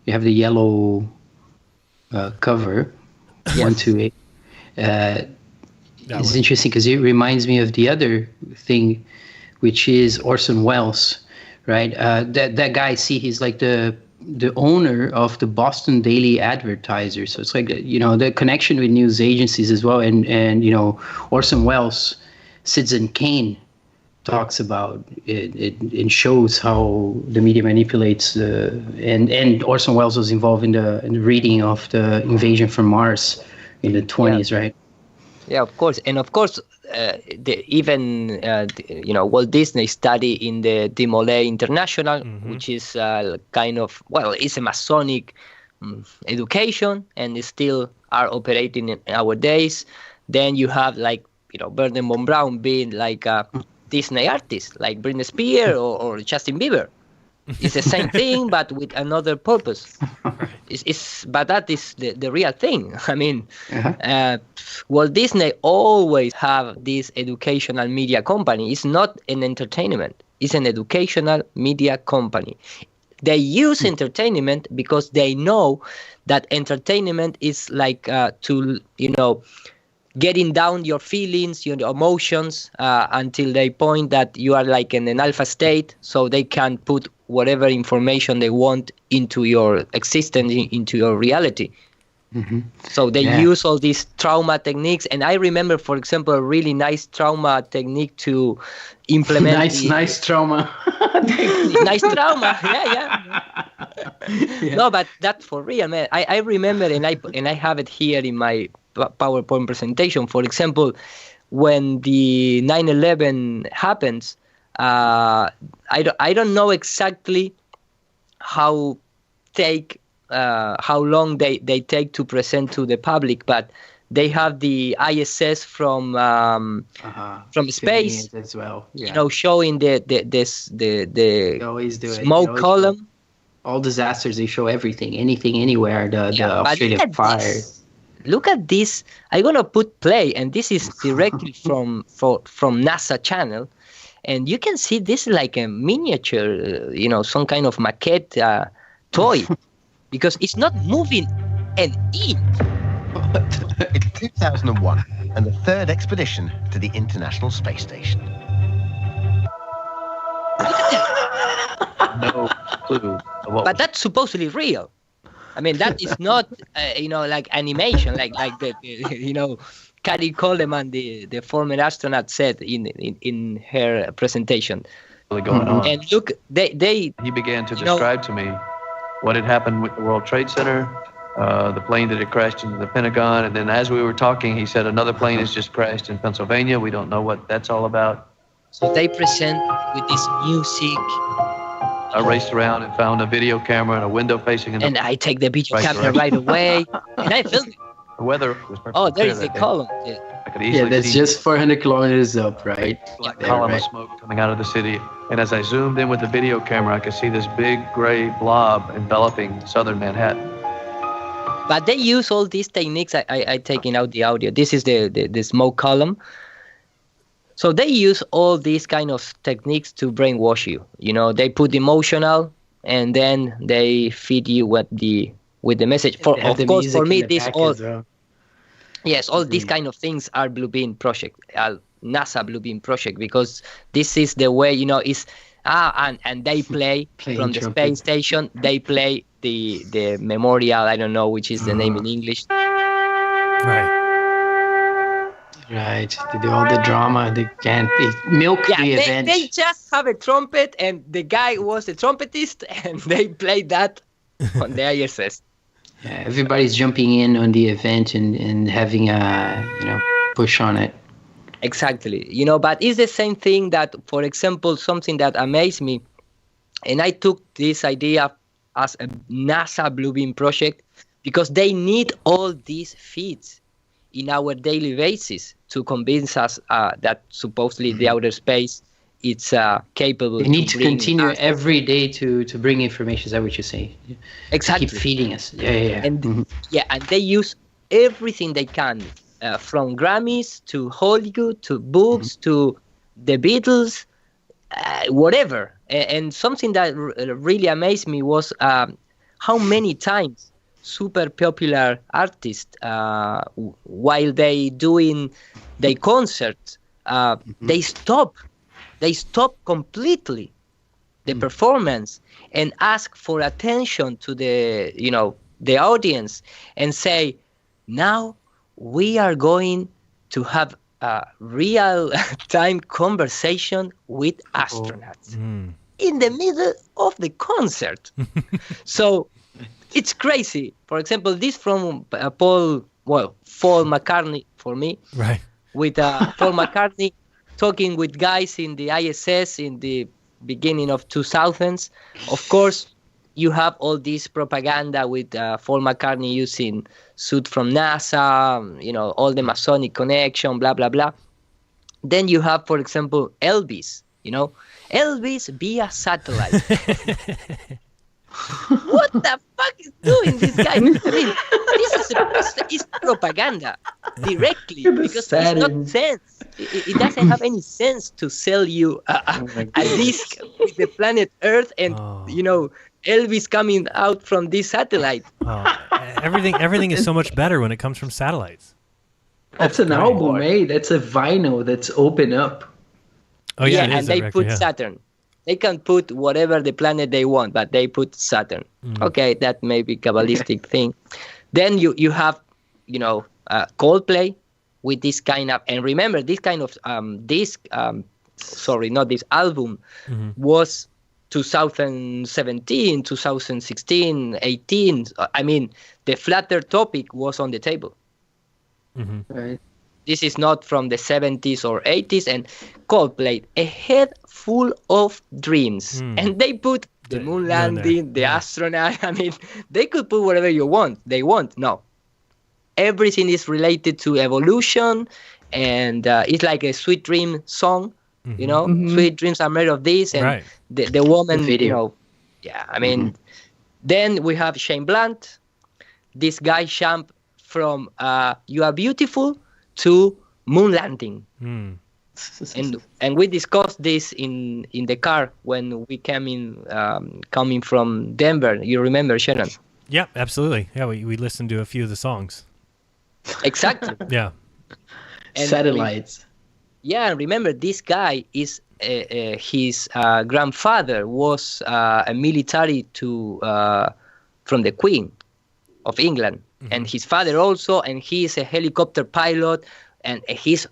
You have the yellow cover 128. It's interesting because it reminds me of the other thing, which is Orson Welles, right? That guy, he's like the owner of the Boston Daily Advertiser. So it's like, the connection with news agencies as well. And Orson Welles, Citizen Kane talks about it and shows how the media manipulates and Orson Welles was involved in the reading of the Invasion from Mars in the 20s, right? Yeah, of course. And of course, Walt Disney studied in the De Molay International, which is kind of, it's a Masonic education, and they still are operating in our days. Then you have Bernard von Braun being like a Disney artist, like Britney Spears or Justin Bieber. It's the same thing, but with another purpose. But that is the real thing. I mean, Walt Disney always have this educational media company. It's not an entertainment. It's an educational media company. They use entertainment because they know that entertainment is like getting down your feelings, your emotions, until they point that you are like in an alpha state, so they can put whatever information they want into your existence, into your reality. So they use all these trauma techniques. And I remember, for example, a really nice trauma technique to implement. Nice trauma. Nice trauma. Yeah. No, but that's for real, man. I remember, and I have it here in my PowerPoint presentation. For example, when the 9/11 happens, I don't know exactly how long they take to present to the public, but they have the ISS from space as well. Showing the smoke column. All disasters, they show everything, anything, anywhere. The Australian fire. Look at this. I'm gonna put play, and this is directly from NASA channel, and you can see this like a miniature, some kind of maquette toy, because it's not moving an inch. It's 2001, and the third expedition to the International Space Station. No clue. But that's supposedly real. I mean, that is not, like animation, like the Carrie Coleman, the former astronaut, said in her presentation. Going on. And look, he began to describe to me what had happened with the World Trade Center, the plane that had crashed into the Pentagon, and then as we were talking, he said another plane has just crashed in Pennsylvania. We don't know what that's all about. So they present with this music. I raced around and found a video camera and a window facing. And I take the video camera right away, and I filmed it. The weather was perfect. Oh, there is a column. Yeah. I could easily that's just 400 kilometers up, right? Like a column of smoke coming out of the city. And as I zoomed in with the video camera, I could see this big gray blob enveloping southern Manhattan. But they use all these techniques. I taking out the audio. This is the smoke column. So they use all these kind of techniques to brainwash you. They put emotional, and then they feed you with the message. Of course, for me, this all. Yes, all these kind of things are Blue Beam Project, NASA Blue Beam Project, because this is the way, is and they play from the space station. They play the memorial. I don't know which is the name in English. Right. They do all the drama. They milk the event. They just have a trumpet, and the guy was a trumpetist, and they played that on the ISS. Yeah, everybody's jumping in on the event and having a push on it. Exactly. But it's the same thing that, for example, something that amazed me, and I took this idea as a NASA Blue Beam project because they need all these feeds in our daily basis to convince us that supposedly the outer space it's capable. They need to continue every day to bring information. Is that what you say? Exactly. Keep feeding us. Yeah. And and they use everything they can, from Grammys to Hollywood to books to the Beatles, whatever. And something that really amazed me was how many times super popular artists, while they doing their concert, they stop completely the performance and ask for attention to the audience and say, now we are going to have a real time conversation with astronauts in the middle of the concert. So it's crazy. For example, this from Paul McCartney for me, right? With Paul McCartney talking with guys in the ISS in the beginning of 2000s. Of course, you have all this propaganda with Paul McCartney using suit from NASA, all the Masonic connection, blah, blah, blah. Then you have, for example, Elvis, Elvis via satellite. What the fuck is doing this guy? I mean, this is propaganda directly because it's not sense. It doesn't have any sense to sell you a disc with the planet Earth and Elvis coming out from this satellite. Everything is so much better when it comes from satellites. That's an album, eh? That's a vinyl that's open up. Oh yeah, and they put Saturn. They can put whatever the planet they want, but they put Saturn. Okay, that may be Kabbalistic thing. Then you have, Coldplay with this kind of, and remember this kind of album was 2017, 2016, 18. I mean, the flat earth topic was on the table. Right. This is not from the 70s or 80s, and Coldplay, a head full of dreams. And they put the moon landing, the astronaut. I mean, they could put whatever they want. No. Everything is related to evolution, and it's like a Sweet Dream song, Sweet dreams are made of this, and the woman, I mean, then we have Shane Blunt, this guy jump from You Are Beautiful to moon landing. And we discussed this in the car when we came coming from Denver. You remember, Shannon? Yeah, absolutely. Yeah, we listened to a few of the songs. Exactly. Yeah. And satellites. And remember, this guy is his grandfather was a military from the Queen of England, and his father also, and he is a helicopter pilot, and he's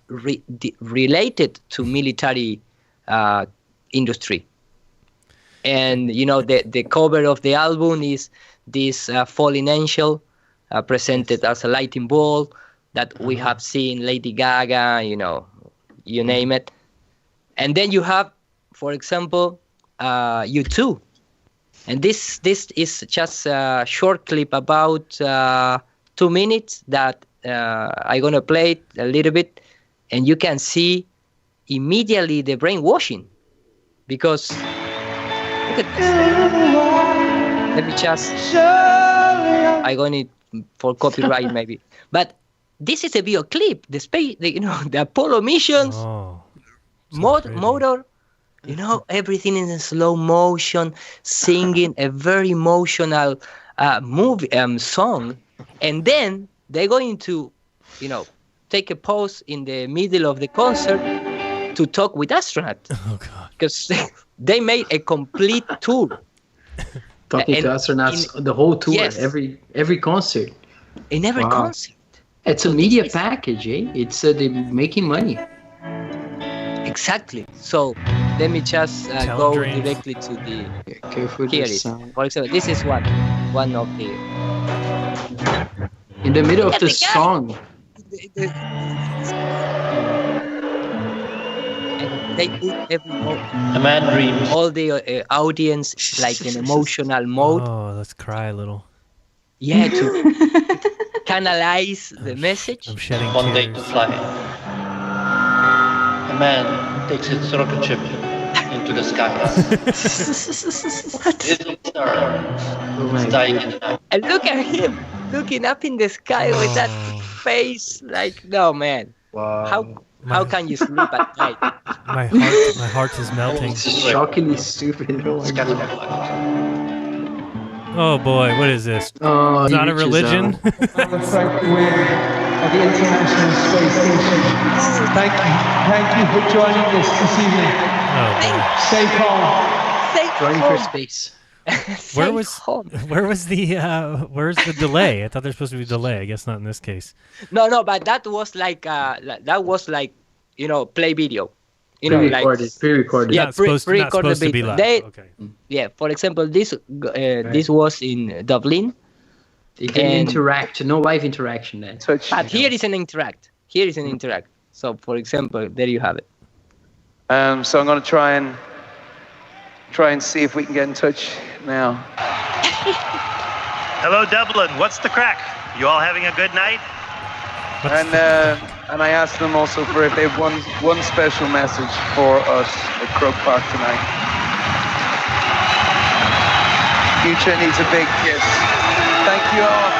related to military industry. And the cover of the album is this fallen angel presented as a lightning ball that we have seen Lady Gaga, you name it. And then you have, for example, U2. And this is just a short clip about 2 minutes that I'm going to play it a little bit, and you can see immediately the brainwashing. Because, look at this. Let me just... I got it for copyright maybe. But this is a video clip. The space, the Apollo missions, motor. Everything is in slow motion, singing a very emotional song, and then they're going to, take a pause in the middle of the concert to talk with astronauts. Oh God! Because they made a complete tour. Talking to astronauts the whole tour, yes. every concert. In every concert. It's a media package, eh? It's they're making money. Exactly. So let me just go directly to the. Careful. Here it is. For example, this is one of the. In the middle of the song. And they put every mode. A man dreams. All the audience like an emotional mode. Oh, let's cry a little. Yeah, to canalize the message. I'm shedding One tears. day to fly. A man takes his rocket ship into the sky. Little star is dying in the night. And look at him looking up in the sky with that face. Like, no, man. Wow. How can you sleep at night? My heart is melting. It's shockingly stupid. Oh boy, what is this? Oh, it's not a religion. Of the International Space Station. Thank you for joining us this evening. Oh, Safe home. Joining for space. Where's the delay? I thought there's supposed to be a delay. I guess not in this case. No, but that was like play video. Pre-recorded. Yeah, pre-recorded to be video. live. Okay. Yeah, for example, this was in Dublin. They didn't interact. No live interaction then. But here is an interact. So, for example, there you have it. So I'm going to try and see if we can get in touch now. Hello, Dublin. What's the crack? You all having a good night? And I asked them also for if they have one special message for us at Croke Park tonight. Future needs a big kiss. Thank you all.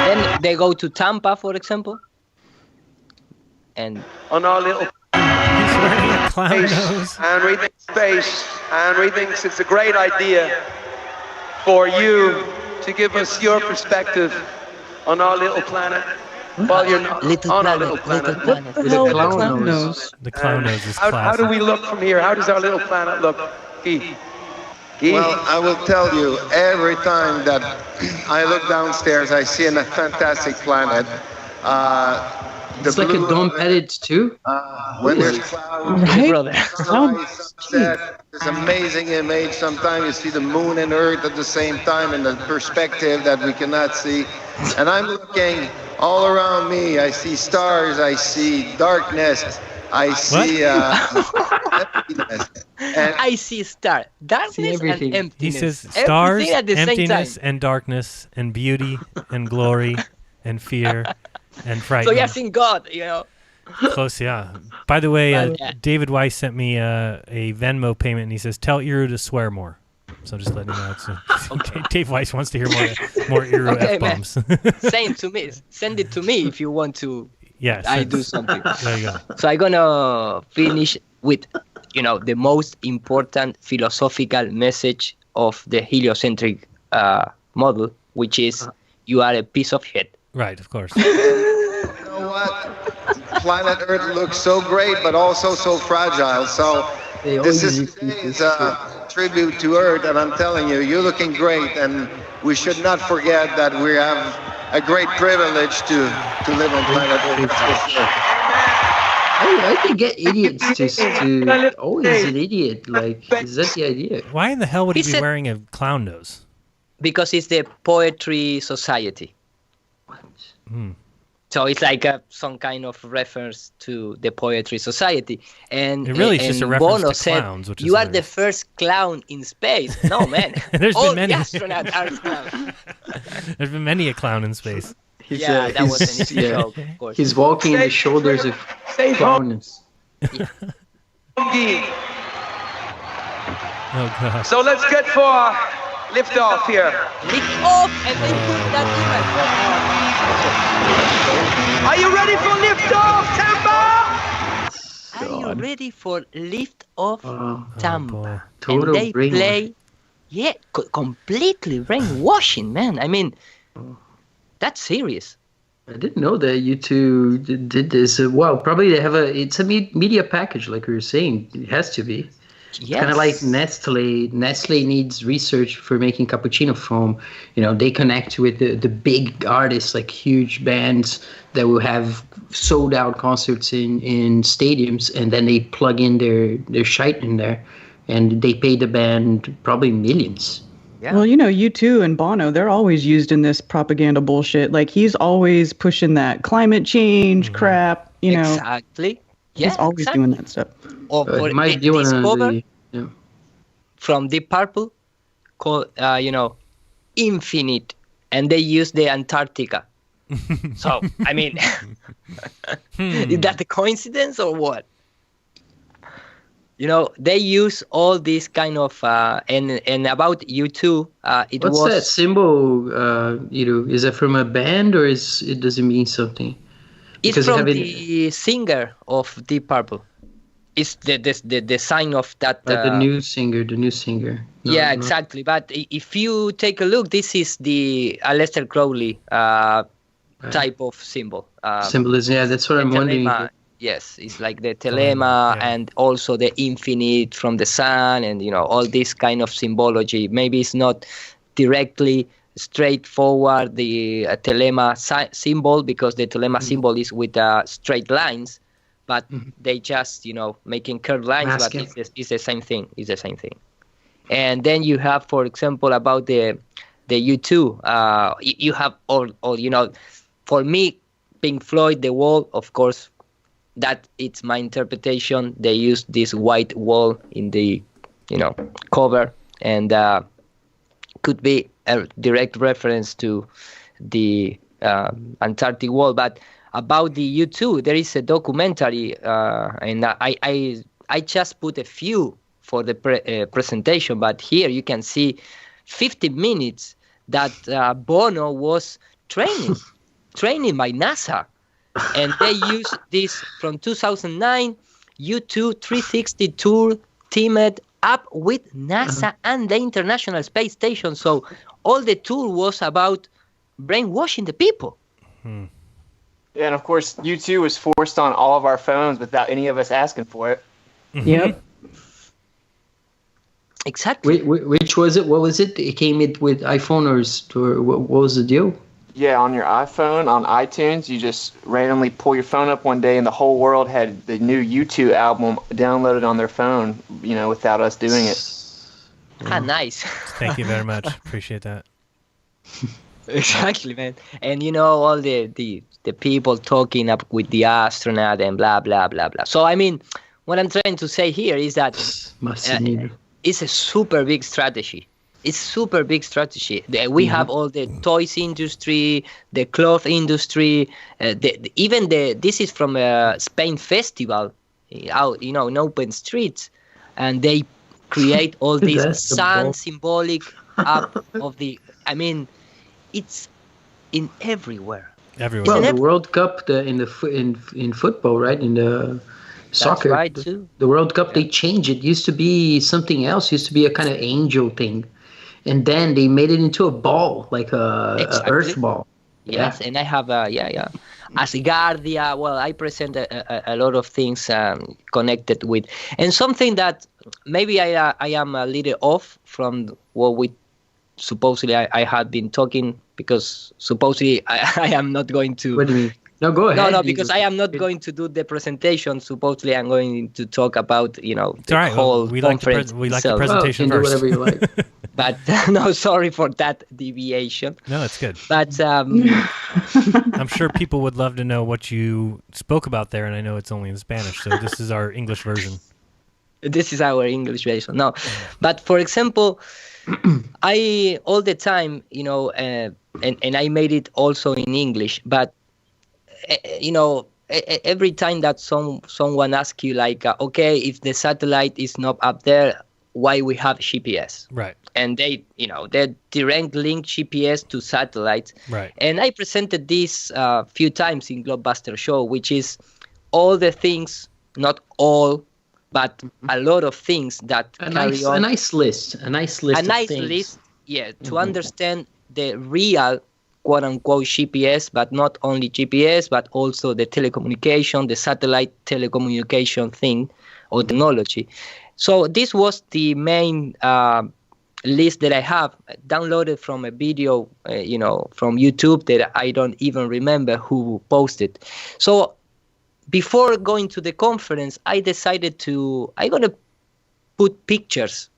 Then they go to Tampa, for example. And on our little space, Henry thinks it's a great idea for you to give us your perspective on our little planet. While you're not on our little planet. The clown nose. The clown nose is classic. How do we look from here? How does our little planet look? Guy? Well, I will tell you, every time that I look downstairs, I see a fantastic planet. It's like a dome edit too. When there's clouds, there's amazing image. Sometimes you see the moon and earth at the same time in the perspective that we cannot see. And I'm looking all around me. I see stars. I see darkness. I see emptiness. I see star, darkness and emptiness. He says stars, emptiness, and darkness, and beauty, and glory, and fear, and fright. So you're seeing God, Close, yeah. By the way, David Weiss sent me a Venmo payment, and he says, "Tell Iru to swear more." So just letting you know. Okay. Dave Weiss wants to hear more Iru F-bombs. Send it to me if you want to. Yes. I do something. There you go. So I'm gonna finish with, the most important philosophical message of the heliocentric model, which is you are a piece of shit. Right, of course. You know what? Planet Earth looks so great, but also so fragile. So this is a tribute to Earth, and I'm telling you, you're looking great, and we should not forget that we have a great privilege to live on planet Earth. I can get idiots to always an idiot. Like, is that the idea? Why in the hell would he be wearing a clown nose? Because it's the Poetry Society. What? So it's like some kind of reference to the Poetry Society. And it really is just a reference Bono to clowns, which is you are the first clown in space. No, man. All the astronauts are clowns. There's been many a clown in space. That was an easy joke, of course. He's walking in the shoulders of clowns. Yeah. Oh, God. So let's get for Lift off here. Lift off, and they put that image. Are you ready for lift off, Tampa? Are you ready for lift off, Tampa? Total and they play, completely brainwashing, man. I mean, that's serious. I didn't know that you two did this. Well, probably they have it's a media package, like we were saying. It has to be. It's kind of like Nestle. Nestle needs research for making cappuccino foam. You know, they connect with the big artists, like huge bands that will have sold out concerts in stadiums, and then they plug in their shite in there, and they pay the band probably millions. Yeah. Well, you know, U2 and Bono, they're always used in this propaganda bullshit. Like, he's always pushing that climate change crap, you know. Exactly. He's always doing that stuff. Or this cover from Deep Purple called, Infinite, and they use the Antarctica. So, I mean, is that a coincidence or what? You know, they use all this kind of, and about U2, What's that symbol, is it from a band or does it mean something? It's from the singer of Deep Purple. It's the sign of that. The new singer. No, exactly. But if you take a look, this is the Aleister Crowley type of symbol. Symbolism, that's what I'm wondering. Yes, it's like the telema and also the infinite from the sun and, all this kind of symbology. Maybe it's not directly straightforward, the telema symbol, because the telema symbol is with straight lines, but they just, making curved lines, but it's the same thing. It's the same thing. And then you have, for example, about the U2, you have all, for me, Pink Floyd, The Wall, of course, that it's my interpretation. They used this white wall in the, cover, and could be a direct reference to the Antarctic wall. But about the U2, there is a documentary, and I just put a few for the presentation, but here you can see 50 minutes that Bono was training by NASA. And they use this from 2009 U2 360 tour teamed up with NASA and the International Space Station. So all the tour was about brainwashing the people. Yeah, and of course, U2 was forced on all of our phones without any of us asking for it. Yep. Exactly. Which was it? What was it? It came with iPhone or what was the deal? Yeah, on your iPhone, on iTunes, you just randomly pull your phone up one day and the whole world had the new U2 album downloaded on their phone, without us doing it. Nice. Thank you very much. Appreciate that. Exactly, man. And all the people talking up with the astronaut and blah, blah, blah, blah. So, I mean, what I'm trying to say here is that it's a super big strategy. It's super big strategy. We have all the toys industry, the cloth industry, this is from a Spain festival out, in open streets, and they create all this sun symbolic up of the. I mean, it's in everywhere. Everywhere. Well, the World Cup in football, right? In the soccer, right too. The World Cup, they changed it. Used to be something else. Used to be a kind of angel thing. And then they made it into a ball, like a earth ball. Yes, and I have Asgardia. Well, I present a lot of things connected with, and something that maybe I am a little off from what we supposedly I had been talking, because supposedly I am not going to. What do you mean? No, go ahead. No, because I am not going to do the presentation. Supposedly, I'm going to talk about the whole conference. We like the presentation first. Do whatever you like. But no, sorry for that deviation. No, it's good. But I'm sure people would love to know what you spoke about there, and I know it's only in Spanish, so this is our English version. This is our English version. No, but for example, I all the time, and I made it also in English, but every time that someone asks you, like, okay, if the satellite is not up there, why we have GPS. Right. And they direct link GPS to satellites. Right. And I presented this a few times in Globbuster Show, which is all the things, not all, but a lot of things that carry on. A nice list of things. Yeah, to understand the real quote-unquote GPS, but not only GPS, but also the telecommunication, the satellite telecommunication thing or technology. So this was the main list that I have downloaded from a video, from YouTube that I don't even remember who posted. So before going to the conference, I decided I'm going to put pictures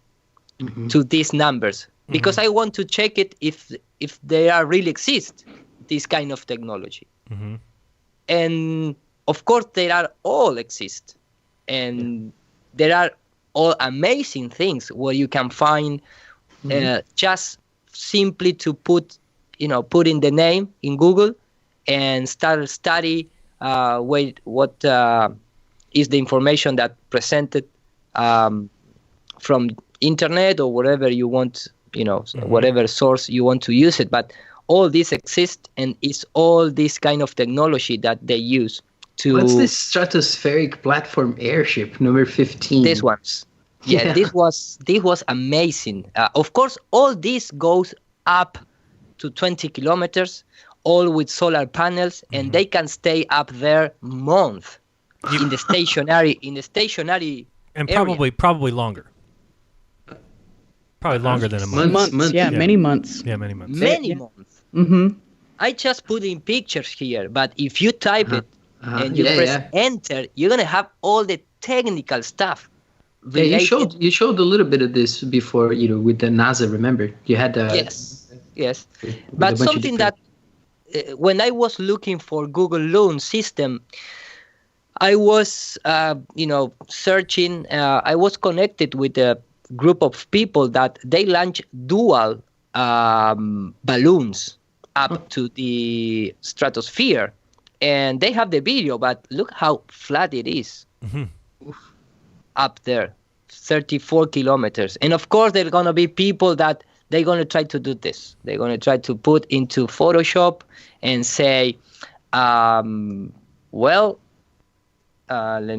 to these numbers because I want to check it if they are really exist, this kind of technology. And of course, they are all exist. And there are all amazing things where you can find just simply to put in the name in Google and start study what is the information that presented from internet or whatever you want, whatever source you want to use it. But all this exists, and it's all this kind of technology that they use to... What's this stratospheric platform airship, number 15? This one's. Yeah, this was amazing. Of course, all this goes up to 20 kilometers, all with solar panels, and they can stay up there months in the stationary and area. probably longer. Probably longer than a month. Months. Yeah, many months. Yeah, many months. Many months. I just put in pictures here, but if you type it and you press enter, you're gonna have all the technical stuff. Yeah, you showed a little bit of this before, with the NASA. Remember, you had yes. But something that when I was looking for Google Loon system, I was searching. I was connected with a group of people that they launch dual balloons up to the stratosphere, and they have the video. But look how flat it is. Up there, 34 kilometers. And of course, there are going to be people that they're going to try to do this. They're going to try to put into Photoshop and say, let me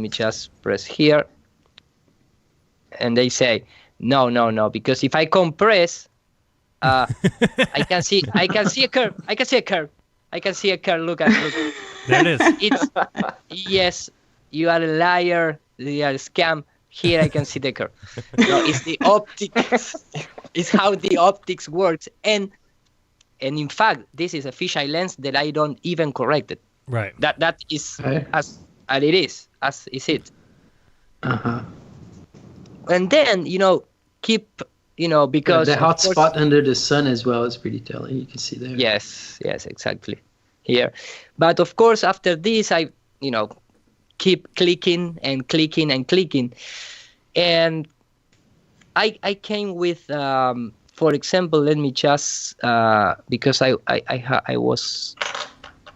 just press here. And they say, no, because if I compress, I can see a curve. Look. There it is. Yes, you are a liar. They are a scam. Here I can see the curve. No, it's the optics. It's how the optics works. And in fact, this is a fisheye lens that I don't even correct it. Right. That is as it is. As is it. And then, keep, because... the hot spot under the sun as well is pretty telling. You can see there. Yes, exactly. Here. But of course, after this, I, keep clicking and clicking and clicking. And I came with, for example, let me just, because I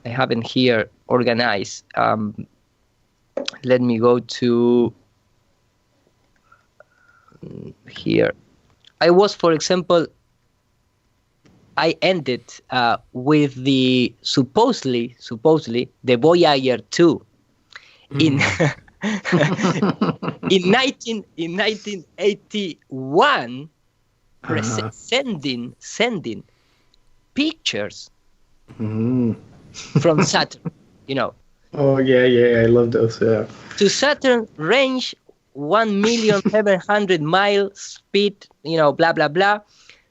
haven't here organized. Let me go to here. I was, for example, I ended with the supposedly the Voyager 2 in 1981 sending pictures from Saturn, Oh yeah, I love those. Yeah. To Saturn, range 1,700,000 miles, speed, blah blah blah.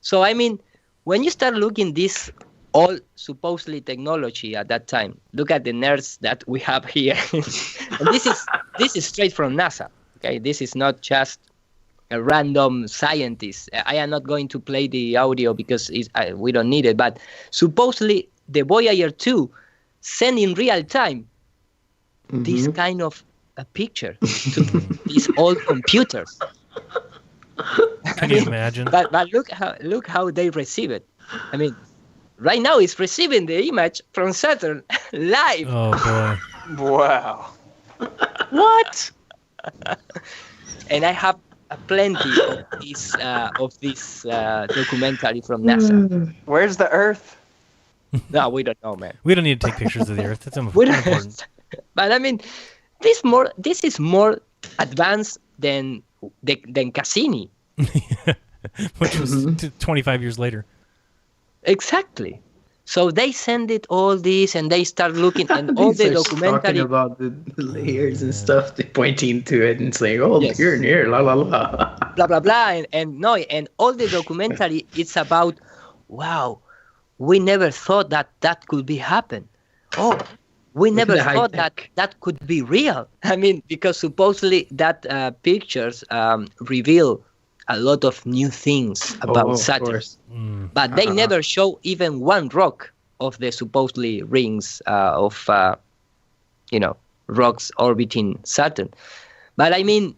So I mean, when you start looking this all supposedly technology at that time, look at the nerds that we have here. And this is straight from NASA. Okay, this is not just a random scientist. I am not going to play the audio because we don't need it. But supposedly the Voyager 2 send in real time this kind of a picture to these old computers. Can you imagine? But look how they receive it. I mean, right now it's receiving the image from Saturn live. Oh boy! Wow. What? And I have plenty of this documentary from NASA. Where's the Earth? No, we don't know, man. We don't need to take pictures of the Earth. That's important. But I mean, this is more advanced than Cassini, which was 25 years later. Exactly. So they send it all this, and they start looking, and all the documentary talking about the layers and stuff, they pointing to it and saying, "Oh, yes. Here and here, la la la." Blah blah blah, and all the documentary it's about, wow, we never thought that could be happen. Oh, we never thought that could be real. I mean, because supposedly that pictures reveal a lot of new things about Saturn, but they never show even one rock of the supposedly rings of rocks orbiting Saturn. But I mean,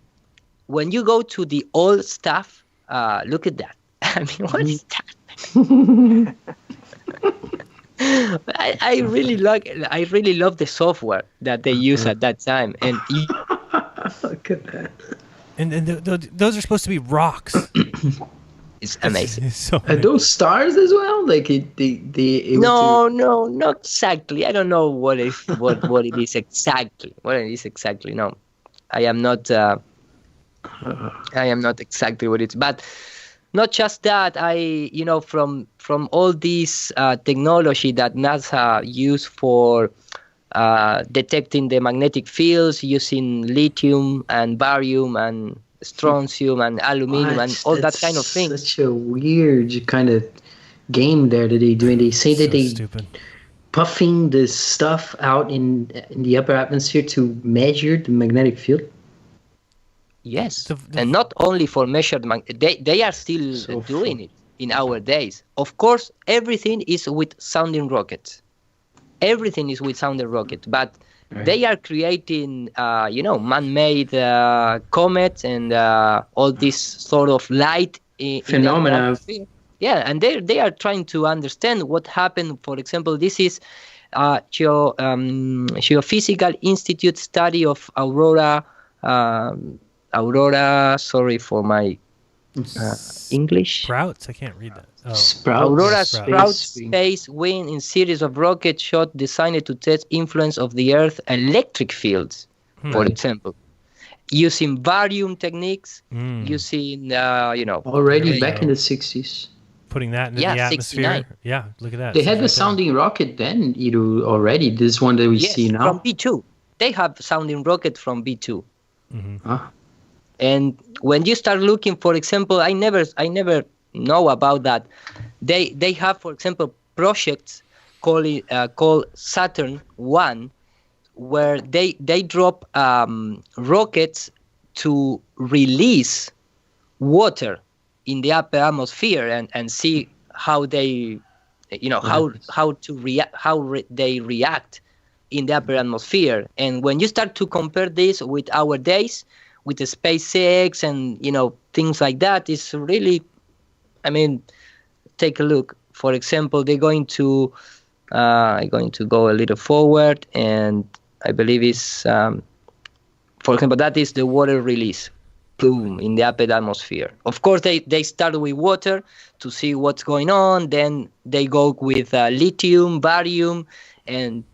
when you go to the old stuff, look at that. I mean, what is that? I really love the software that they use at that time, and look at that. And those are supposed to be rocks. It's amazing. Are those stars as well? Like No, not exactly. I don't know what it is exactly. What it is exactly? No, I am not exactly what it's. But not just that. From all this technology that NASA used for detecting the magnetic fields using lithium and barium and strontium and aluminum and all that kind of thing. Such a weird kind of game there that they do. And they say that they puffing this stuff out in the upper atmosphere to measure the magnetic field. Yes, and not only for measured they are still doing it in our days. Of course, everything is with sounding rockets. Everything is with sounding rockets, but they are creating, man-made comets and all this sort of light phenomena. Yeah, and they are trying to understand what happened. For example, this is Geophysical Institute study of Aurora. Sorry for my English. Sprouts? I can't read that. Oh. Aurora Sprouts space wind in series of rocket shot designed to test influence of the Earth electric fields, for example, using barium techniques, using already back in the 60s. Putting that into the atmosphere. 69. Yeah, look at that. They had the sounding rocket then, already. This one that we see now. From B2. They have sounding rocket from B2. Mm-hmm. And when you start looking, for example, I never know about that. They have, for example, projects called Saturn 1, where they drop rockets to release water in the upper atmosphere and see how they, they react in the upper atmosphere. And when you start to compare this with our days, with the SpaceX and things like that, it's really, I mean, take a look. For example, they're going to go a little forward, and I believe it's for example, that is the water release, boom, in the upper atmosphere. Of course, they start with water to see what's going on. Then they go with lithium, barium, and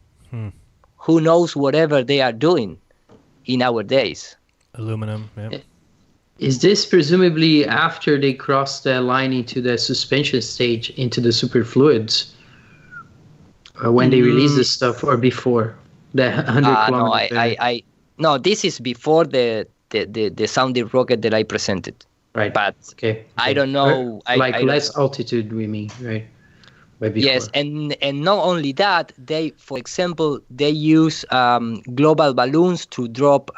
who knows whatever they are doing in our days. Aluminum, yeah. Is this presumably after they cross the line into the suspension stage, into the superfluids? When they release this stuff, or before the 100 kilometers? No, this is before the sounding rocket that I presented. Right. But I don't know. Less altitude, we mean, right? Yes, and not only that, they, for example, they use global balloons to drop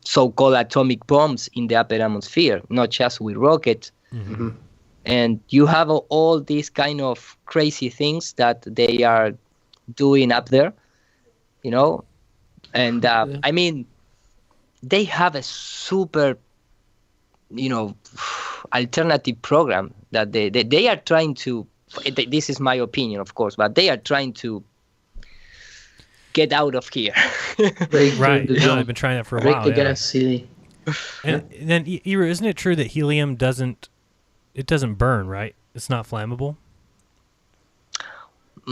so-called atomic bombs in the upper atmosphere, not just with rockets. Mm-hmm. And you have all these kind of crazy things that they are doing up there, And I mean, they have a super, alternative program that they are trying to. This is my opinion, of course, but they are trying to get out of here. Right. I've been trying that for a while. Break the gas ceiling. And then, Ira, isn't it true that helium doesn't burn, right? It's not flammable?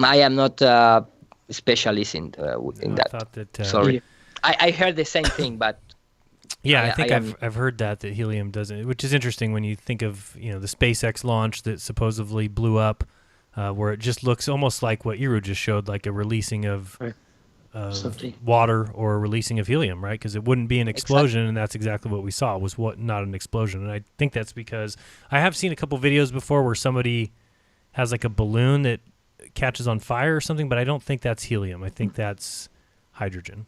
I am not a specialist in that. I thought that, sorry. I heard the same thing, but... Yeah, I think I've heard that helium doesn't, which is interesting when you think of the SpaceX launch that supposedly blew up, where it just looks almost like what Iru just showed, like a releasing of water or a releasing of helium, right? Because it wouldn't be an explosion, and that's exactly what we saw, was not an explosion. And I think that's because I have seen a couple videos before where somebody has like a balloon that catches on fire or something, but I don't think that's helium. I think that's hydrogen.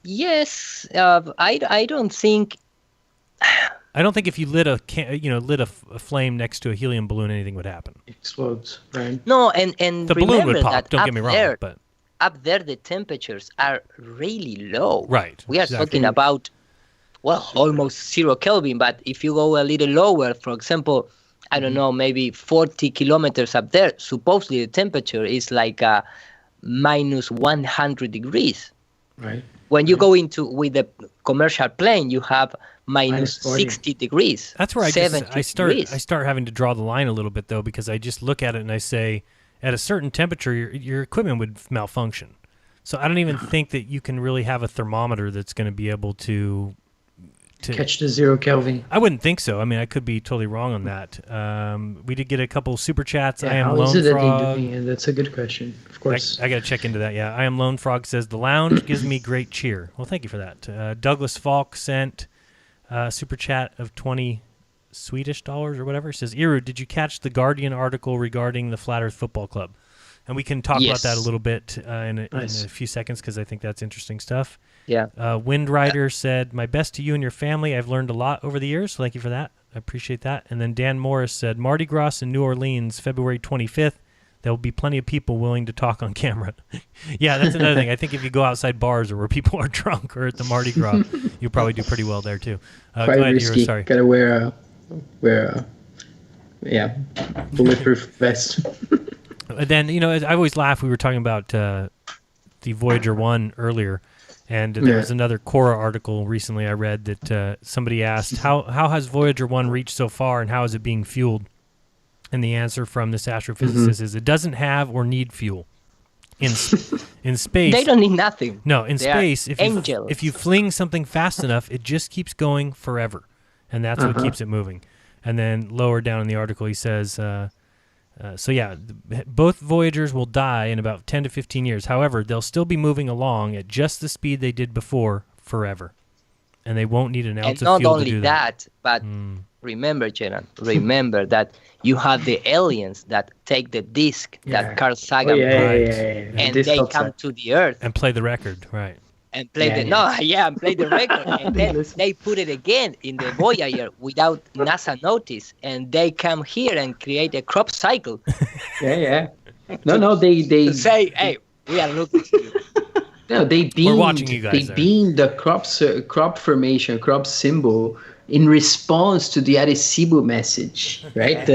Yes, I don't think. I don't think if you lit a flame next to a helium balloon, anything would happen. It explodes, right? No, and the balloon would pop. Don't get me wrong, but up there the temperatures are really low. Right. We are talking about almost 0 Kelvin. But if you go a little lower, for example, I don't know, maybe 40 kilometers up there, supposedly the temperature is like minus 100 degrees. Right. When you go with a commercial plane, you have minus 60 degrees. That's where I start having to draw the line a little bit, though, because I just look at it and I say, at a certain temperature, your equipment would malfunction. So I don't even think that you can really have a thermometer that's going to be able to catch the 0 Kelvin. I wouldn't think so. I mean, I could be totally wrong on that. We did get a couple super chats. I am how Lone is it Frog. that they do it? That's a good question. Of course. I got to check into that. Yeah, I am Lone Frog says the lounge gives me great cheer. Well, thank you for that. Douglas Falk sent a super chat of 20 Swedish dollars or whatever. He says, Iru, did you catch the Guardian article regarding the Flat Earth Football Club? And we can talk about that a little bit in a few seconds because I think that's interesting stuff. Yeah. Windrider said, my best to you and your family. I've learned a lot over the years, so thank you for that. I appreciate that. And then Dan Morris said, Mardi Gras in New Orleans, February 25th. There will be plenty of people willing to talk on camera. Yeah, that's another thing. I think if you go outside bars or where people are drunk or at the Mardi Gras, you'll probably do pretty well there too. Quite risky. Sorry. Gotta wear a bulletproof vest. Then, I always laugh. We were talking about the Voyager 1 earlier, and there was another Quora article recently I read that somebody asked, how has Voyager 1 reached so far, and how is it being fueled? And the answer from this astrophysicist is it doesn't have or need fuel. In space... They don't need nothing. No, in space, if you fling something fast enough, it just keeps going forever, and that's what keeps it moving. And then lower down in the article, he says... both Voyagers will die in about 10 to 15 years. However, they'll still be moving along at just the speed they did before forever. And they won't need an ounce of fuel to do that. And not only that, but remember, Jeran, that you have the aliens that take the disc that Carl Sagan and they come to the Earth. And play the record, right. And play and play the record. And then they put it again in the Voyager without NASA notice. And they come here and create a crop cycle. No, they say, hey, we are looking at you. No, we're watching you guys. They beamed the crop formation, crop symbol in response to the Arecibo message, right?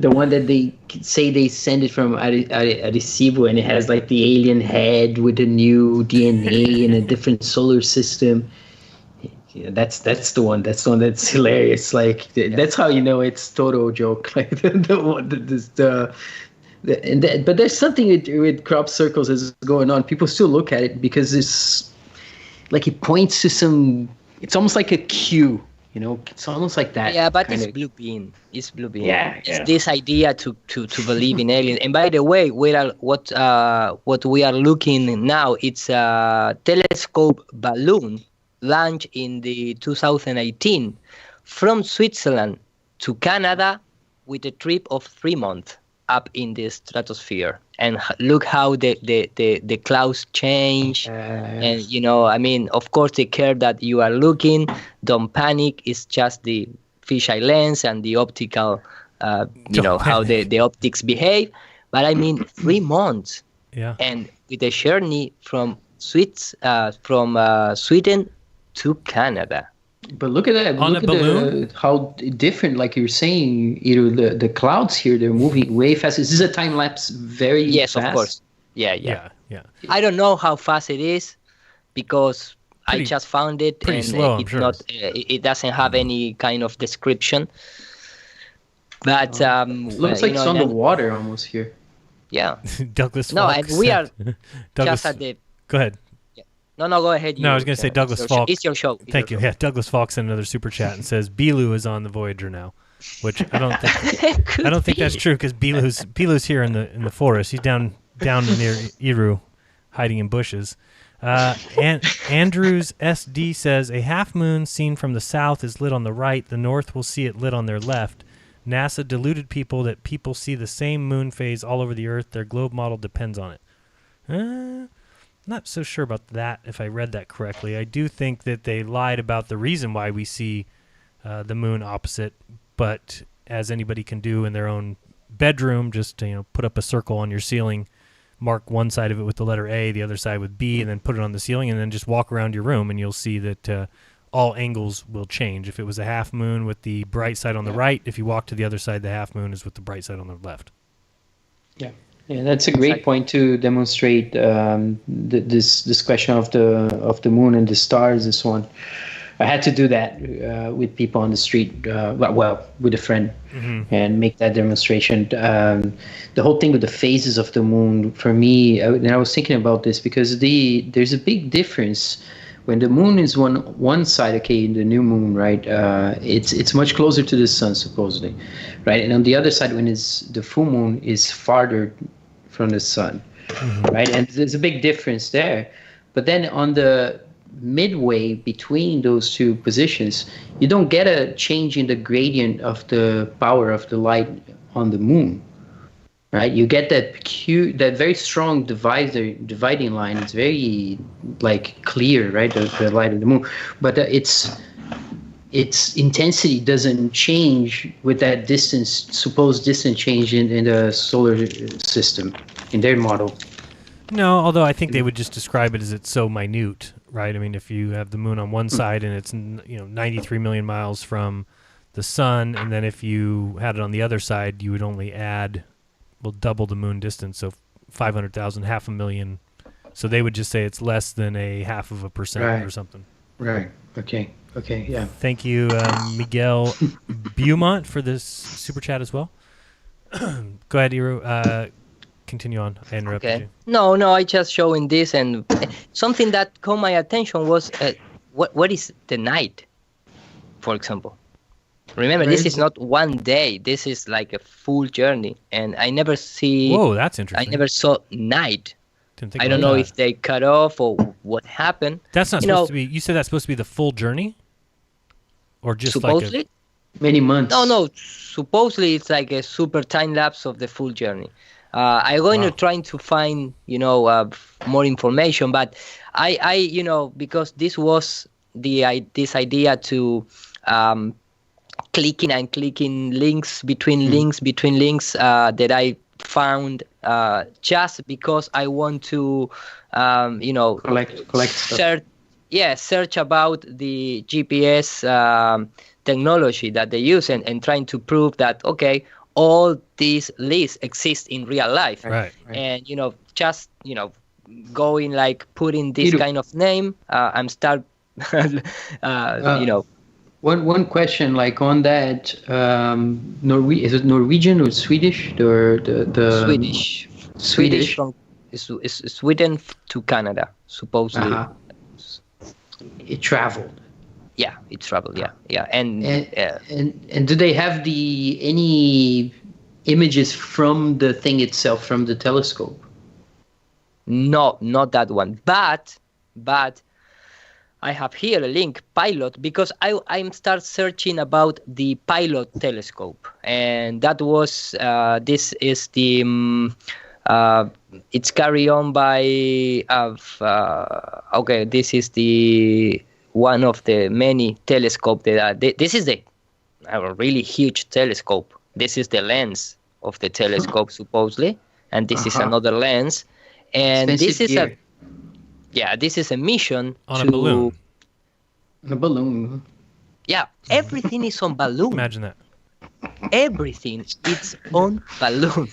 The one that they say they send it from Arecibo, and it has like the alien head with a new DNA in a different solar system. Yeah, that's the one. That's the one that's hilarious. Like that's how you know it's total joke. Like but there's something with crop circles is going on. People still look at it because it's like it points to some. It's almost like a cue. It's almost like that. Yeah, but it's blue beam. It's blue beam. Yeah. It's this idea to believe in aliens. And by the way, what we are looking now, it's a telescope balloon launched in the 2018 from Switzerland to Canada with a trip of 3 months up in the stratosphere. And look how the clouds change. And, of course, the curve that you are looking, don't panic. It's just the fisheye lens and the optical, how the optics behave. But 3 months. Yeah. And with a journey from Sweden to Canada. But look at that! On a balloon? How different, like you're saying, the clouds here, they're moving way fast. Is this a time lapse? Very fast? Of course. Yeah. I don't know how fast it is because I just found it, pretty and slow, I'm it's sure. not. It doesn't have any kind of description. But looks like it's on the water almost here. Yeah. Douglas. No, Falk and we are Douglas, just at the. Go ahead. No, go ahead. No, I was going to say Douglas Falk. It's your show. Thank you. Yeah, Douglas Falk sent another super chat and says Bilu is on the Voyager now, which I don't think that's true because Bilu's here in the forest. He's down near Iru, hiding in bushes. And Andrews SD says a half moon seen from the south is lit on the right. The north will see it lit on their left. NASA deluded people that people see the same moon phase all over the Earth. Their globe model depends on it. Not so sure about that, if I read that correctly. I do think that they lied about the reason why we see the moon opposite, but as anybody can do in their own bedroom, just put up a circle on your ceiling, mark one side of it with the letter A, the other side with B, and then put it on the ceiling, and then just walk around your room, and you'll see that all angles will change. If it was a half moon with the bright side on the right, if you walk to the other side, the half moon is with the bright side on the left. Yeah, that's a great point to demonstrate this question of the moon and the stars and so on. I had to do that with people on the street, with a friend, and make that demonstration. The whole thing with the phases of the moon, for me, and I was thinking about this because there's a big difference. When the moon is one side, okay, the new moon, right? It's much closer to the sun, supposedly, right? And on the other side, when it's the full moon, is farther from the sun, right? And there's a big difference there. But then on the midway between those two positions, you don't get a change in the gradient of the power of the light on the moon. Right, you get that very strong dividing line. It's very clear, right? The light of the moon, but its intensity doesn't change with that supposed distance change in the solar system in their model. No, although I think they would just describe it as it's so minute, right? I mean, if you have the moon on one side and it's 93 million miles from the sun, and then if you had it on the other side, you would only add. Will double the moon distance, so 500,000, 500,000. So they would just say it's less than a 0.5% or something. Right. Okay. Yeah. Thank you, Miguel Beaumont, for this super chat as well. Go ahead, Iru. Continue on. I interrupted you. No. I just showing this, and something that caught my attention was what is the night, for example. Remember, this is not one day. This is like a full journey, and I never see. Whoa, that's interesting. I never saw night. I don't know if they cut off or what happened. That's not supposed to be. You said that's supposed to be the full journey, or just supposedly many months. No. Supposedly it's like a super time lapse of the full journey. I'm going to try to find more information, but I because this was this idea to. Clicking links between links that I found just because I want to collect stuff. Search about the GPS technology that they use and trying to prove that all these lists exist in real life, right. And just going putting this kind of name and start One question, on that, is it Norwegian or Swedish? The Swedish from Sweden to Canada, supposedly. It traveled. Yeah, it traveled. Yeah, and do they have any images from the thing itself, from the telescope? No, not that one. But I have here a link, Pilot, because I'm start searching about the Pilot telescope, and that was this is the it's carried on by this is the one of the many telescope that this is a really huge telescope. This is the lens of the telescope supposedly, and this is another lens, and this is gear. This is a mission on a balloon. On a balloon. Yeah, everything is on balloon. Imagine that. Everything is on balloon.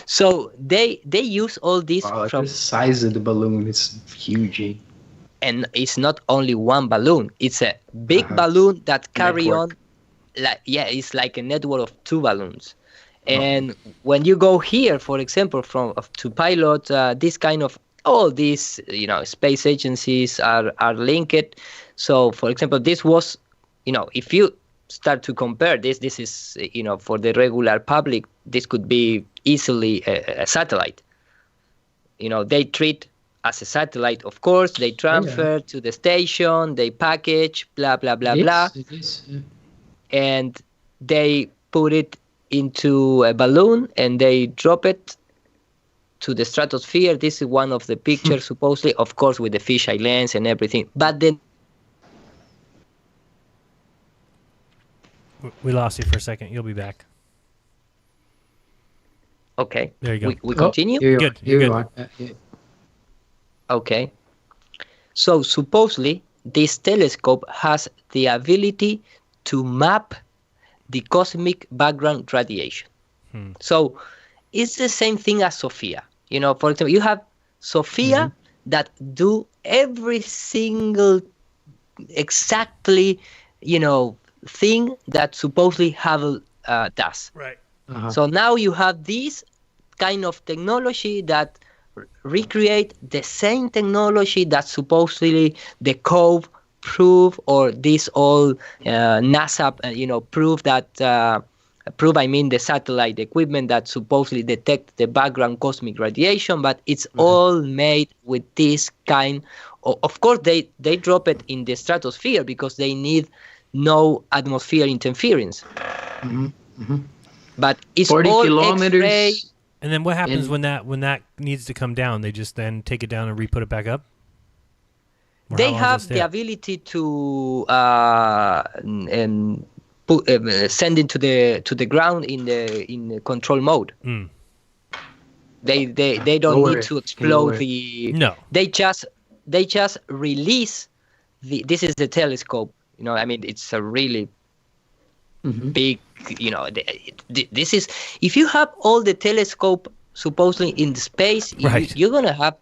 So they use all this from the size of the balloon. It's huge. And it's not only one balloon. It's a big balloon that carry on. It's like a network of 2 balloons. And when you go here, for example, to pilot this kind of, all these, space agencies are linked. So, for example, this was, if you start to compare this is, for the regular public, this could be easily a satellite. They treat as a satellite, of course, they transfer to the station, they package, blah, blah, blah, blah. It is. And they put it into a balloon and they drop it to the stratosphere. This is one of the pictures, supposedly, of course, with the fisheye lens and everything. But then we lost you for a second. You'll be back. Okay. There you go. We continue? Good. You're good. Okay. So supposedly this telescope has the ability to map the cosmic background radiation. So it's the same thing as Sophia. For example, you have Sophia that do every single exactly, thing that supposedly Hubble does. Right. So now you have this kind of technology that recreate the same technology that supposedly the COVE prove, or this all NASA, prove that, the satellite equipment that supposedly detect the background cosmic radiation, but it's all made with this kind of course, they drop it in the stratosphere because they need no atmosphere interference. But it's 40 all kilometers. X-ray. And then what happens when that needs to come down? They just then take it down and re-put it back up? Or They have the ability to send it to the ground in the control mode. They don't need to explode the. No. They just release this is the telescope. It's a really big. This is, if you have all the telescope supposedly in the space, you're gonna have.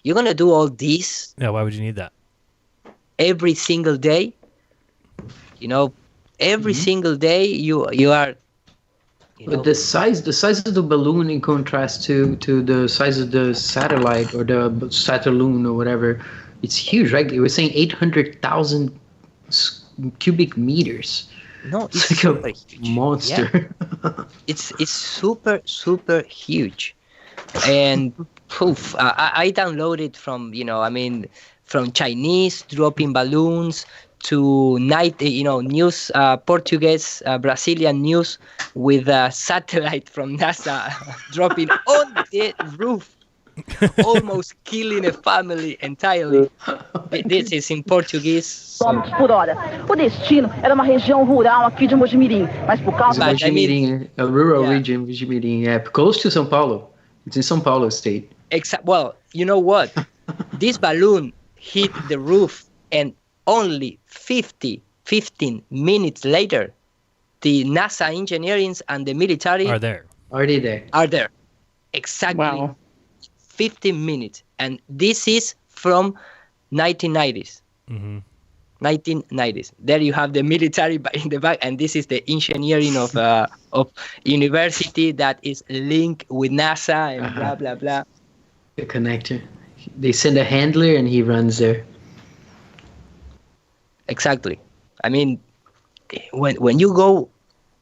You're gonna do all this. Yeah. Why would you need that? Every single day. Every single day you are. But the size of the balloon in contrast to the size of the satellite or the Satelloon or whatever, it's huge, right? We're saying 800,000 cubic meters. No, it's like super a huge. monster. Yeah. It's super huge, and poof! I downloaded from from Chinese dropping balloons to news, Portuguese, Brazilian news with a satellite from NASA dropping on the roof, almost killing a family entirely. This is in Portuguese. Quilômetros por hora. O destino era uma região rural aqui de Mojimirim, mas por causa da a rural region, Mojimirim, close to São Paulo. It's in São Paulo state. Well, you know what? This balloon hit the roof, and only 15 minutes later, the NASA engineering and the military are there. Already there. Are there. Exactly 15 minutes. And this is from 1990s. 1990s. There you have the military in the back, and this is the engineering of university that is linked with NASA and blah, blah, blah. The connector. They send a handler and he runs there. Exactly. When you go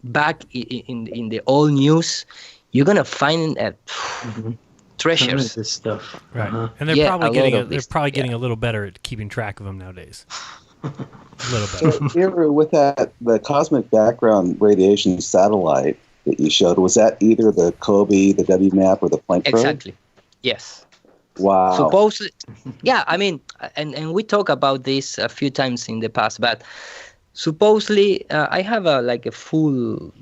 back in the old news, you're gonna find treasures. This stuff, right? And they're probably getting a little better at keeping track of them nowadays. A little better. So, with the cosmic background radiation satellite that you showed, was that either the COBE, the WMAP, or the Planck probe? Exactly. Yes. Wow. Supposedly, and we talked about this a few times in the past, but supposedly I have a full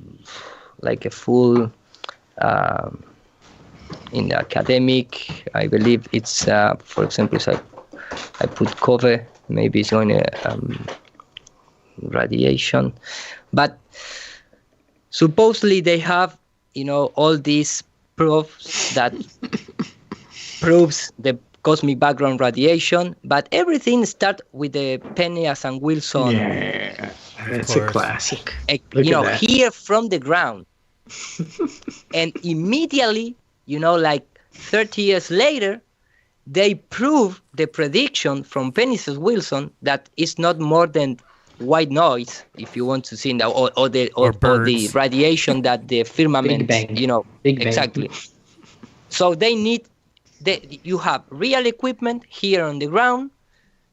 in the academic. I believe it's for example, so I put cover. Maybe it's going to radiation, but supposedly they have all these proofs that proves the cosmic background radiation, but everything starts with the Penzias and Wilson. Yeah, that's a classic. Here from the ground. And immediately, like 30 years later, they prove the prediction from Penzias Wilson that it's not more than white noise, if you want to see now, or the radiation that the firmament, Big Bang. Exactly. So you have real equipment here on the ground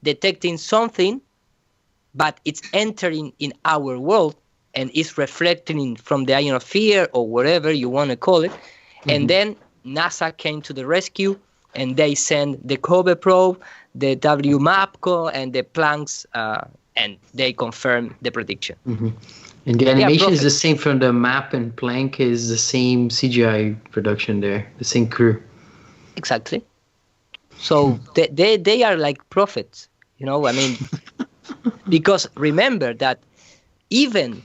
detecting something, but it's entering in our world and is reflecting from the ionosphere or whatever you want to call it. Mm-hmm. And then NASA came to the rescue and they sent the COBE probe, the WMAPCO, and the Planck's, and they confirmed the prediction. Mm-hmm. And the animation is the same from the MAP, and Planck is the same CGI production there, the same crew. Exactly. So they are like prophets, because remember that even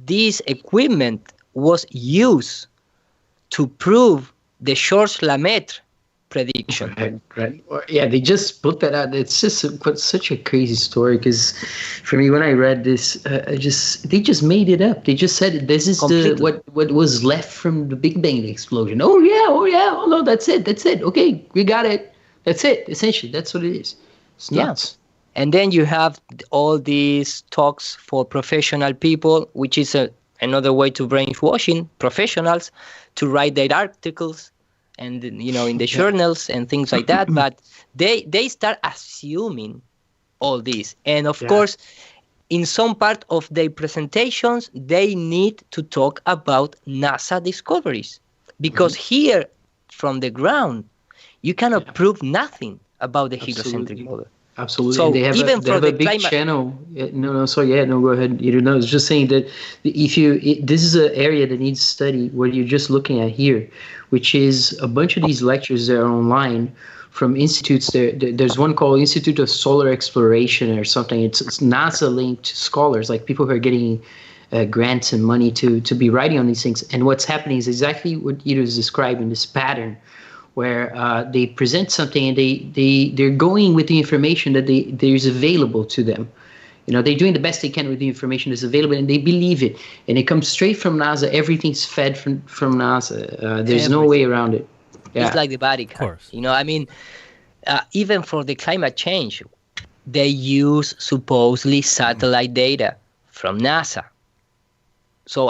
this equipment was used to prove the Georges-Lemaitre prediction. Right. Yeah, they just put that out. It's just such a crazy story, because for me, when I read this, they just made it up. They just said this is what was left from the Big Bang explosion. Oh no, that's it. Okay, we got it. That's it. Essentially, that's what it is. It's nuts. Yeah. And then you have all these talks for professional people, which is another way to brainwashing professionals to write their articles and in the journals and things like that. But they start assuming all this. And of course, in some part of their presentations, they need to talk about NASA discoveries. Because here, from the ground, you cannot prove nothing about the heliocentric model. Absolutely. So they have even a big channel. Go ahead. I was just saying that this is an area that needs study, what you're just looking at here, which is a bunch of these lectures that are online from institutes. There's one called Institute of Solar Exploration or something. It's NASA-linked scholars, like people who are getting grants and money to be writing on these things. And what's happening is exactly what Ito is describing, this pattern, where they present something and they're going with the information that there's available to them. They're doing the best they can with the information that's available, and they believe it. And it comes straight from NASA. Everything's fed from NASA. There's no way around it. Yeah. It's like the Vatican. Of course. Even for the climate change, they use supposedly satellite data from NASA. So,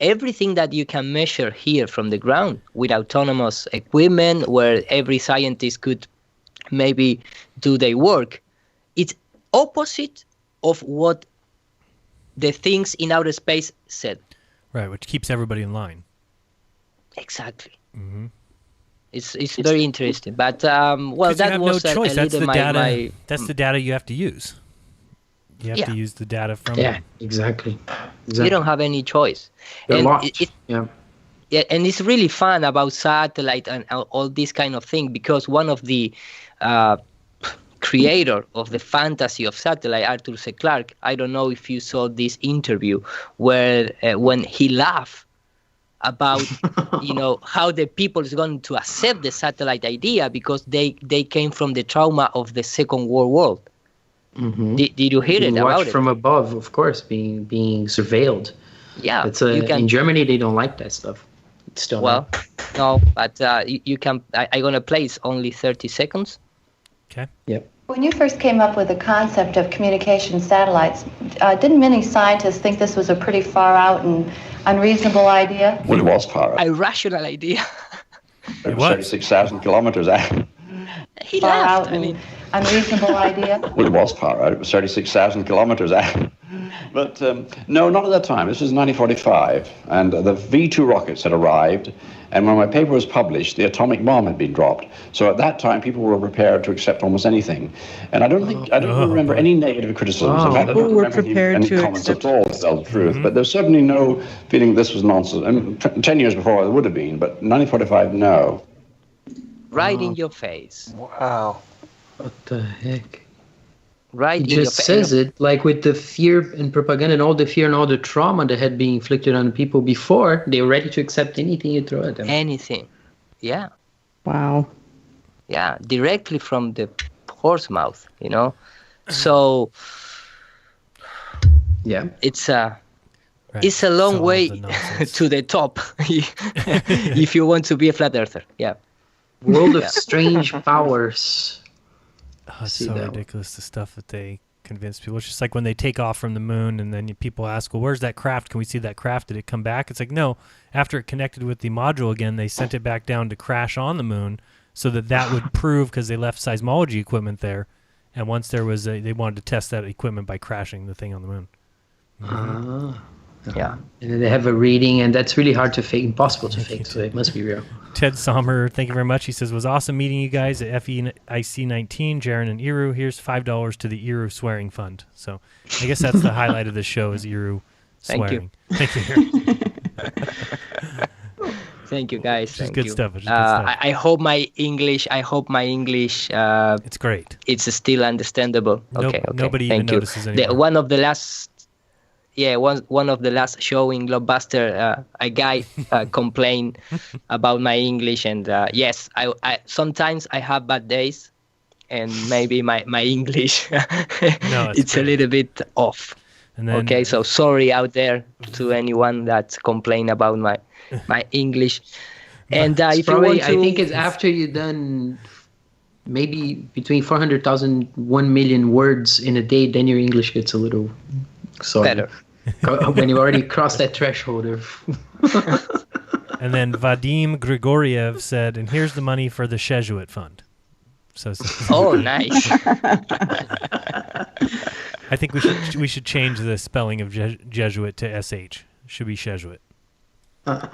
everything that you can measure here from the ground with autonomous equipment where every scientist could maybe do their work, it's opposite of what the things in outer space said. Right, which keeps everybody in line. Exactly. Mm-hmm. It's very interesting. But, that was no choice. That's the data. That's the data you have to use. You have to use the data from it. Exactly. You don't have any choice. And and it's really fun about satellite and all this kind of thing, because one of the creator of the fantasy of satellite, Arthur C. Clarke, I don't know if you saw this interview where when he laughed about how the people is going to accept the satellite idea because they came from the trauma of the Second World War. Mm-hmm. Did you hear it about it? From above, of course, being surveilled. Yeah, in Germany they don't like that stuff. Still no, but you can. I'm gonna play it only 30 seconds. Okay. Yep. When you first came up with the concept of communication satellites, didn't many scientists think this was a pretty far out and unreasonable idea? Well, it was far out. Irrational idea. It was 36,000 kilometers out. He laughed. Unreasonable idea? Well, it was far out. It was 36,000 kilometers out. But no, not at that time. This was 1945, and the V2 rockets had arrived, and when my paper was published, the atomic bomb had been dropped. So at that time, people were prepared to accept almost anything. And I don't remember any negative criticisms. In fact, I don't remember any comments at all, to tell the truth. But there's certainly no feeling this was nonsense. 10 years before, it would have been, but 1945, no. Right in your face. Wow. What the heck? Right. He just says it, like with the fear and propaganda and all the fear and all the trauma that had been inflicted on people before, they were ready to accept anything you throw at them. Anything. Yeah. Wow. directly from the horse mouth, you know. So it's a long way to the top if you want to be a flat earther. Yeah. World of Strange Powers. Oh, it's so ridiculous, the stuff that they convince people. It's just like when they take off from the moon and then people ask, well, where's that craft? Can we see that craft? Did it come back? It's like, no. After it connected with the module again, they sent it back down to crash on the moon so that would prove, because they left seismology equipment there. And once there was they wanted to test that equipment by crashing the thing on the moon. Yeah. And then they have a reading, and that's really hard to fake, impossible to fake, so it must be real. Ted Sommer, thank you very much. He says, was awesome meeting you guys at FEIC 19, Jaren and Iru. Here's $5 to the Iru swearing fund. So I guess that's the highlight of the show is Iru swearing. Thank you. Thank you, guys. It's good stuff. I hope my English. It's great. It's still understandable. Okay. Nobody even notices anymore. One of the last show in Blockbuster, a guy complained about my English, and yes, I sometimes I have bad days, and maybe my English it's a little bit off. And then, okay, so sorry out there to anyone that complained about my English. And if you want to, I think it's after you've done maybe between 400,000 1 million words in a day, then your English gets a little better. When you already crossed that threshold of. And then Vadim Grigoriev said, and here's the money for the Jesuit fund. So oh, nice. I think we should change the spelling of Jesuit to SH. Should be Jesuit.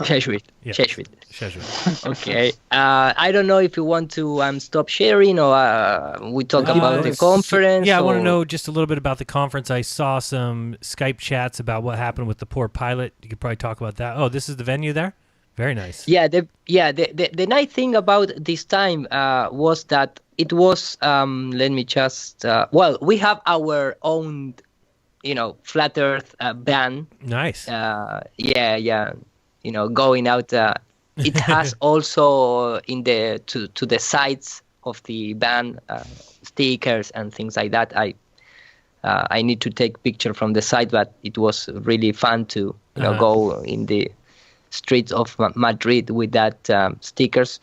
Jesuit. Yeah. Jesuit. Jesuit. Okay. I don't know if you want to stop sharing or we talk about the conference. Yeah, I want to know just a little bit about the conference. I saw some Skype chats about what happened with the poor pilot. You could probably talk about that. Oh, this is the venue there? Very nice. Yeah, the nice thing about this time was that it was, let me just, we have our own, Flat Earth band. Nice. Yeah. Going out. It has also to the sides of the band stickers and things like that. I need to take picture from the side, but it was really fun to go in the streets of Madrid with that stickers.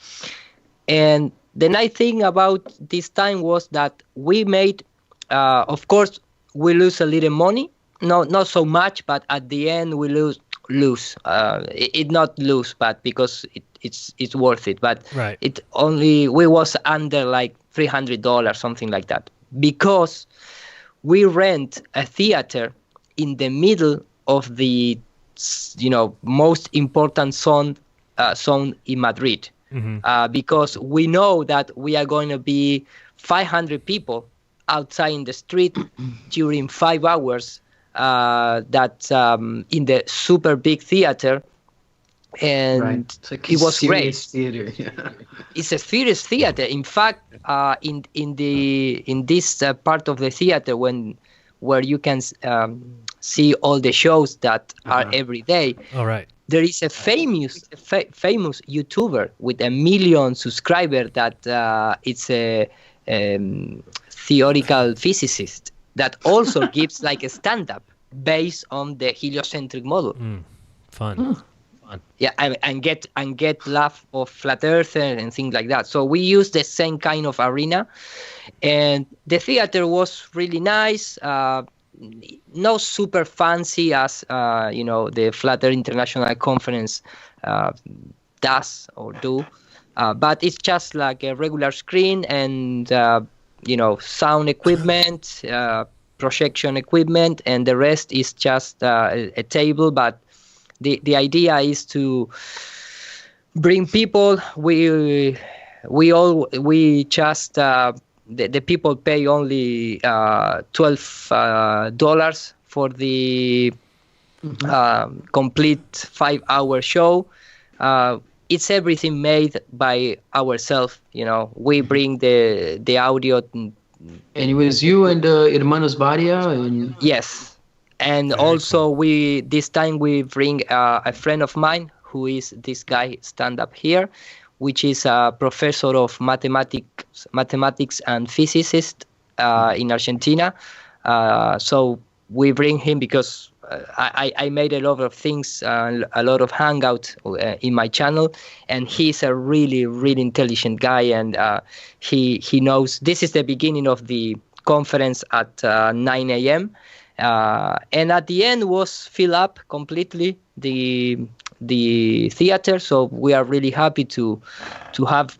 And the nice thing about this time was that we made, of course, we lose a little money. No, not so much, but at the end we lose. It not lose, but because it's worth it. But right. we was under like $300, something like that, because we rent a theater in the middle of the most important zone in Madrid. Mm-hmm. Because we know that we are going to be 500 people outside in the street during 5 hours. That in the super big theater, and right. Like it was great. Theater. Yeah. It's a serious theater. In fact, in this part of the theater where you can see all the shows that are every day. All right. There is a famous YouTuber with 1 million subscribers that it's a theoretical physicist that also gives like a stand-up based on the heliocentric model. Fun. Yeah, and get laugh of flat earth and things like that. So we use the same kind of arena, and the theater was really nice. Not super fancy as the Flat Earth International Conference does or do, but it's just like a regular screen and sound equipment, projection equipment, and the rest is just a table. But the idea is to bring people. We just the people pay only $12 for the complete 5-hour show. It's everything made by ourselves. We bring the audio. And it was you and Hermanos Badia? Yes. And also this time we bring a friend of mine who is this guy stand up here. which is a professor of mathematics and physicist in Argentina. So we bring him because I made a lot of things, a lot of hangout in my channel, and he's a really, really intelligent guy, and he knows. This is the beginning of the conference at 9 a.m. And at the end was fill up completely the theater. So we are really happy to have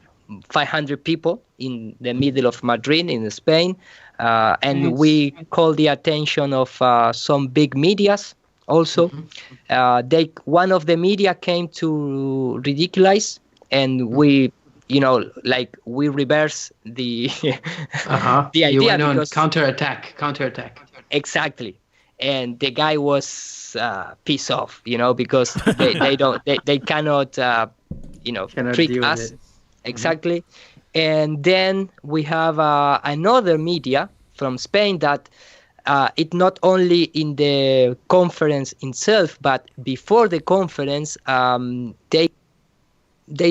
500 people in the middle of Madrid in Spain. And we call the attention of some big medias also. One of the media came to ridiculize, and we, we reverse the the idea. You went on because counterattack. Exactly. And the guy was pissed off, because they cannot, treat us. Exactly. And then we have another media from Spain that it not only in the conference itself, but before the conference, they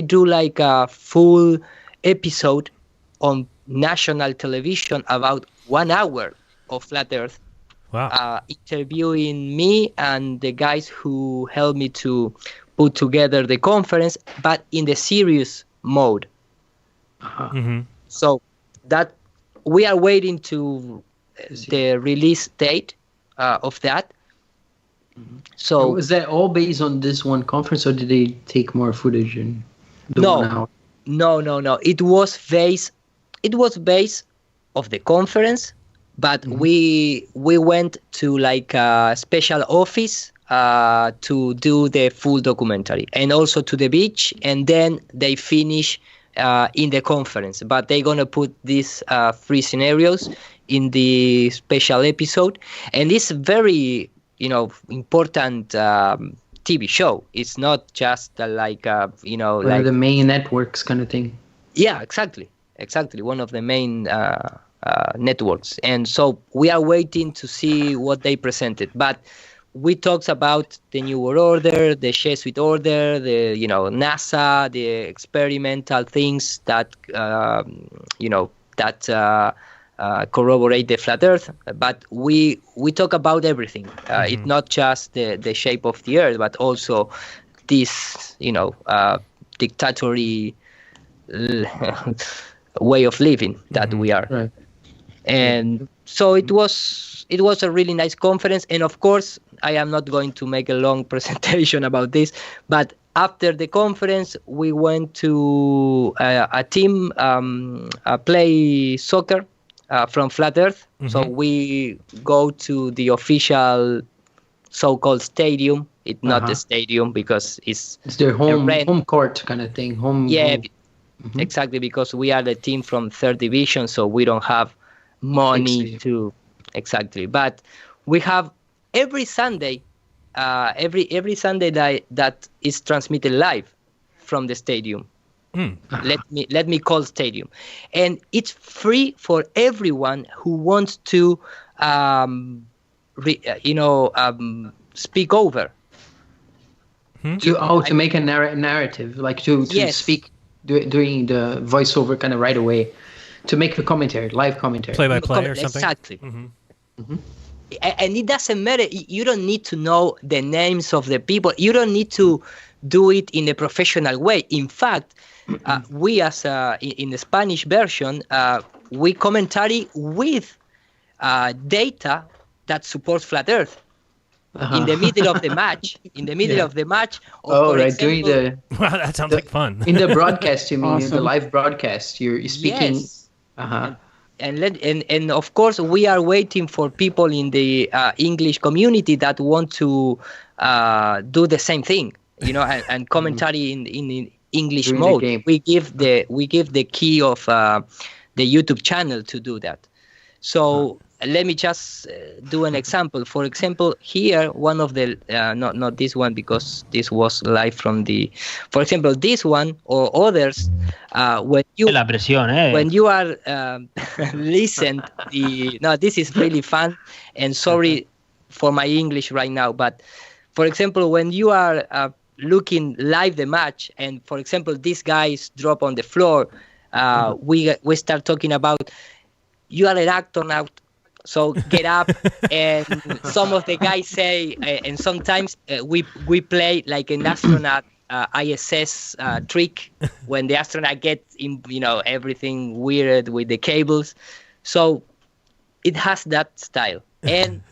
do like a full episode on national television about 1 hour of Flat Earth. Wow. Interviewing me and the guys who helped me to put together the conference, but in the serious mode. So that we are waiting to the release date of that. So was that all based on this one conference, or did they take more footage and do 1 hour? No. It was based of the conference, but we went to like a special office to do the full documentary, and also to the beach, and then they finish in the conference. But they're gonna put these 3 scenarios in the special episode, and it's very important TV show. It's not just like one of the main networks kind of thing. Yeah, exactly. One of the main networks, and so we are waiting to see what they presented. But we talked about the New World Order, the Jesuit Order, the NASA, the experimental things that corroborate the flat Earth. But we talk about everything. It's not just the shape of the Earth, but also this dictatorial way of living that we are. Right. And so it was a really nice conference. And of course, I am not going to make a long presentation about this, but after the conference, we went to a team play soccer from Flat Earth. So we go to the official so-called stadium. It's not the stadium because it's their home court kind of thing. Exactly, because we are the team from 3rd division, so we don't have money to but we have every Sunday every Sunday that is transmitted live from the stadium. Let me call stadium, and it's free for everyone who wants to speak over to make a narrative, like to speak doing the voiceover kind of right away, to make the commentary, live commentary, play by play or something. Exactly. And it doesn't matter. You don't need to know the names of the people. You don't need to do it in a professional way. In fact, we as in the Spanish version, we commentary with data that supports flat Earth. In the middle of the match. Wow, that sounds like fun. In the broadcast, you mean? Awesome. In the live broadcast, you're speaking. Yes. And of course, we are waiting for people in the English community that want to do the same thing, and commentary in English during mode. We give the key of the YouTube channel to do that. So let me just do an example. For example, here, one of the not this one, because this was live from the. For example, this one or others, when you are listen this is really fun, and sorry for my English right now, but for example, when you are looking live the match, and for example, these guys drop on the floor, we start talking about, you are an actor now, so get up. And some of the guys say, and sometimes we play like an astronaut ISS trick when the astronaut gets in, everything weird with the cables. So it has that style. And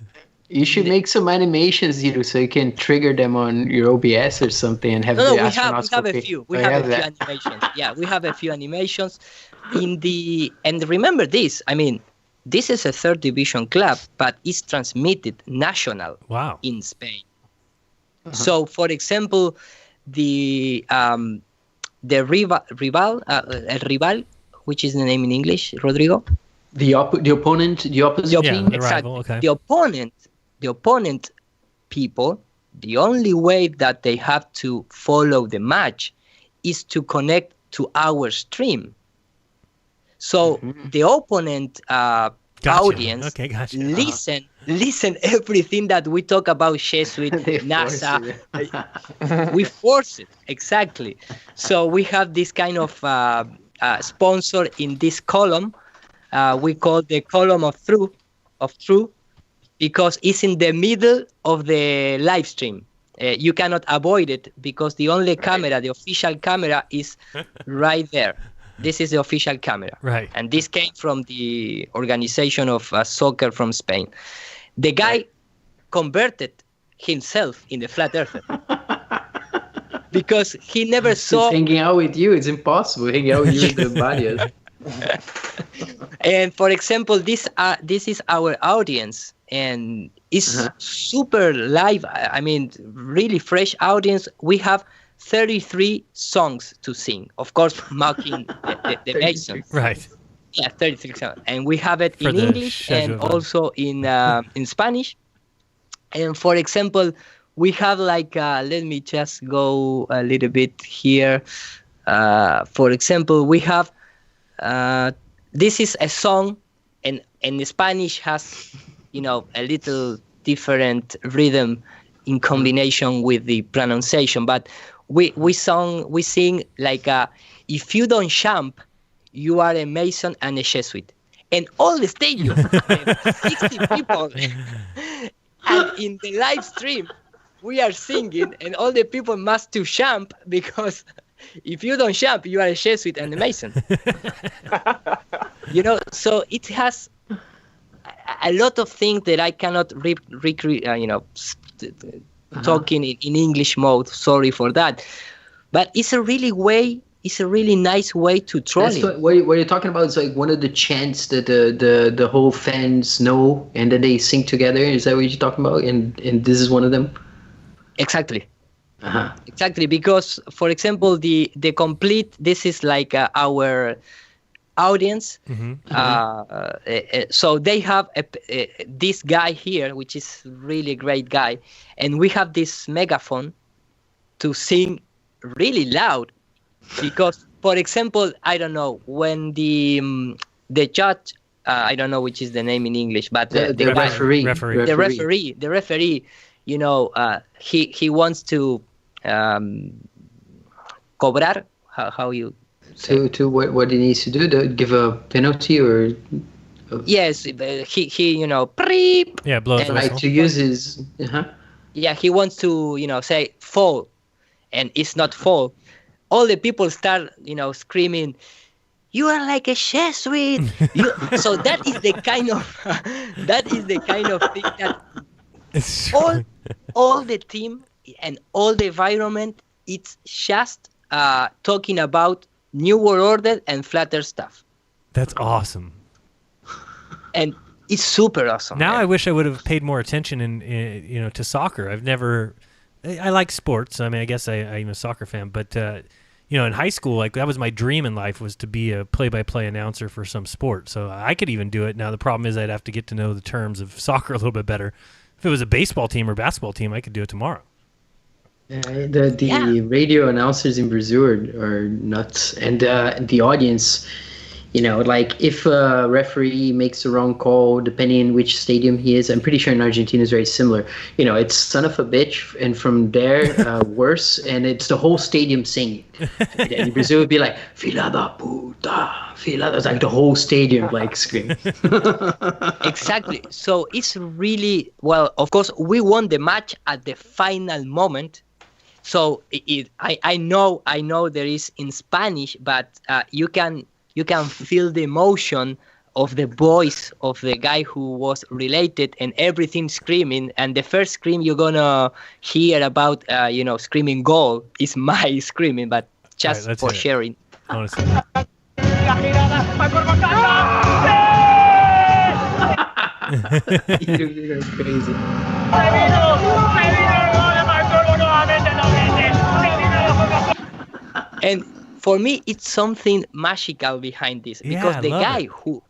you should make some animations, so you can trigger them on your OBS or something and have the astronauts. We have a few. We have a few animations. Yeah, we have a few animations and remember this. I mean, this is a third division club, but it's transmitted national in Spain. So, for example, the rival, which is the name in English, Rodrigo? The opponent, the opposite team? The rival, okay. The opponent people, the only way that they have to follow the match is to connect to our stream. So the opponent audience listen everything that we talk about Jesuit, NASA. We force it, exactly. So we have this kind of sponsor in this column. We call the column of truth, because it's in the middle of the live stream. You cannot avoid it because the only camera, the official camera, is right there. This is the official camera. Right. And this came from the organization of soccer from Spain. The guy converted himself in the flat earther because he never saw... He's hanging out with you. It's impossible hanging out with you in the body. And for example, this is our audience, and it's super live. I mean, really fresh audience. We have 33 songs to sing, of course, mocking the Masons. Right. Yeah, 33 songs. And we have it in English and also in Spanish. And for example, we have like, let me just go a little bit here. For example, we have, this is a song, and Spanish has, a little different rhythm in combination with the pronunciation, but we sing like, if you don't jump, you are a Mason and a Jesuit. And all the stadium, 60 people. And in the live stream, we are singing, and all the people must to jump, because if you don't jump, you are a Jesuit and a Mason. So it has a lot of things that I cannot recreate, talking in English mode. Sorry for that, but it's a really nice way to troll. What you're talking about is like one of the chants that the whole fans know, and then they sing together. Is that what you're talking about? And this is one of them. Exactly. Exactly, because for example, the complete, this is like our audience. So they have this guy here, which is really great guy, and we have this megaphone to sing really loud, because for example, I don't know, when the judge, I don't know which is the name in English, but the referee, he wants to cobrar, how you to what he needs to do, to give a penalty or yes, he preep, blows the whistle. To use his he wants to say fall, and it's not fall. All the people start screaming, you are like a Jesuit. So that is the kind of thing that all the team and all the environment, it's just talking about New World Order and flat earth stuff. That's awesome. And it's super awesome. Now I wish I would have paid more attention to soccer. I like sports. I mean, I guess I'm a soccer fan, but in high school, like that was my dream in life, was to be a play-by-play announcer for some sport. So I could even do it. Now the problem is I'd have to get to know the terms of soccer a little bit better. If it was a baseball team or basketball team, I could do it tomorrow. The radio announcers in Brazil are nuts, and the audience Like if a referee makes a wrong call, depending on which stadium he is, I'm pretty sure in Argentina is very similar. It's son of a bitch, and from there, worse, and it's the whole stadium singing. And in Brazil, it would be like, fila da puta, fila da, it's like the whole stadium like screaming. Exactly. So it's really, well, of course, we won the match at the final moment. So I know there is in Spanish, but you can feel the emotion of the voice of the guy who was related and everything screaming. And the first scream you're gonna hear about, screaming goal is my screaming, but just right, for sharing. Honestly. You're crazy. And for me, it's something magical behind this, because the guy who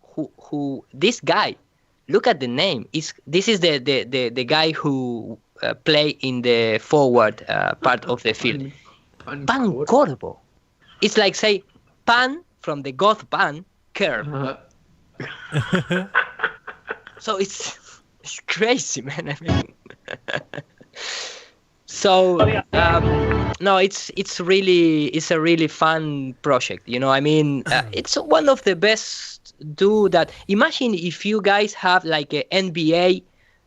this guy, look at the name. This is the guy who play in the forward part of the field. Pan Corvo. It's like say pan from the goth pan curve. So it's crazy, man. I mean. So no, it's a really fun project. I mean, it's one of the best. Do that. Imagine if you guys have like a NBA,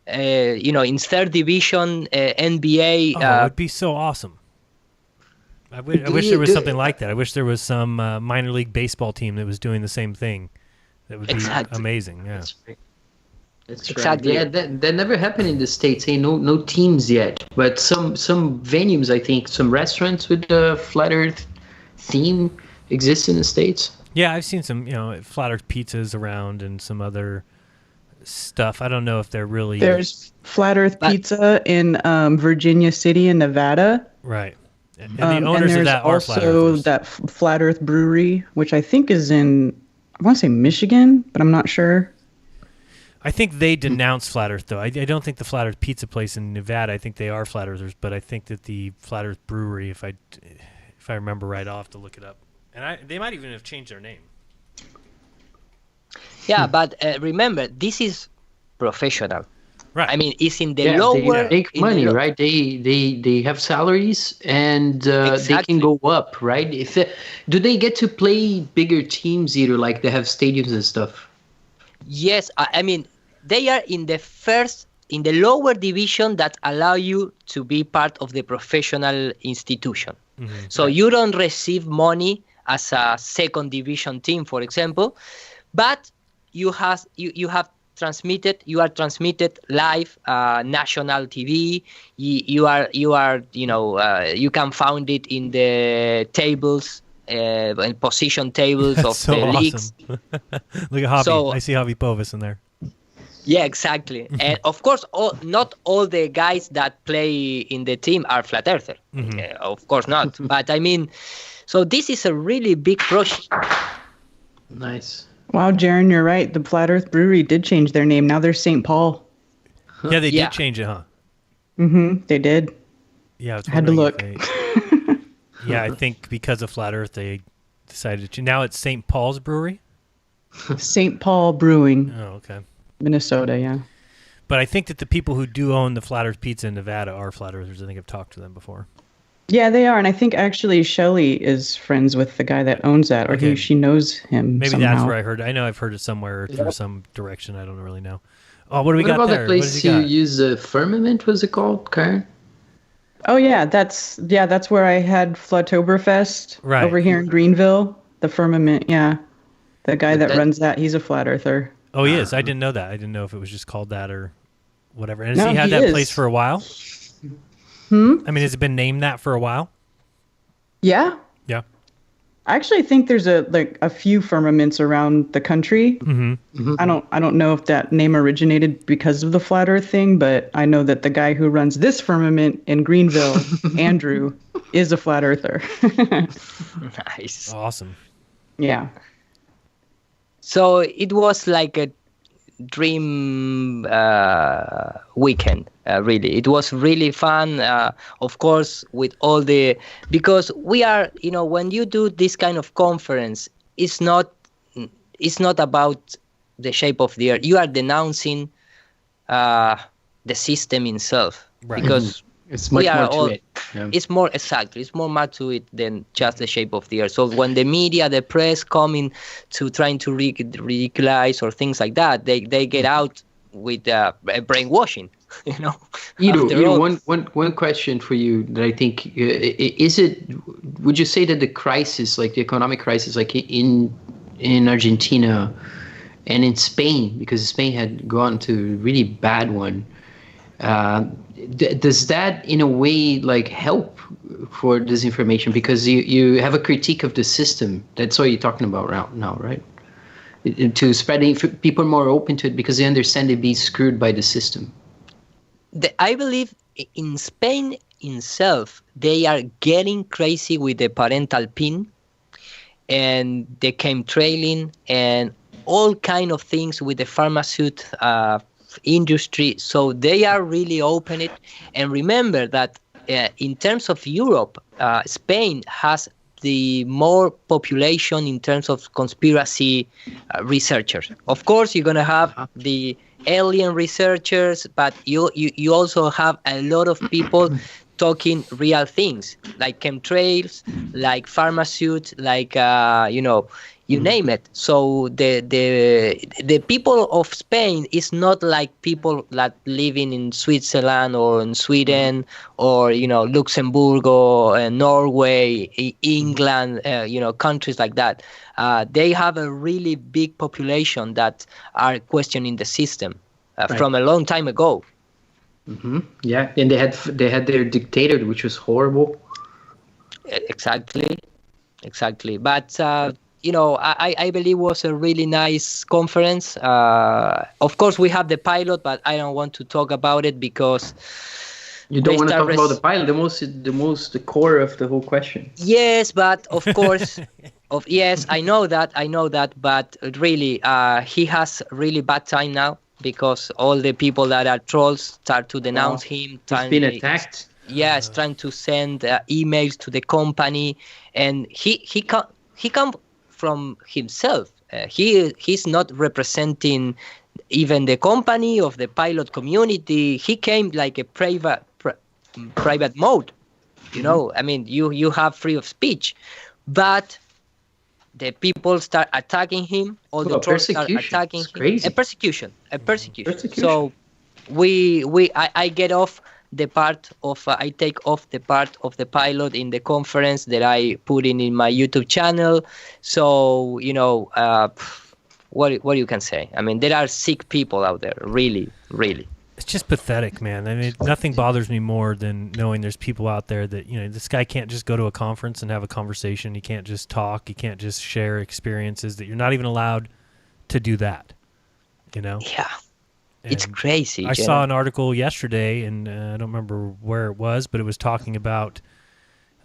in third division NBA. It would be so awesome. I wish there was something like that. I wish there was some minor league baseball team that was doing the same thing. That would be amazing. Yeah. That's exactly. Right. Yeah, that never happened in the States. Hey, no teams yet, but some venues, I think, some restaurants with the flat Earth theme exist in the States. Yeah, I've seen some, flat Earth pizzas around and some other stuff. I don't know if they're really. There's flat Earth pizza in Virginia City in Nevada. Right, and the owners of that are flat Earthers. Also that Flat Earth Brewery, which I think is in, I want to say Michigan, but I'm not sure. I think they denounce Flat Earth, though. I don't think the Flat Earth Pizza place in Nevada, I think they are Flat Earthers, but I think that the Flat Earth Brewery, if I remember right, I'll have to look it up. And they might even have changed their name. Yeah, but remember, this is professional. Right. I mean, it's in the lower... They make money, right? They have salaries, and they can go up, right? Do they get to play bigger teams either, like they have stadiums and stuff? Yes, I mean... They are in the lower division that allow you to be part of the professional institution. Mm-hmm. So you don't receive money as a second division team, for example, but you are transmitted live, national TV. You can find it in the tables. And position tables of so the awesome. leagues. Look at Javi. So, I see Javi Povas in there. Yeah, exactly. And of course, not all the guys that play in the team are flat earther. Mm-hmm. Of course not. But I mean, so this is a really big project. Nice. Wow, Jaron, you're right. The Flat Earth Brewery did change their name. Now they're St. Paul. Yeah, they did change it, huh? Mm-hmm. They did. Yeah, I had to look. Yeah, I think because of Flat Earth, they decided to. Now it's St. Paul's Brewery? St. Paul Brewing. Oh, okay. Minnesota, yeah. But I think that the people who do own the Flat Earth Pizza in Nevada are Flat Earthers. I think I've talked to them before. Yeah, they are. And I think actually Shelly is friends with the guy that owns that, or she knows him Maybe somehow. That's where I heard it. I know I've heard it somewhere through some direction. I don't really know. Oh, what do we got there? What about the place you use Firmament, was it called, Karen? Oh, yeah. That's where I had Flatoberfest over here in Greenville. The Firmament, yeah. The guy that runs that, he's a Flat Earther. Oh, he is. I didn't know that. I didn't know if it was just called that or whatever. And has he had that place for a while? I mean, has it been named that for a while? Yeah. Yeah. I actually think there's a few firmaments around the country. Mm-hmm. Mm-hmm. I don't know if that name originated because of the Flat Earth thing, but I know that the guy who runs this firmament in Greenville, Andrew, is a Flat Earther. Nice. Awesome. Yeah. So it was like a dream weekend, really. It was really fun, of course, with all because we are, when you do this kind of conference, it's not it's not about the shape of the Earth. You are denouncing the system itself, because it's much more to it. Yeah. It's more much to it than just the shape of the Earth. So when the media, the press, coming to trying to ridiculize or things like that, they get out with brainwashing. One question for you that I think would you say that the crisis, like the economic crisis, like in Argentina and in Spain, because Spain had gone to a really bad one, does that in a way like help for disinformation, because you have a critique of the system? That's what you're talking about right now, right? To spreading, people are more open to it because they understand they'd be screwed by the system. I believe in Spain itself, they are getting crazy with the parental pin and the chemtrailing and all kind of things with the pharmaceutical industry. So they are really open it. And remember that in terms of Europe, Spain has the more population in terms of conspiracy researchers. Of course, you're going to have the alien researchers, but you also have a lot of people talking real things, like chemtrails, like pharmaceutics, like you name it. So the people of Spain is not like people that living in Switzerland or in Sweden or Luxembourg or Norway, England, countries like that. They have a really big population that are questioning the system from a long time ago. Mm-hmm. Yeah, and they had their dictator, which was horrible. Exactly. But I believe it was a really nice conference. Of course, we have the pilot, but I don't want to talk about it because you don't want to talk about the pilot. The core of the whole question. Yes, but of course, yes, I know that. But really, he has really bad time now because all the people that are trolls start to denounce him. He's been attacked. Yes, trying to send emails to the company, and he come from himself. He's not representing even the company of the pilot community. He came like a private mode. I mean, you have free of speech, but the people start attacking him. All the trolls start attacking him. Crazy. A persecution. So I get off the part of I take off the part of the pilot in the conference that I put in my YouTube channel. So what you can say. I mean, there are sick people out there, really. It's just pathetic, man. I mean, nothing bothers me more than knowing there's people out there that, this guy can't just go to a conference and have a conversation. He can't just talk. He can't just share experiences, that you're not even allowed to do that, Yeah. And it's crazy. I saw an article yesterday, and I don't remember where it was, but it was talking about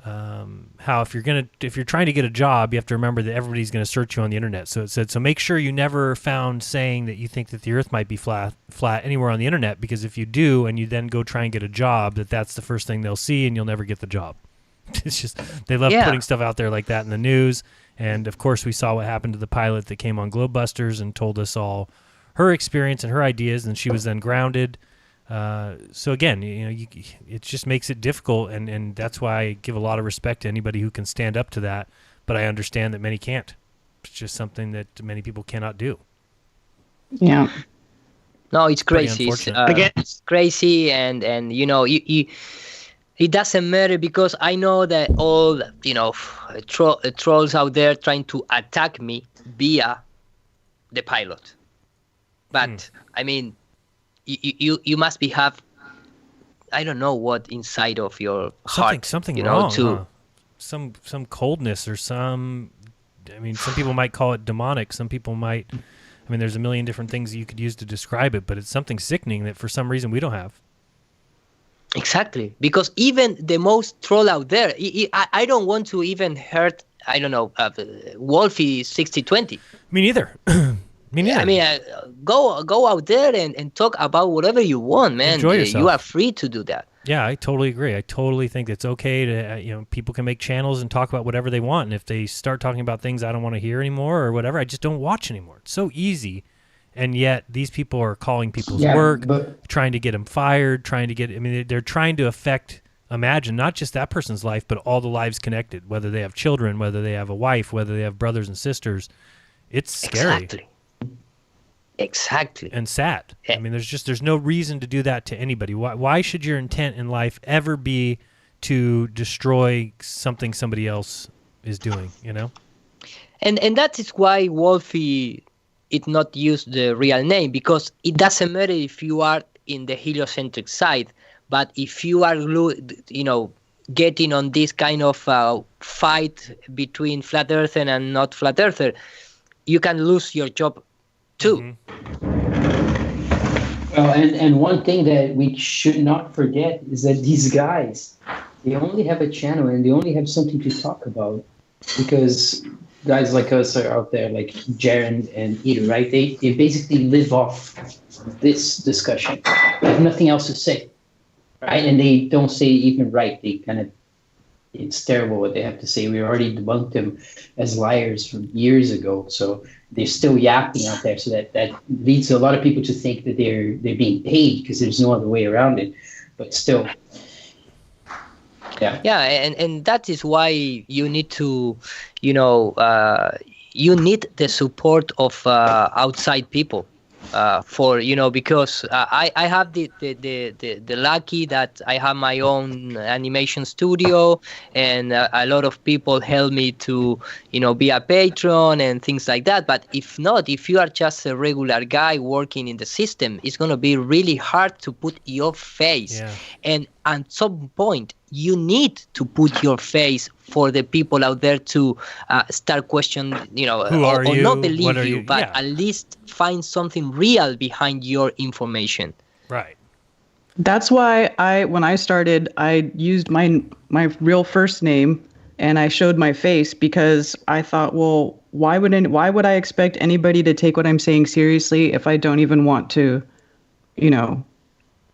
how if you're trying to get a job, you have to remember that everybody's going to search you on the internet. So it said, so make sure you never found saying that you think that the Earth might be flat anywhere on the internet, because if you do, and you then go try and get a job, that's the first thing they'll see, and you'll never get the job. It's just they love putting stuff out there like that in the news. And of course, we saw what happened to the pilot that came on Globebusters and told us all her experience and her ideas, and she was then grounded. So again, it just makes it difficult, and that's why I give a lot of respect to anybody who can stand up to that. But I understand that many can't. It's just something that many people cannot do. Yeah. No, it's crazy. It's crazy, and it doesn't matter, because I know that all trolls out there trying to attack me via the pilot. But I mean, you must have I don't know what inside of your heart, something wrong, huh? Some coldness or some. I mean, some people might call it demonic. Some people might. I mean, there's a million different things you could use to describe it, but it's something sickening that for some reason we don't have. Exactly, because even the most troll out there, I don't want to even hurt. I don't know, Wolfie 6020. Me neither. Me neither. I mean, go out there and talk about whatever you want, man. Enjoy yourself. You are free to do that. Yeah, I totally agree. I totally think it's okay to, people can make channels and talk about whatever they want. And if they start talking about things I don't want to hear anymore or whatever, I just don't watch anymore. It's so easy. And yet these people are calling people's work, trying to get them fired, they're trying to imagine not just that person's life, but all the lives connected, whether they have children, whether they have a wife, whether they have brothers and sisters. It's scary. Exactly. And sad. I mean, there's no reason to do that to anybody. Why should your intent in life ever be to destroy something somebody else is doing, And that is why Wolfie did not use the real name, because it doesn't matter if you are in the heliocentric side, but if you are, getting on this kind of fight between flat earther and not flat earther, you can lose your job too. Well, and one thing that we should not forget is that these guys, they only have a channel and they only have something to talk about, because guys like us are out there, like Jaron and Ida, right? They basically live off this discussion. They have nothing else to say, right? And they don't say even right. They it's terrible what they have to say. We already debunked them as liars from years ago. So they're still yapping out there. So that leads a lot of people to think that they're being paid, because there's no other way around it. But still. Yeah, and that is why you need to, you need the support of outside people, because I have the lucky that I have my own animation studio, and a lot of people help me to, be a patron and things like that. But if you are just a regular guy working in the system, it's going to be really hard to put your face. Yeah. And at some point, you need to put your face for the people out there to start questioning, Who are or you? not believe What are you, you? but Yeah. at least find something real behind your information. Right. That's why when I started, I used my real first name and I showed my face, because I thought, well, why would I expect anybody to take what I'm saying seriously if I don't even want to,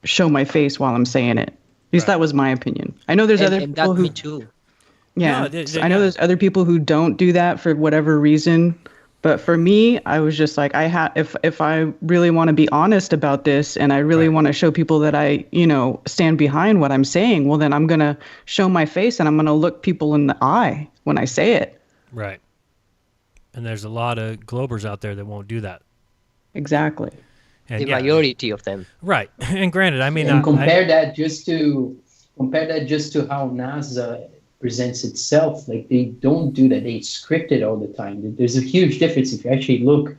show my face while I'm saying it? Because that was my opinion. I know there's other people who. Me too. Yeah, No, I know there's other people who don't do that for whatever reason, but for me, I was just like, if I really want to be honest about this, and I really want to show people that I, stand behind what I'm saying, well, then I'm gonna show my face and I'm gonna look people in the eye when I say it. Right. And there's a lot of Globers out there that won't do that. Exactly. And the majority of them. Right. And granted, I mean, and compare that just to how NASA presents itself. Like, they don't do that. They script it all the time. There's a huge difference if you actually look,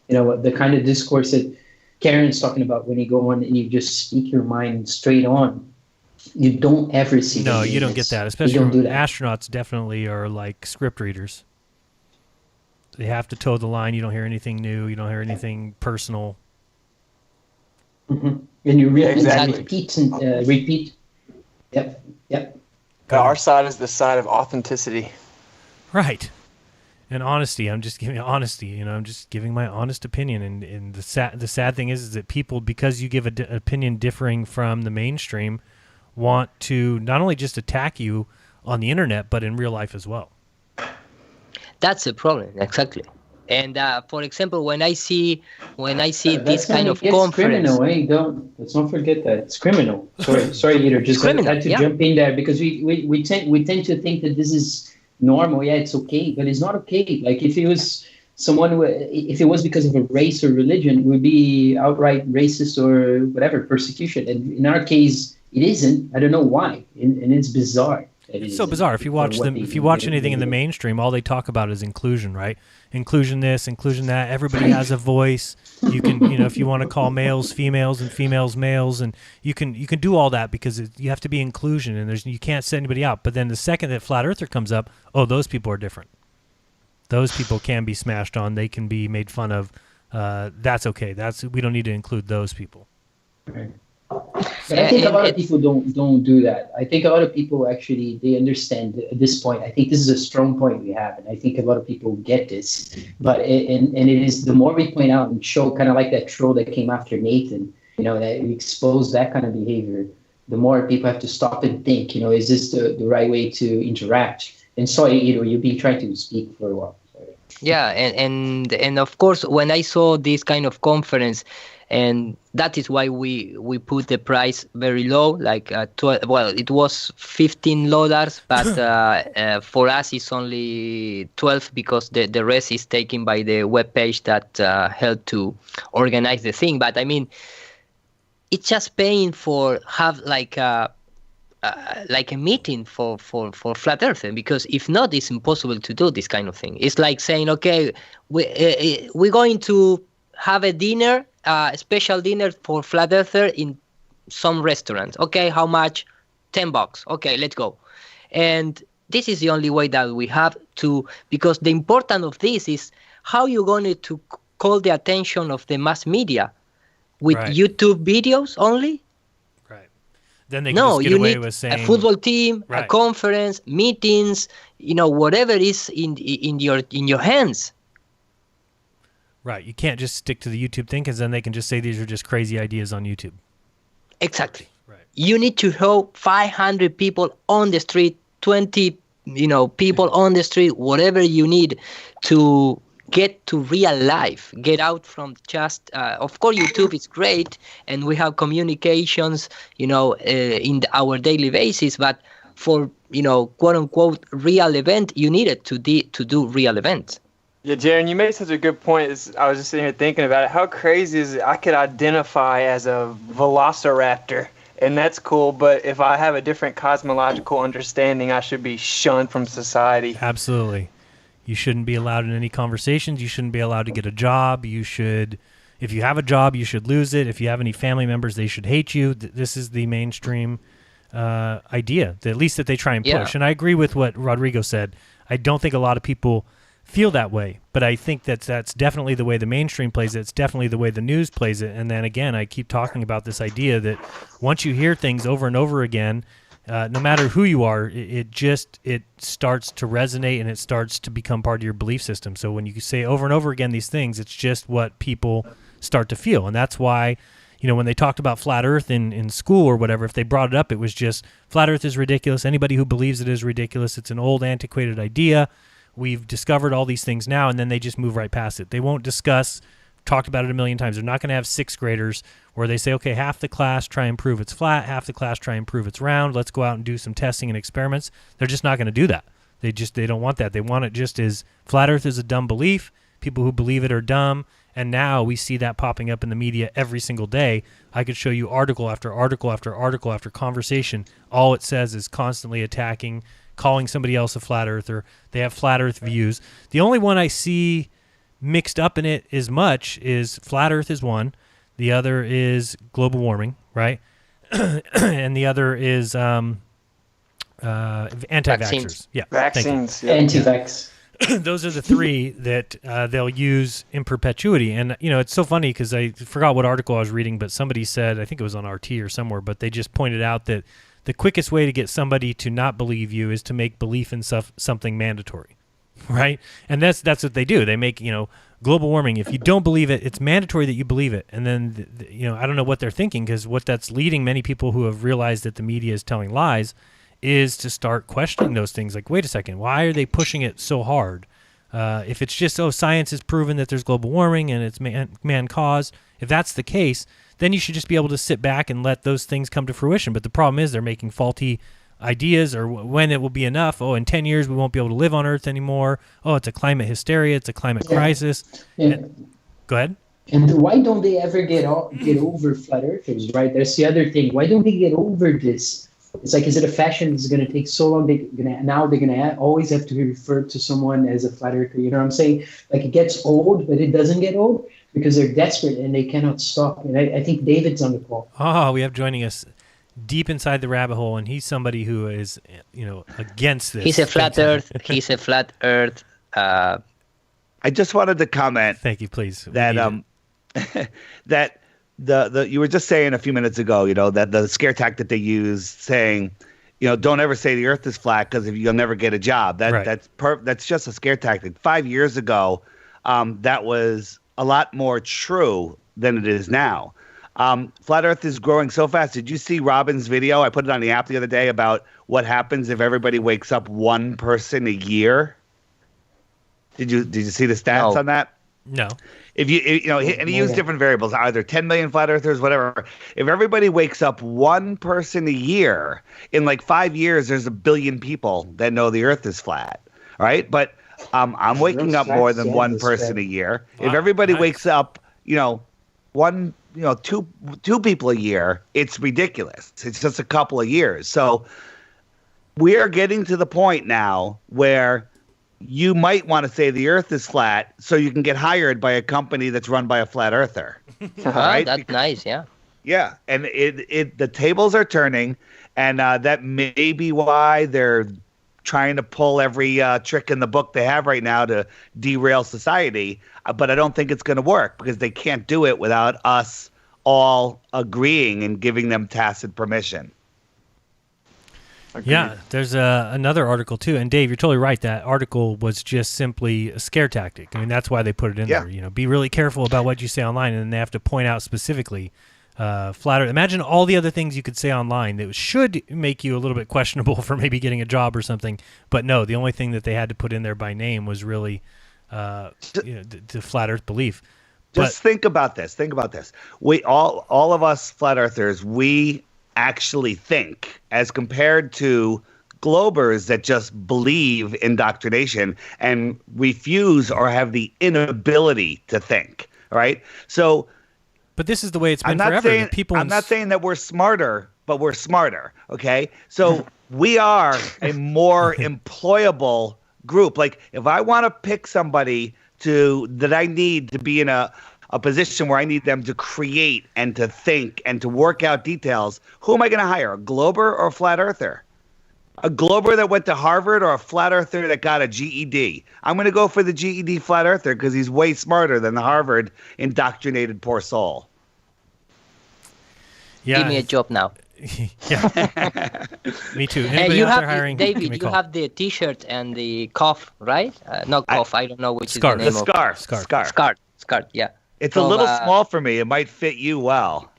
the kind of discourse that Karen's talking about when you go on and you just speak your mind straight on. You don't ever see. No, you don't get that. Especially astronauts definitely are like script readers. They have to toe the line. You don't hear anything new. You don't hear anything personal. Mm-hmm. And you repeat and repeat. Yep. Our side is the side of authenticity. Right. And honesty. I'm just giving honesty. I'm just giving my honest opinion. And the sad thing is that people, because you give an opinion differing from the mainstream, want to not only just attack you on the internet, but in real life as well. That's the problem. Exactly. And for example, when I see this kind of conference, criminal. Let's not forget that it's criminal. Sorry, Ida. Just had to jump in there, because we tend to think that this is normal. Yeah, it's okay, but it's not okay. Like, if it was if it was because of a race or religion, it would be outright racist or whatever, persecution. And in our case, it isn't. I don't know why, and it's bizarre. It's so bizarre. If you watch anything in the mainstream, all they talk about is inclusion, right? Inclusion this, inclusion that. Everybody has a voice. You can, if you want to call males females and females males, and you can do all that, because you have to be inclusion, and you can't set anybody out. But then the second that flat earther comes up, those people are different. Those people can be smashed on. They can be made fun of. That's okay. We don't need to include those people. Right. But I think a lot of people don't do that. I think a lot of people actually, they understand at this point. I think this is a strong point we have, and I think a lot of people get this. But it is, the more we point out and show, kind of like that troll that came after Nathan, that we expose that kind of behavior, the more people have to stop and think, is this the right way to interact? And sorry, you've been trying to speak for a while. Sorry. Yeah, and of course, when I saw this kind of conference, and that is why we put the price very low, like it was $15, but for us it's only 12 because the rest is taken by the webpage that helped to organize the thing. But I mean, it's just paying for have like a meeting for flat earth, because if not, it's impossible to do this kind of thing. It's like saying, okay, we're going to have a dinner, a special dinner for flat earther in some restaurant. Okay, how much? $10. Okay, let's go. And this is the only way that we have to, because the importance of this is how you're going to call the attention of the mass media with YouTube videos only. Then they can just get away with saying a football team, a conference, meetings, whatever is in your hands. Right. You can't just stick to the YouTube thing, because then they can just say these are just crazy ideas on YouTube. Exactly. Right. You need to show 500 people on the street, 20 people on the street, whatever you need to get to real life, get out from just, of course, YouTube is great, and we have communications, in our daily basis, but for, quote unquote, real event, you needed to do real events. Yeah, Jaron, you made such a good point. I was just sitting here thinking about it. How crazy is it? I could identify as a velociraptor, and that's cool, but if I have a different cosmological understanding, I should be shunned from society. Absolutely. You shouldn't be allowed in any conversations. You shouldn't be allowed to get a job. If you have a job, you should lose it. If you have any family members, they should hate you. This is the mainstream idea, at least that they try and push. Yeah. And I agree with what Rodrigo said. I don't think a lot of people feel that way, but I think that's definitely the way the mainstream plays it. It's definitely the way the news plays it. And then again, I keep talking about this idea that once you hear things over and over again, no matter who you are, it starts to resonate, and it starts to become part of your belief system. So when you say over and over again these things, it's just what people start to feel. And that's why, when they talked about flat earth in school or whatever, if they brought it up, it was just flat earth is ridiculous. Anybody who believes it is ridiculous. It's an old, antiquated idea. We've discovered all these things now, and then they just move right past it. They won't discuss, talked about it a million times. They're not going to have sixth graders where they say, okay, half the class try and prove it's flat, half the class try and prove it's round. Let's go out and do some testing and experiments. They're just not going to do that. They don't want that. They want it just as flat earth is a dumb belief. People who believe it are dumb. And now we see that popping up in the media every single day. I could show you article after article after article after conversation. All it says is constantly attacking, calling somebody else a flat earther. They have flat earth views. The only one I see mixed up in it as much is flat earth is one. The other is global warming, right? And the other is anti-vaxxers. Yeah, vaccines. Yeah. Anti-vax. Those are the three that they'll use in perpetuity. And, it's so funny because I forgot what article I was reading, but somebody said, I think it was on RT or somewhere, but they just pointed out that the quickest way to get somebody to not believe you is to make belief in something mandatory, right? And that's what they do. They make, global warming, if you don't believe it, it's mandatory that you believe it. And then, I don't know what they're thinking, because what that's leading many people who have realized that the media is telling lies is to start questioning those things. Like, wait a second, why are they pushing it so hard? If it's just, science has proven that there's global warming and it's man-caused, if that's the case, then you should just be able to sit back and let those things come to fruition. But the problem is they're making faulty ideas, or when it will be enough. In 10 years we won't be able to live on Earth anymore. It's a climate hysteria. It's a climate crisis. Yeah. Go ahead. And why don't they ever get over flat earthers, right? That's the other thing. Why don't they get over this? It's like, is it a fashion that's going to take so long? They're going to always have to be referred to someone as a flat earther. You know what I'm saying? Like, it gets old, but it doesn't get old because they're desperate and they cannot stop. And I think David's on the call. We have joining us deep inside the rabbit hole, and he's somebody who is, against this. He's a flat earth. He's a flat earth. I just wanted to comment. Thank you, please. That that you were just saying a few minutes ago, that the scare tactic they use, saying, don't ever say the Earth is flat because you'll never get a job. That's just a scare tactic. 5 years ago, that was a lot more true than it is now. Flat Earth is growing so fast. Did you see Robin's video? I put it on the app the other day about what happens if everybody wakes up one person a year. Did you see the stats on that? No. If he used different variables, either 10 million flat earthers, whatever. If everybody wakes up one person a year, in like 5 years, there's 1 billion people that know the Earth is flat. All right, but I'm waking up more than one person a year. Wow. If everybody wakes up, two people a year, it's ridiculous. It's just a couple of years. So we are getting to the point now where you might want to say the Earth is flat so you can get hired by a company that's run by a flat earther. Right? That's nice, yeah. Yeah, and the tables are turning, and that may be why they're trying to pull every trick in the book they have right now to derail society. But I don't think it's going to work because they can't do it without us all agreeing and giving them tacit permission. Agreed. Yeah, there's another article too, and Dave, you're totally right. That article was just simply a scare tactic. I mean, that's why they put it in there. Be really careful about what you say online, and then they have to point out specifically flat Earth. Imagine all the other things you could say online that should make you a little bit questionable for maybe getting a job or something. But no, the only thing that they had to put in there by name was really the flat Earth belief. Just think about this. Think about this. We all of us flat earthers, we actually think, as compared to globers that just believe indoctrination and refuse or have the inability to think. Right? So, but this is the way it's been forever. I'm not saying that we're smarter, but we're smarter. Okay, so we are a more employable group. Like, if I want to pick somebody that I need to be in a position where I need them to create and to think and to work out details, who am I going to hire? A glober or a flat earther? A glober that went to Harvard or a flat earther that got a GED? I'm going to go for the GED flat earther because he's way smarter than the Harvard indoctrinated poor soul. Yeah. Give me a job now. Yeah. Me too. Anybody out there hiring? David, you have the T-shirt and the cuff, right? Not cuff. I don't know which is the name of scarf. Scarf. Yeah. It's a little small for me. It might fit you well.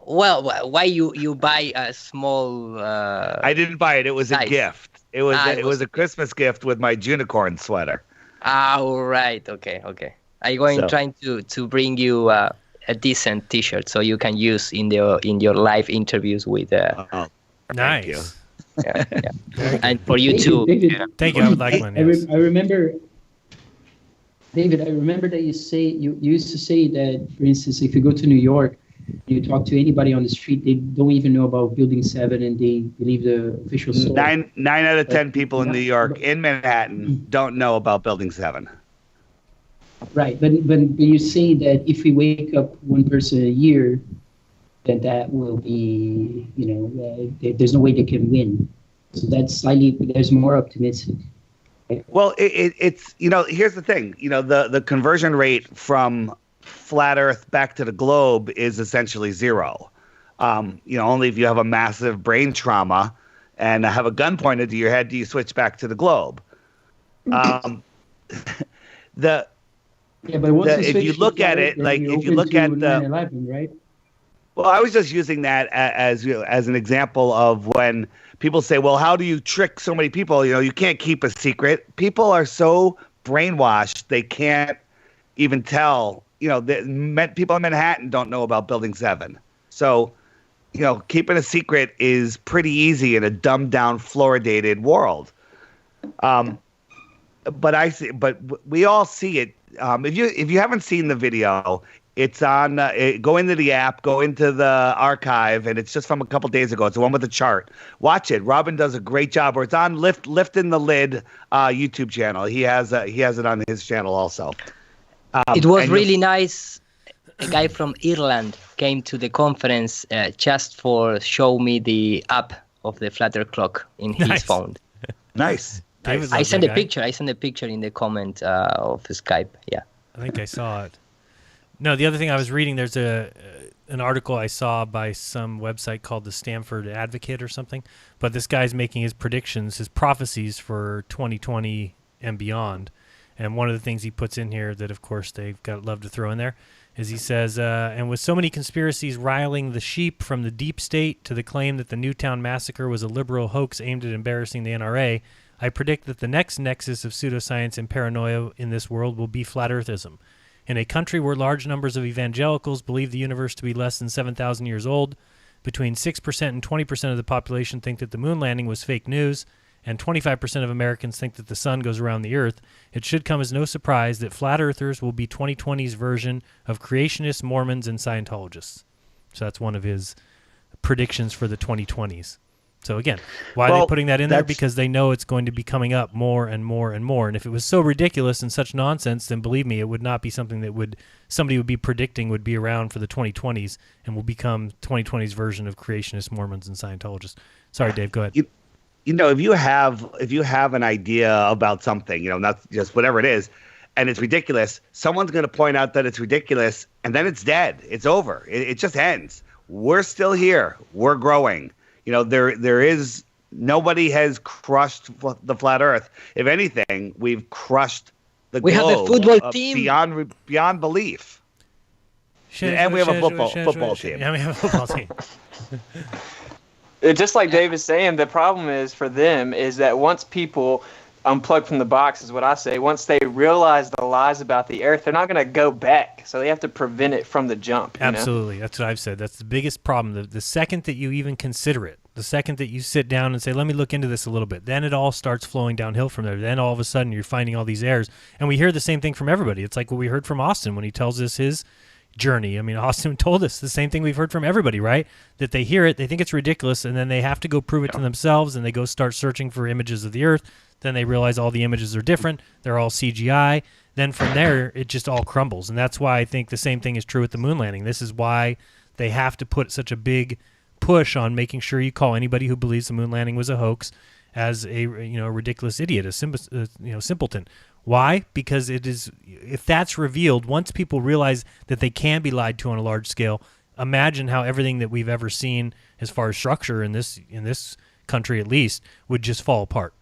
Well, why you buy a small? I didn't buy it. It was a gift. It was a Christmas gift with my Junicorn sweater. Oh, right. Okay. I'm going trying to bring you a decent T-shirt so you can use in your live interviews with. Nice. Thank you. Yeah. And for you too. Thank you. I would like one. Yes. I remember. David, I remember that you used to say that, for instance, if you go to New York, you talk to anybody on the street, they don't even know about Building 7 and they believe the official story. 9 out of 10 people in New York, in Manhattan, don't know about Building 7. Right, but you say that if we wake up one person a year, that will be, there's no way they can win. So there's more optimistic. Well, it's here's the thing. The conversion rate from flat Earth back to the globe is essentially zero. Only if you have a massive brain trauma and have a gun pointed to your head do you switch back to the globe. But if you look at it, like if you look at the 9/11, right? Well, I was just using that as an example of when people say, well, how do you trick so many people? You can't keep a secret. People are so brainwashed, they can't even tell. People in Manhattan don't know about Building 7. So, keeping a secret is pretty easy in a dumbed down, fluoridated world. But we all see it. If you haven't seen the video, it's on. Go into the app, go into the archive, and it's just from a couple days ago. It's the one with the chart. Watch it. Robin does a great job. Or it's on Lifting the Lid YouTube channel. He has it on his channel also. It was really nice. A guy from Ireland came to the conference just for show me the app of the Flat Earth clock in his phone. Nice. I sent a picture. I sent a picture in the comment of Skype. Yeah. I think I saw it. No, the other thing I was reading, there's an article I saw by some website called the Stanford Advocate or something, but this guy's making his predictions, his prophecies for 2020 and beyond. And one of the things he puts in here that, of course, they've got love to throw in there is he says, and with so many conspiracies riling the sheep from the deep state to the claim that the Newtown massacre was a liberal hoax aimed at embarrassing the NRA, I predict that the next nexus of pseudoscience and paranoia in this world will be flat earthism. In a country where large numbers of evangelicals believe the universe to be less than 7,000 years old, between 6% and 20% of the population think that the moon landing was fake news, and 25% of Americans think that the sun goes around the earth, it should come as no surprise that flat earthers will be 2020's version of creationists, Mormons, and Scientologists. So that's one of his predictions for the 2020s. So again, why are they putting that in there? Because they know it's going to be coming up more and more and more. And if it was so ridiculous and such nonsense, then believe me, it would not be something that somebody would be predicting would be around for the 2020s and will become 2020's version of creationists, Mormons, and Scientologists. Sorry, Dave, go ahead. If you have an idea about something, not just whatever it is, and it's ridiculous, someone's going to point out that it's ridiculous, and then it's dead. It's over. It just ends. We're still here. We're growing. Nobody has crushed the flat Earth. If anything, we've crushed the globe. We have a football team beyond belief. And we have a football team. Yeah, we have a football team. Just like Dave is saying, the problem is for them is that once people unplug from the box, is what I say, once they realize the lies about the Earth, they're not going to go back. So they have to prevent it from the jump. Absolutely. That's what I've said. That's the biggest problem. The second that you even consider it, the second that you sit down and say, let me look into this a little bit, then it all starts flowing downhill from there. Then all of a sudden you're finding all these errors. And we hear the same thing from everybody. It's like what we heard from Austin when he tells us his journey. I mean, Austin told us the same thing we've heard from everybody, right? That they hear it, they think it's ridiculous, and then they have to go prove it to themselves, and they go start searching for images of the Earth. Then they realize all the images are different. They're all CGI. Then from there, it just all crumbles. And that's why I think the same thing is true with the moon landing. This is why they have to put such a big push on making sure you call anybody who believes the moon landing was a hoax as a ridiculous idiot, a simpleton. Why? Because it is, if that's revealed, once people realize that they can be lied to on a large scale, imagine how everything that we've ever seen as far as structure in this country at least would just fall apart.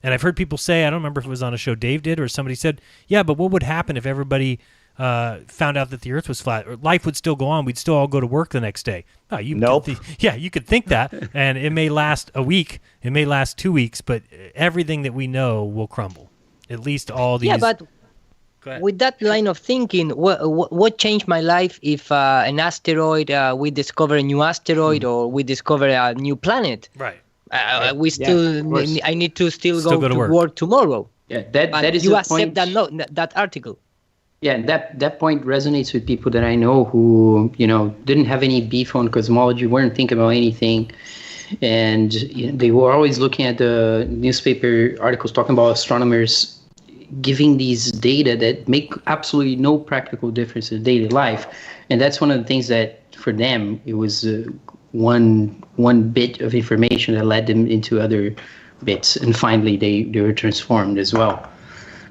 And I've heard people say, I don't remember if it was on a show Dave did or somebody said, yeah, but what would happen if everybody found out that the Earth was flat? Or life would still go on. We'd still all go to work the next day. Oh, nope. You could think that, and it may last a week. It may last 2 weeks, but everything that we know will crumble. At least all these... Yeah, but with that line of thinking, what changed my life if an asteroid, we discover a new asteroid or we discover a new planet? Right. I need to still go to work tomorrow. Yeah, that is you the accept point. that article. Yeah, that point resonates with people that I know who didn't have any beef on cosmology, weren't thinking about anything, and they were always looking at the newspaper articles talking about astronomers giving these data that make absolutely no practical difference in daily life, and that's one of the things that for them it was one bit of information that led them into other bits, and finally they were transformed as well,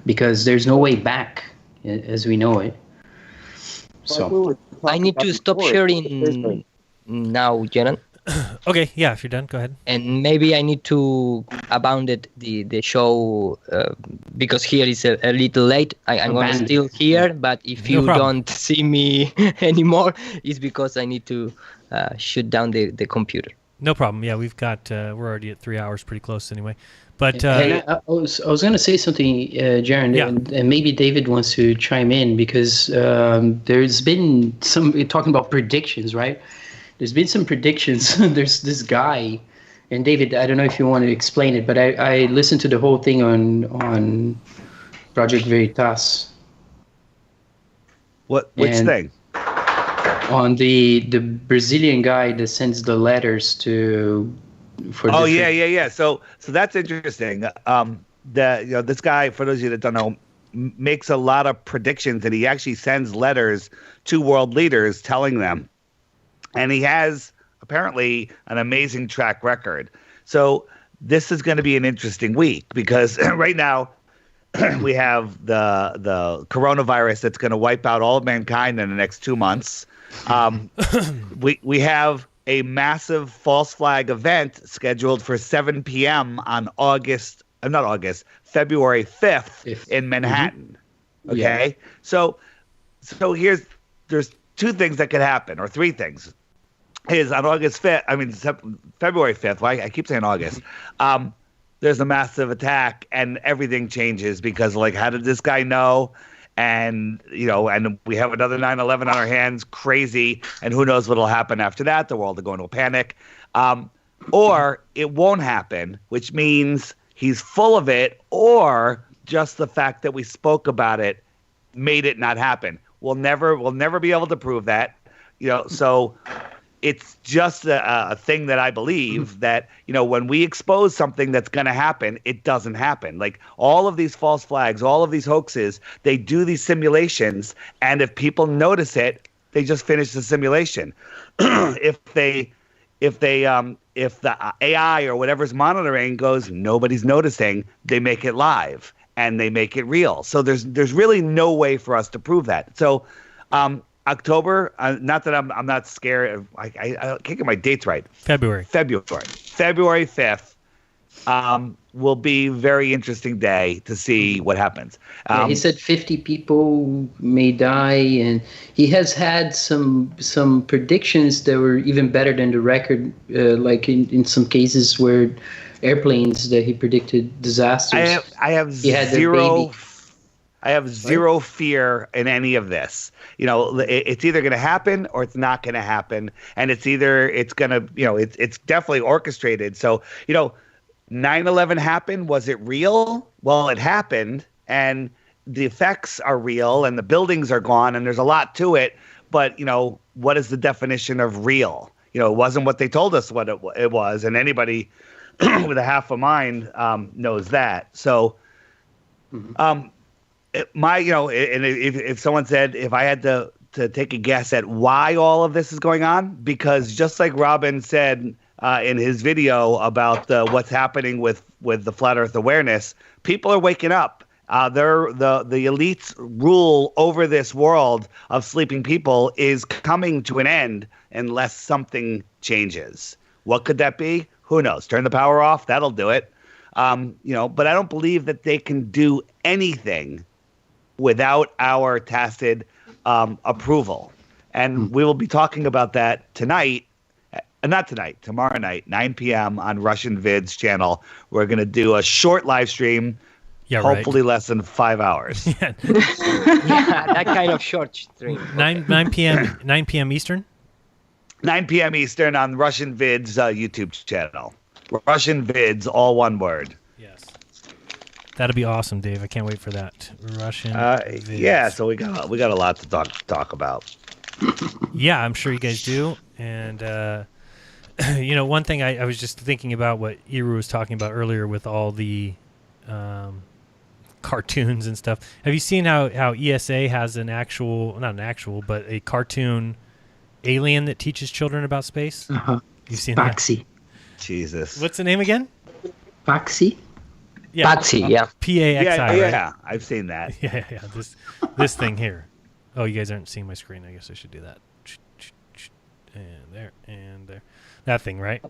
because there's no way back as we know it. So I need to stop sharing now, Jenan. Okay, yeah, if you're done, go ahead. And maybe I need to abandon the show because here is a little late. I'm going to still here, but if you don't see me anymore, it's because I need to shut down the computer. No problem. Yeah, we've got we're already at 3 hours, pretty close anyway. But I was going to say something, Jaron, and maybe David wants to chime in, because there's been some talking about predictions, right? There's been some predictions. There's this guy, and David, I don't know if you want to explain it, but I listened to the whole thing on Project Veritas. Which thing? On the Brazilian guy that sends the letters to. Yeah. So that's interesting. This guy, for those of you that don't know, makes a lot of predictions, and he actually sends letters to world leaders telling them. And he has apparently an amazing track record. So this is going to be an interesting week, because right now we have the coronavirus that's going to wipe out all of mankind in the next 2 months. we have a massive false flag event scheduled for 7 p.m. on February 5th in Manhattan. Mm-hmm. Okay, so there's two things that could happen, or three things. Is on February 5th. Well, I keep saying August. There's a massive attack, and everything changes because, like, how did this guy know? And and we have another 9/11 on our hands, crazy, and who knows what'll happen after that? The world will go into a panic, or it won't happen, which means he's full of it, or just the fact that we spoke about it made it not happen. We'll never be able to prove that, So it's just a thing that I believe that, when we expose something that's going to happen, it doesn't happen. Like all of these false flags, all of these hoaxes, they do these simulations. And if people notice it, they just finish the simulation. If the AI or whatever's monitoring goes, nobody's noticing, they make it live and they make it real. So there's really no way for us to prove that. So, October, not that I'm not scared. I can't get my dates right. February 5th will be a very interesting day to see what happens. He said 50 people may die, and he has had some predictions that were even better than the record, like in some cases where airplanes that he predicted disasters. I have zero fear in any of this. It's either going to happen or it's not going to happen. And it's going to, it's definitely orchestrated. So, 9/11 happened. Was it real? Well, it happened, and the effects are real, and the buildings are gone, and there's a lot to it. But, what is the definition of real? It wasn't what they told us what it was. And anybody with a half a mind knows that. So, if someone said, if I had to take a guess at why all of this is going on, because just like Robin said in his video about what's happening with the flat Earth awareness, people are waking up. The elites' rule over this world of sleeping people is coming to an end unless something changes. What could that be? Who knows? Turn the power off. That'll do it. But I don't believe that they can do anything without our tacit approval. And we will be talking about that tomorrow night, 9 p.m. on Russian Vid's channel. We're going to do a short live stream, hopefully less than 5 hours. Yeah, that kind of short stream. 9 p.m. Eastern? 9 p.m. Eastern on Russian Vid's YouTube channel. Russian Vids, all one word. Yes. That'll be awesome, Dave. I can't wait for that. Russian Vids. Yeah, so we got a lot to talk about. Yeah, I'm sure you guys do. And one thing I was just thinking about what Iru was talking about earlier with all the cartoons and stuff. Have you seen how ESA has not an actual, but a cartoon alien that teaches children about space? You've seen Paxi. That? Jesus. What's the name again? Paxi. Yeah. Paxi, yeah. P-A-X-I, yeah, right? I've seen that. Yeah. This thing here. Oh, you guys aren't seeing my screen. I guess I should do that. And there, and there. That thing, right?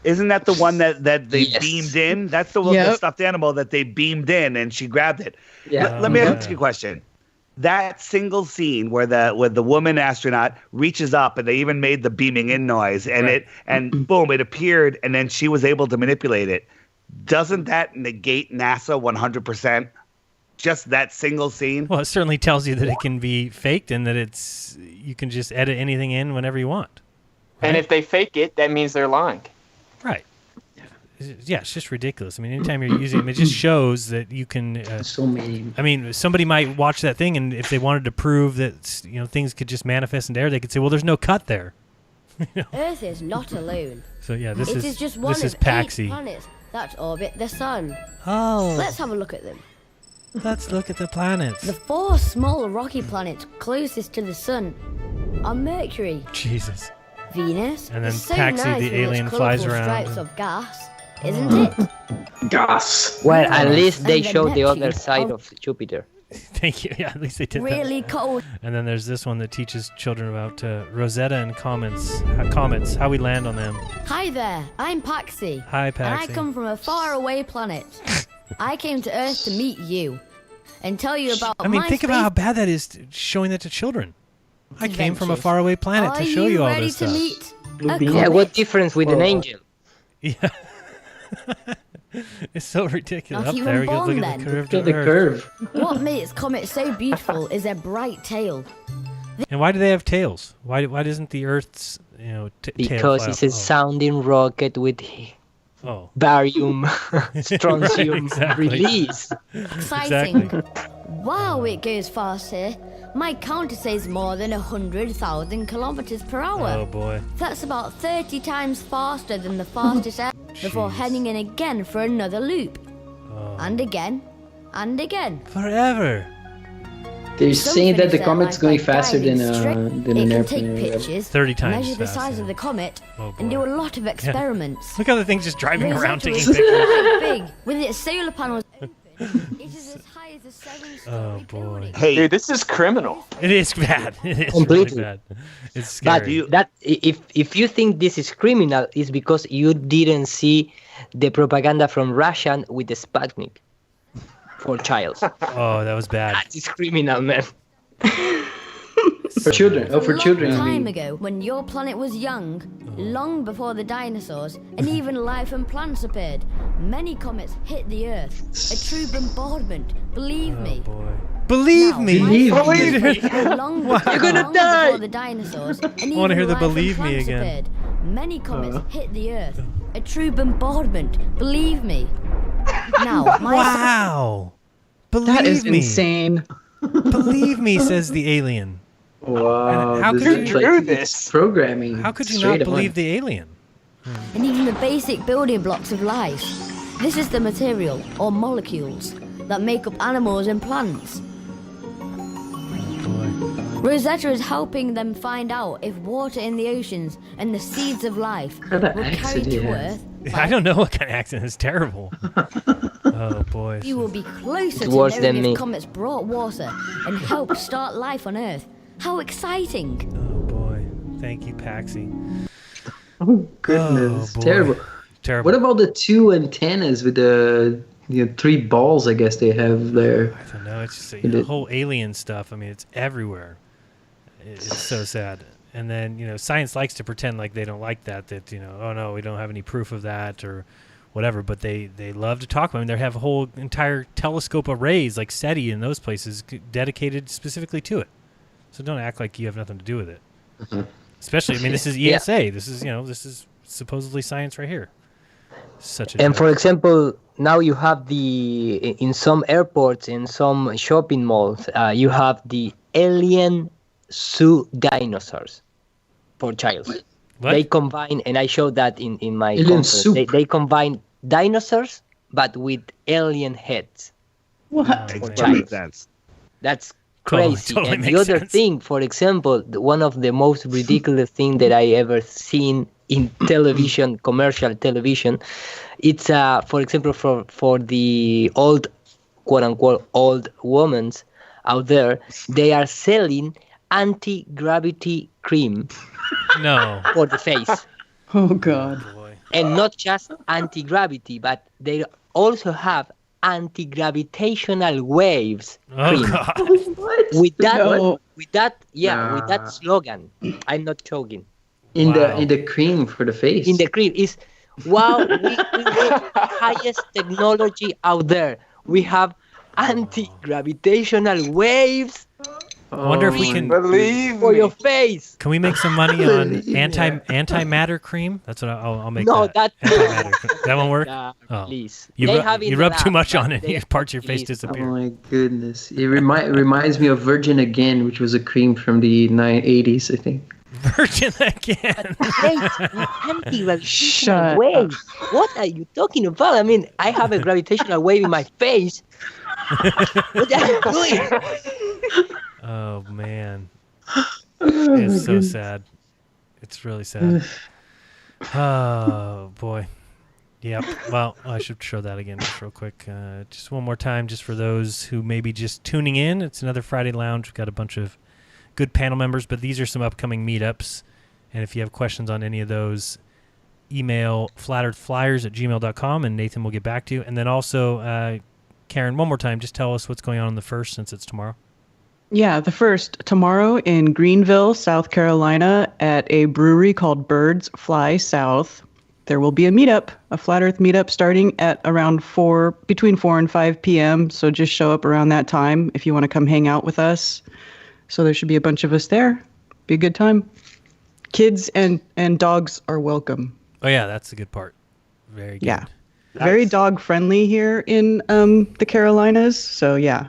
Isn't that the one that they beamed in? That's the stuffed animal that they beamed in, and she grabbed it. Yeah. Let me ask you a question. That single scene where the woman astronaut reaches up, and they even made the beaming in noise, and boom, it appeared, and then she was able to manipulate it. Doesn't that negate NASA 100%? Just that single scene? Well, it certainly tells you that it can be faked, and that you can just edit anything in whenever you want. Right? And if they fake it, that means they're lying. Right. Yeah, it's just ridiculous. I mean, anytime you're using it just shows that you can. So many. I mean, somebody might watch that thing, and if they wanted to prove that things could just manifest into air, they could say, "Well, there's no cut there." Earth is not alone. So yeah, this is just one of 8 Paxi. planets that orbit the sun. Oh. Let's have a look at them. Let's look at the planets. The 4 small rocky planets closest to the sun are Mercury. Jesus. Venus. And then so Paxi, nice the alien, with its flies colourful around. stripes of gas, isn't it? Gas. Well, at least they And then show the other Neptune. side of Jupiter. Thank you. Yeah, at least they did Really that. cold. And then there's this one that teaches children about Rosetta and comets, how we land on them. Hi there, I'm Paxi. Hi, Paxi. And I come from a faraway planet. I came to Earth to meet you and tell you about think about how bad that is, showing that to children. I came from a faraway planet to show you all this stuff. Are you ready to meet Yeah, what difference with an angel? Yeah. It's so ridiculous. Not Up even there we go. born Look then. at the curve. Look at the curve. What makes comets so beautiful is their bright tail. And why do they have tails? Why doesn't the Earth's tail Because fly it's a up? sounding rocket with barium strontium release. Exciting. Wow, it goes fast here. My counter says more than 100,000 kilometers per hour. Oh boy. That's about 30 times faster than the fastest air before heading in again for another loop. And again, and again. Forever. They're saying that the comet's going faster than an airplane. Take pictures, 30 times measure the faster. size of the comet, Oh, and do boy. a lot of experiments. Look how the thing's just driving around Rosetta taking is pictures. quite big, with its solar panels open. It is as high as a 7-story building. Hey, dude, this is criminal. It is bad. It is Completely. really bad. It's scary. But if you think this is criminal, it's because you didn't see the propaganda from Russian with the Sputnik for child. Oh, that was bad. That is criminal, man. For children. Oh, for children. A I long mean. time ago, when your planet was young, long before the dinosaurs, and even life and plants appeared, many comets hit the Earth. A true bombardment, believe me. Believe Now, me. Believe me. Long Wow. before, You're gonna long die. Before the dinosaurs, and I wanna even hear the life and believe me plants again. appeared, many comets hit the Earth. A true bombardment, believe me. Now, my Wow. Believe That is me. insane. Believe me, says the alien. Wow. And how this could is you like do this? Programming. How could you straight not on. believe the alien? and even the basic building blocks of life. This is the material, or molecules, that make up animals and plants. Rosetta is helping them find out if water in the oceans and the seeds of life What kind will of carry accent he to has. Earth. I don't know what kind of accent. It's terrible. Oh, boy. You will be closer to worse knowing than if me. comets brought water and helped start life on Earth. How exciting! Oh, boy. Thank you, Paxi. Oh, goodness. Oh, boy. Terrible. Terrible. What about the two antennas with the 3 balls, I guess they have there? I don't know. It's just the whole alien stuff. I mean, it's everywhere. It's so sad. And then, science likes to pretend like they don't like that, oh, no, we don't have any proof of that or whatever. But they love to talk about it. I mean, they have a whole entire telescope arrays like SETI in those places dedicated specifically to it. So don't act like you have nothing to do with it. Mm-hmm. Especially, I mean, this is ESA. This is, this is supposedly science right here. Such a And joke. for example, now you have in some airports, in some shopping malls, you have the alien zoo dinosaurs for child. What? They combine, and I showed that in my Alien conference. soup. They combine dinosaurs, but with alien heads. Oh, For man. child. sense. That's Totally- crazy. totally And the makes other sense. thing, for example, one of the most ridiculous thing that I ever seen in television, commercial television, it's for example for the old, quote unquote, old women out there, they are selling anti-gravity cream No. for the face. Oh God. And not just anti-gravity, but they also have anti-gravitational waves Oh, cream. God. With that, No. with Nah. that slogan, I'm not joking. In Wow. the cream for the face. In the cream is, wow, we have the highest technology out there. We have anti-gravitational waves I wonder if we can. Believe for me. your face. Can we make some money on antimatter cream? That's what I'll make. No, that antimatter cream. That won't work. Oh. Please. You, They ru- have you in rub the too lab, much but on it, they- parts of your face please. Oh disappear. my goodness. It reminds me of Virgin Again, which was a cream from the 80s, I think. Virgin again. Anti-gravitational Shut wave. What are you talking about? I mean, I have a gravitational wave in my face. What are you doing? Oh man, it's so sad. It's really sad. Oh boy. Yep. Well, I should show that again just real quick. Just one more time, just for those who may be just tuning in. It's another Friday Lounge. We've got a bunch of good panel members, but these are some upcoming meetups. And if you have questions on any of those, email flatearthflyers@gmail.com, and Nathan will get back to you. And then also, Karen, one more time, just tell us what's going on the 1st, since it's tomorrow. Yeah, the 1st, tomorrow in Greenville, South Carolina, at a brewery called Birds Fly South. There will be a meetup, a Flat Earth meetup, starting at around between 4 and 5 p.m. So just show up around that time if you want to come hang out with us. So there should be a bunch of us there. Be a good time. Kids and dogs are welcome. Oh, yeah, that's the good part. Very good. Yeah. Nice. Very dog friendly here in the Carolinas. So, yeah.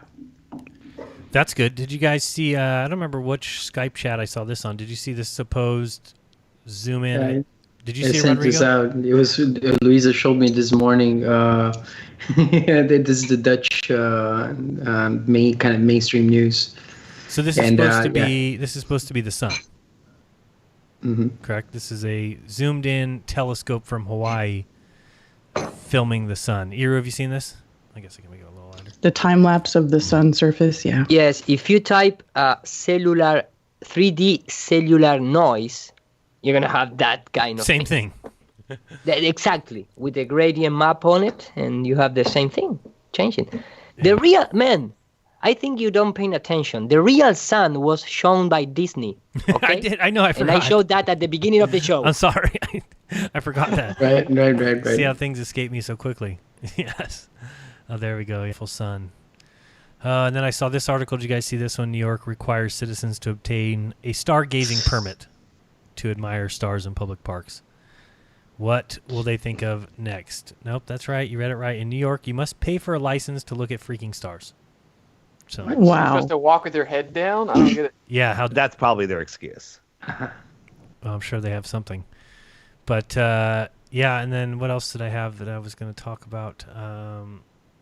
That's good. Did you guys see, I don't remember which Skype chat I saw this on. Did you see this supposed zoom in? Did you see it, Rodrigo? This out. It was Louisa showed me this morning. This is the Dutch kind of mainstream news. So this is supposed to be the sun. Mm-hmm. Correct. This is a zoomed in telescope from Hawaii filming the sun. Iru, have you seen this? I guess I can make it a little lighter. The time lapse of the sun surface. Yeah. Yes. If you type 3D cellular noise, you're going to have that kind of same thing. Exactly. With a gradient map on it, and you have the same thing. Changing. The real, man, I think you don't pay attention. The real sun was shown by Disney. Okay? I did. I know. I forgot. And I showed that at the beginning of the show. I'm sorry. I forgot that. Right. See how things escape me so quickly. Yes. Oh, there we go. Full sun. And then I saw this article. Did you guys see this one? New York requires citizens to obtain a stargazing permit to admire stars in public parks. What will they think of next? Nope, that's right. You read it right. In New York, you must pay for a license to look at freaking stars. So, wow. You're supposed to walk with your head down? I don't get it. Yeah, that's probably their excuse. Well, I'm sure they have something. But, yeah, and then what else did I have that I was going to talk about?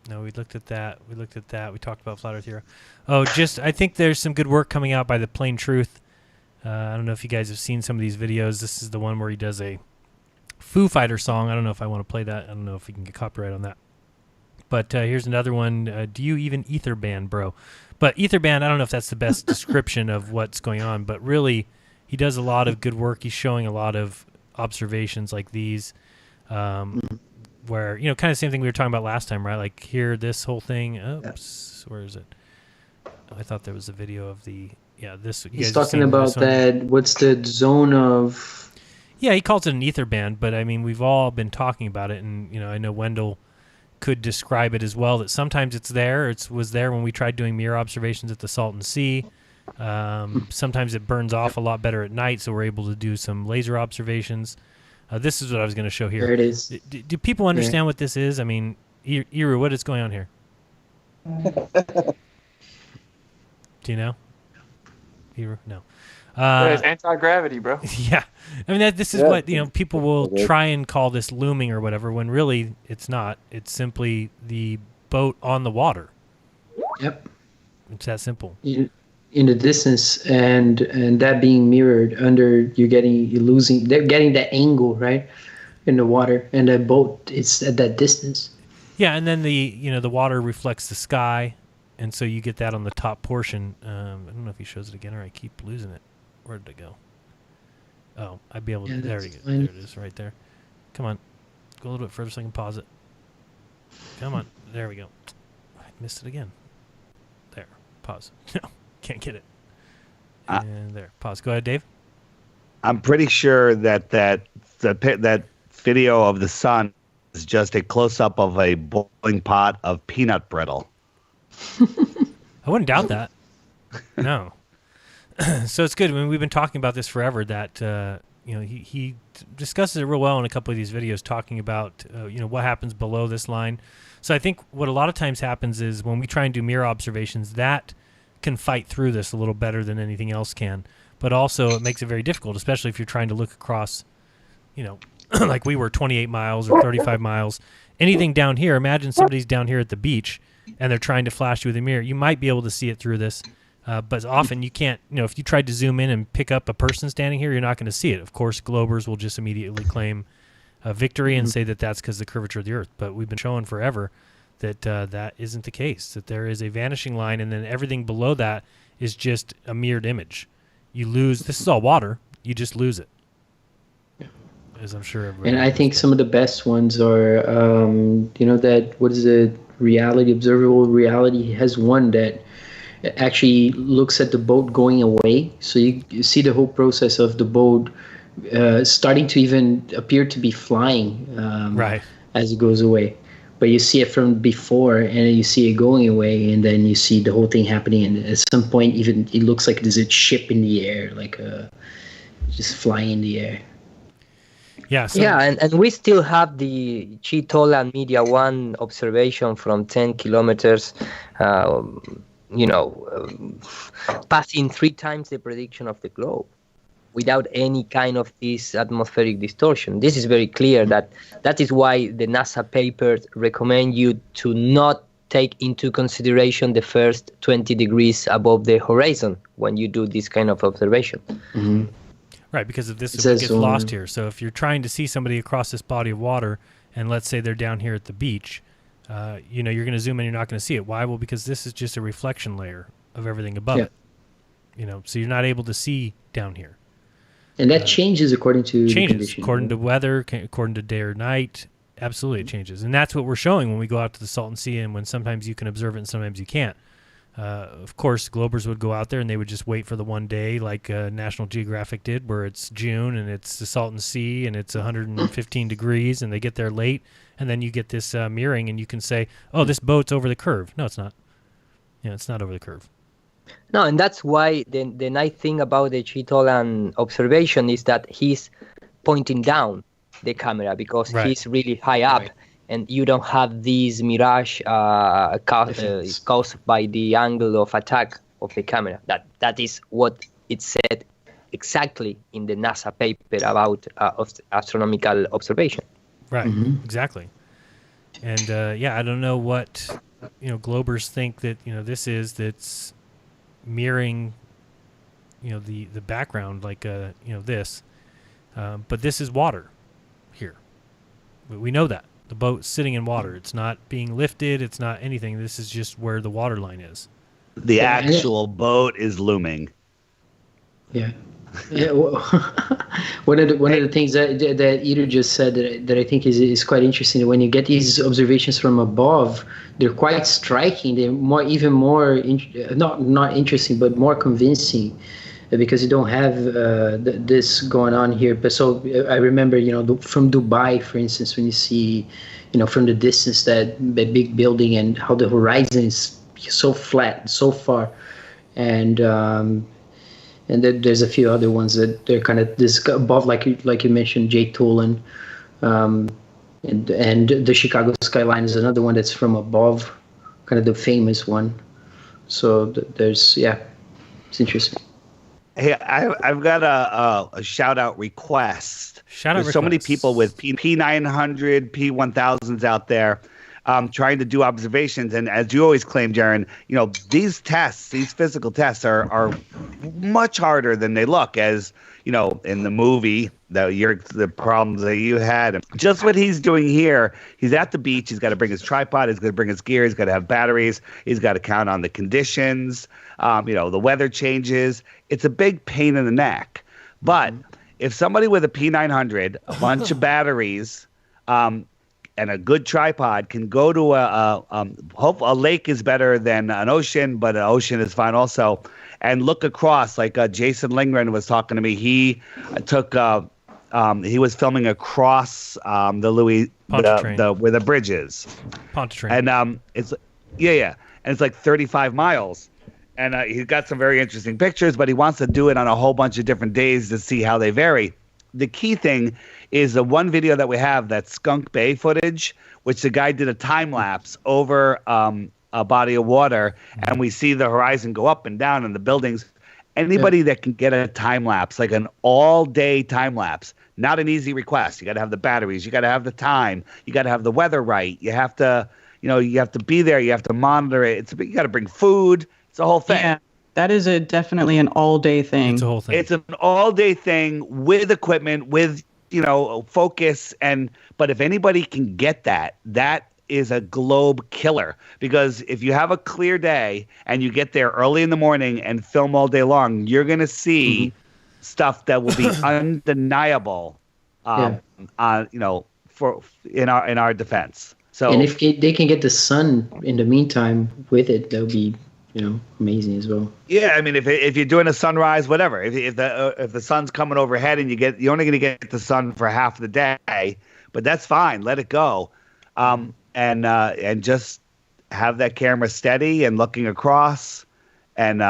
No, we looked at that. We talked about Flat Earth Hero. Oh, I think there's some good work coming out by the Plain Truth. I don't know if you guys have seen some of these videos. This is the one where he does a Foo Fighter song. I don't know if I want to play that. I don't know if we can get copyright on that. But here's another one. Do you even ether band, bro? But ether band, I don't know if that's the best description of what's going on. But really, he does a lot of good work. He's showing a lot of observations like these, where, kind of the same thing we were talking about last time, right? Like here, this whole thing. Oops, where is it? I thought there was a video of the... Yeah, this. He's talking about that. What's the zone of? Yeah, he calls it an ether band, but I mean, we've all been talking about it, and I know Wendell could describe it as well. That sometimes it's there. It was there when we tried doing mirror observations at the Salton Sea. Sometimes it burns off a lot better at night, so we're able to do some laser observations. This is what I was going to show here. There it is. Do people understand what this is? I mean, Iru, what is going on here? Do you know? No. It's anti-gravity, bro. Yeah. I mean, this is what, people will try and call this looming or whatever, when really it's not. It's simply the boat on the water. Yep. It's that simple. In the distance, and that being mirrored under, they're getting that angle, right, in the water, and that boat, it's at that distance. Yeah, and then the water reflects the sky. And so you get that on the top portion. I don't know if he shows it again or I keep losing it. Where did it go? Oh, I'd be able to... There it is right there. Come on. Go a little bit further so I can pause it. Come on. There we go. I missed it again. There. Pause. No, can't get it. And there. Pause. Go ahead, Dave. I'm pretty sure that video of the sun is just a close-up of a boiling pot of peanut brittle. I wouldn't doubt that. No. So it's good. I mean, we've been talking about this forever, that he discusses it real well in a couple of these videos, talking about what happens below this line. So I think what a lot of times happens is when we try and do mirror observations, that can fight through this a little better than anything else can. But also it makes it very difficult, especially if you're trying to look across, like we were 28 miles or 35 miles. Anything down here, imagine somebody's down here at the beach and they're trying to flash you with a mirror. You might be able to see it through this, but often you can't. If you tried to zoom in and pick up a person standing here, you're not going to see it. Of course, Globers will just immediately claim victory and say that that's because of the curvature of the Earth. But we've been showing forever that that isn't the case, that there is a vanishing line, and then everything below that is just a mirrored image. You lose, this is all water, you just lose it. As I'm sure everybody And I think some of the best ones are, that, what is it, reality, observable reality has one that actually looks at the boat going away. So you see the whole process of the boat starting to even appear to be flying as it goes away. But you see it from before, and you see it going away, and then you see the whole thing happening. And at some point, even it looks like there's a ship in the air, like just flying in the air. Yeah. And we still have the Chitolan Media 1 observation from 10 kilometers, passing 3 times the prediction of the globe without any kind of this atmospheric distortion. This is very clear that is why the NASA papers recommend you to not take into consideration the first 20 degrees above the horizon when you do this kind of observation. Mm-hmm. Right, because of this, it gets lost here. So if you're trying to see somebody across this body of water, and let's say they're down here at the beach, you're going to zoom in, you're not going to see it. Why? Well, because this is just a reflection layer of everything above it. So you're not able to see down here. And that changes according to the condition, according to weather, according to day or night. Absolutely, it changes, and that's what we're showing when we go out to the Salton Sea, and when sometimes you can observe it and sometimes you can't. Of course, Globers would go out there and they would just wait for the one day, like National Geographic did, where it's June and it's the Salton Sea and it's 115 degrees, and they get there late, and then you get this mirroring, and you can say, "Oh, this boat's over the curve." No, it's not. It's not over the curve. No, and that's why the nice thing about the Chitolan observation is that he's pointing down the camera because he's really high up. Right. And you don't have this mirage caused by the angle of attack of the camera. That is what it said exactly in the NASA paper about astronomical observation. Right, exactly. And I don't know what Globers think that this is that's mirroring the background like this, but this is water here. We know that. The boat's sitting in water. It's not being lifted. It's not anything. This is just where the water line is. The actual boat is looming. Yeah. Yeah. Well, one of the things that Ito just said that I think is quite interesting. When you get these observations from above, they're quite striking. They're not interesting, but more convincing, because you don't have this going on here. But so I remember, from Dubai, for instance, when you see, from the distance that big building and how the horizon is so flat, so far, and then there's a few other ones that they're kind of this above, like you mentioned, Jay Tolan, and the Chicago skyline is another one that's from above, kind of the famous one. So there's it's interesting. Hey, I've got a shout-out request. There's so many people with P900, P1000s out there trying to do observations. And as you always claim, Jaron, these tests, these physical tests are much harder than they look, as, in the movie, the problems that you had. And just what he's doing here, he's at the beach. He's got to bring his tripod. He's got to bring his gear. He's got to have batteries. He's got to count on the conditions. The weather changes. It's a big pain in the neck. But if somebody with a P900, a bunch of batteries, and a good tripod can go to a lake is better than an ocean, but an ocean is fine also, and look across, like Jason Lindgren was talking to me. He took he was filming across the Louis where the bridge is. Pontchartrain. And it's and it's like 35 miles. And he's got some very interesting pictures, but he wants to do it on a whole bunch of different days to see how they vary. The key thing is the one video that we have, that Skunk Bay footage, which the guy did a time lapse over a body of water, and we see the horizon go up and down and the buildings. Anybody that can get a time lapse, like an all-day time lapse, not an easy request. You got to have the batteries, you got to have the time, you got to have the weather right, you have to, you have to be there, you have to monitor it. You got to bring food. It's a whole thing. Yeah, that is definitely an all-day thing. It's a whole thing. It's an all-day thing with equipment, with focus. But if anybody can get that is a globe killer, because if you have a clear day and you get there early in the morning and film all day long, you're going to see stuff that will be undeniable, in our defense. So, and if they can get the sun in the meantime with it, that'll be amazing as well. Yeah, I mean, if you're doing a sunrise, whatever, if the sun's coming overhead and you're only going to get the sun for half the day, but that's fine. Let it go. And just have that camera steady and looking across, and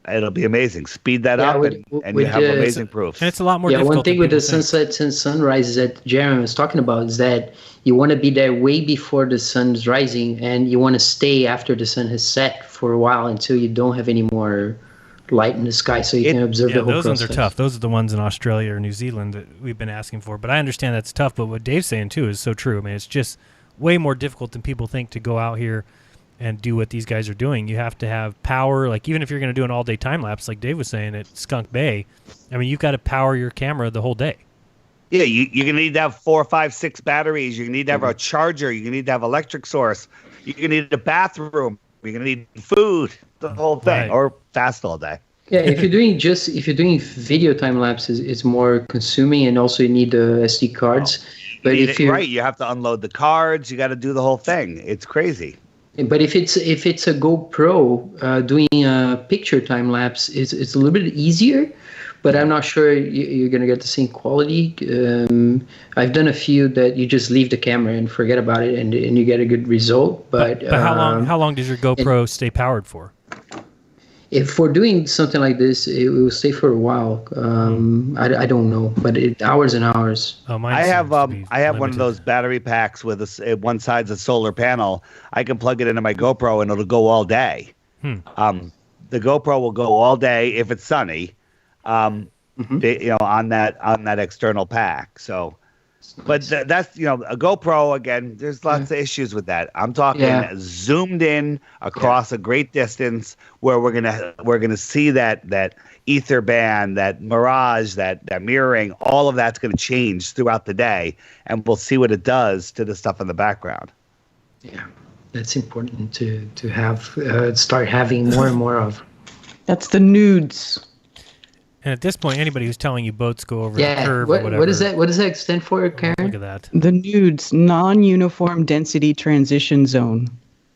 it'll be amazing. Speed that up, and you have amazing proofs. And it's a lot more difficult. One thing with the sunsets and sunrises that Jeremy was talking about is that you want to be there way before the sun's rising, and you want to stay after the sun has set for a while until you don't have any more light in the sky, so you can observe the whole process. Those ones are tough. Those are the ones in Australia or New Zealand that we've been asking for. But I understand that's tough. But what Dave's saying too is so true. I mean, it's just way more difficult than people think to go out here and do what these guys are doing. You have to have power. Like, even if you're going to do an all-day time lapse, like Dave was saying at Skunk Bay, I mean, you've got to power your camera the whole day. Yeah, you're going to need to have 4, 5, 6 batteries. You're going to need to have a charger. You're going to need to have electric source. You're going to need a bathroom. You're going to need food, the whole thing, or fast all day. Yeah, if you're doing video time lapses, it's more consuming, and also you need the SD cards. But if you're right, you have to unload the cards. You got to do the whole thing. It's crazy. But if it's a GoPro, doing a picture time lapse, it's a little bit easier. But I'm not sure you're going to get the same quality. I've done a few that you just leave the camera and forget about it, and you get a good result. But how long does your GoPro stay powered for? If we're doing something like this, it will stay for a while. I don't know, but hours and hours. I have one of those battery packs with one side's a solar panel. I can plug it into my GoPro and it'll go all day. The GoPro will go all day if it's sunny. On that external pack. So, but that's a GoPro again. There's lots of issues with that. I'm talking zoomed in across a great distance, where we're gonna see that ether band, that mirage, that mirroring. All of that's gonna change throughout the day, and we'll see what it does to the stuff in the background. Yeah, that's important to have start having more and more of. That's the nudes. And at this point, anybody who's telling you boats go over the curve or whatever. What does that stand for, Karen? Look at that. The nudes, non-uniform density transition zone.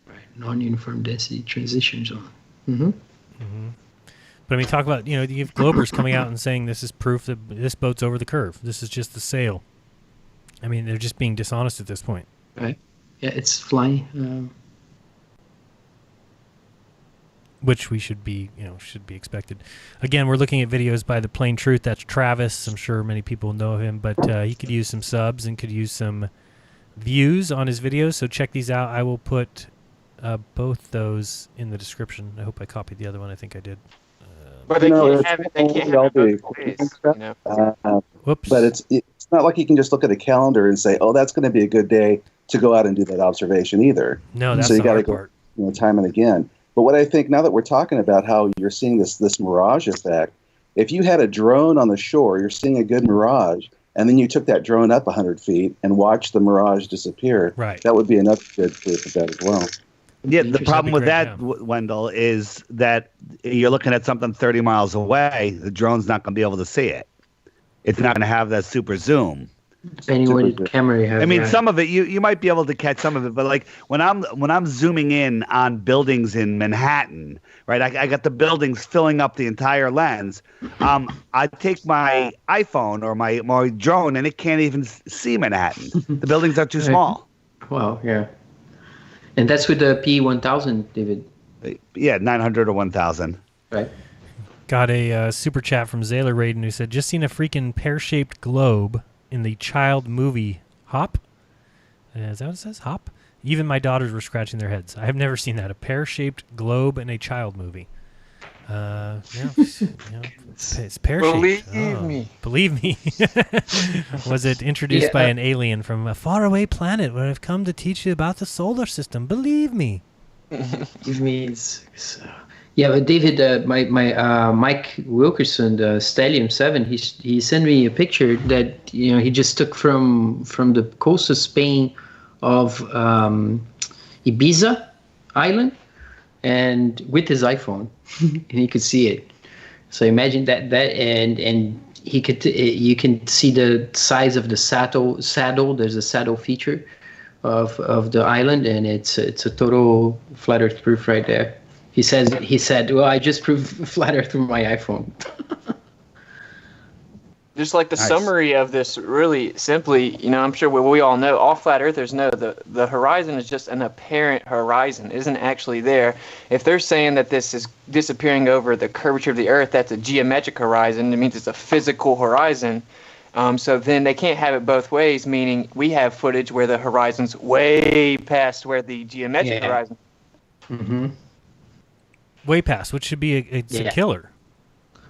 Right, non-uniform density transition zone. But I mean, talk about, you have Globers coming out and saying this is proof that this boat's over the curve. This is just the sail. I mean, they're just being dishonest at this point. Right. Yeah, it's flying. Which we should be expected. Again, we're looking at videos by the Plain Truth. That's Travis. I'm sure many people know him, but he could use some subs and could use some views on his videos. So check these out. I will put both those in the description. I hope I copied the other one. I think I did. But they can't have it. Whoops. But it's not like you can just look at a calendar and say, "Oh, that's going to be a good day to go out and do that observation," either. No, that's so you the hard go, part. Time and again. But what I think, now that we're talking about how you're seeing this mirage effect, if you had a drone on the shore, you're seeing a good mirage, and then you took that drone up 100 feet and watched the mirage disappear, right, that would be another good proof of that as well. Yeah, the problem with that, Wendell, is that you're looking at something 30 miles away. The drone's not going to be able to see it. It's not going to have that super zoom. Depending on what camera you have. I mean, some of it you might be able to catch some of it, but like when I'm zooming in on buildings in Manhattan, right? I got the buildings filling up the entire lens. I take my iPhone or my drone, and it can't even see Manhattan. The buildings are too small. Wow, yeah. And that's with the P1000, David. Yeah, 900 or 1000. Right. Got a super chat from Zaylor Raiden who said, "Just seen a freaking pear-shaped globe in the child movie Hop." Is that what it says? Hop? Even my daughters were scratching their heads. I have never seen that. A pear-shaped globe in a child movie. It's pear-shaped. Believe me. Was it introduced by an alien from a faraway planet where I've come to teach you about the solar system? Believe me. Believe me. Yeah, but David, my Mike Wilkerson, the Stallion 7, he sent me a picture that he just took from the coast of Spain of Ibiza Island, and with his iPhone, and he could see it. So imagine that and he could you can see the size of the saddle. There's a saddle feature of the island, and it's a total flat Earth proof right there. He said, well, I just proved flat Earth through my iPhone. Just like the summary of this, really simply, I'm sure we all know, all flat earthers know the horizon is just an apparent horizon, isn't actually there. If they're saying that this is disappearing over the curvature of the earth, that's a geometric horizon. It means it's a physical horizon. So then they can't have it both ways, meaning we have footage where the horizon's way past where the geometric horizon. Mm-hmm. Way past, which should be a killer.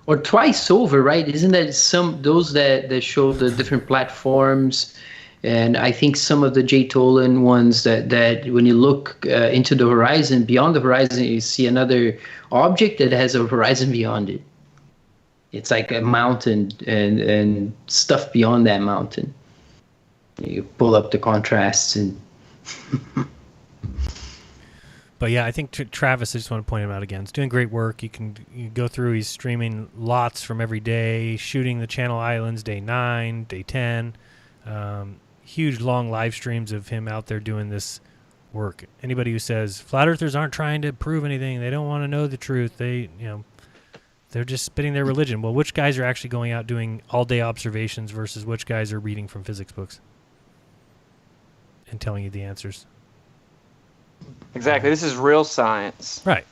Or twice over, right? Isn't that those that show the different platforms? And I think some of the J. Tolan ones that when you look into the horizon, beyond the horizon, you see another object that has a horizon beyond it. It's like a mountain and stuff beyond that mountain. You pull up the contrasts and... But yeah, I think Travis, I just want to point him out again. He's doing great work. You go through, he's streaming lots from every day, shooting the Channel Islands, day 9, day 10. Huge, long live streams of him out there doing this work. Anybody who says flat earthers aren't trying to prove anything, they don't want to know the truth, they're just spitting their religion. Well, which guys are actually going out doing all-day observations versus which guys are reading from physics books and telling you the answers? Exactly. This is real science. Right.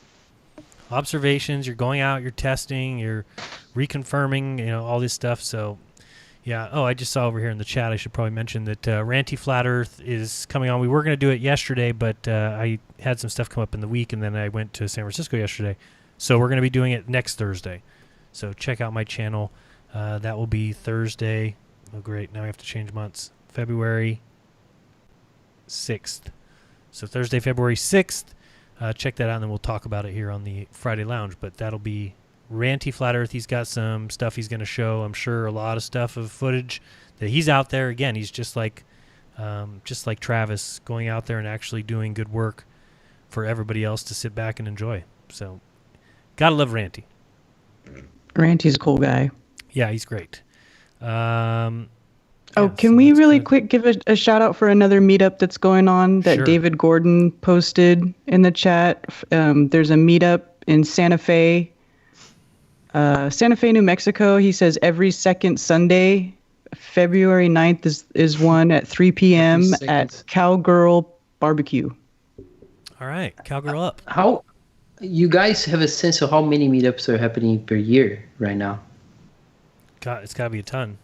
Observations, you're going out, you're testing, you're reconfirming, all this stuff. So, yeah. Oh, I just saw over here in the chat, I should probably mention that Ranty Flat Earth is coming on. We were going to do it yesterday, but I had some stuff come up in the week, and then I went to San Francisco yesterday. So we're going to be doing it next Thursday. So check out my channel. That will be Thursday. Oh, great. Now I have to change months. February 6th. So Thursday, February 6th, check that out, and then we'll talk about it here on the Friday Lounge. But that'll be Ranty Flat Earth. He's got some stuff he's going to show. I'm sure a lot of stuff of footage that he's out there. Again, he's just like Travis, going out there and actually doing good work for everybody else to sit back and enjoy. So gotta love Ranty. Ranty's a cool guy. Yeah, he's great. Can we really quick give a shout out for another meetup that's going on that David Gordon posted in the chat? There's a meetup in Santa Fe, New Mexico. He says every second Sunday, February 9th is one at 3 p.m. at Cowgirl Barbecue. All right, Cowgirl up. How you guys have a sense of how many meetups are happening per year right now? It's got to be a ton.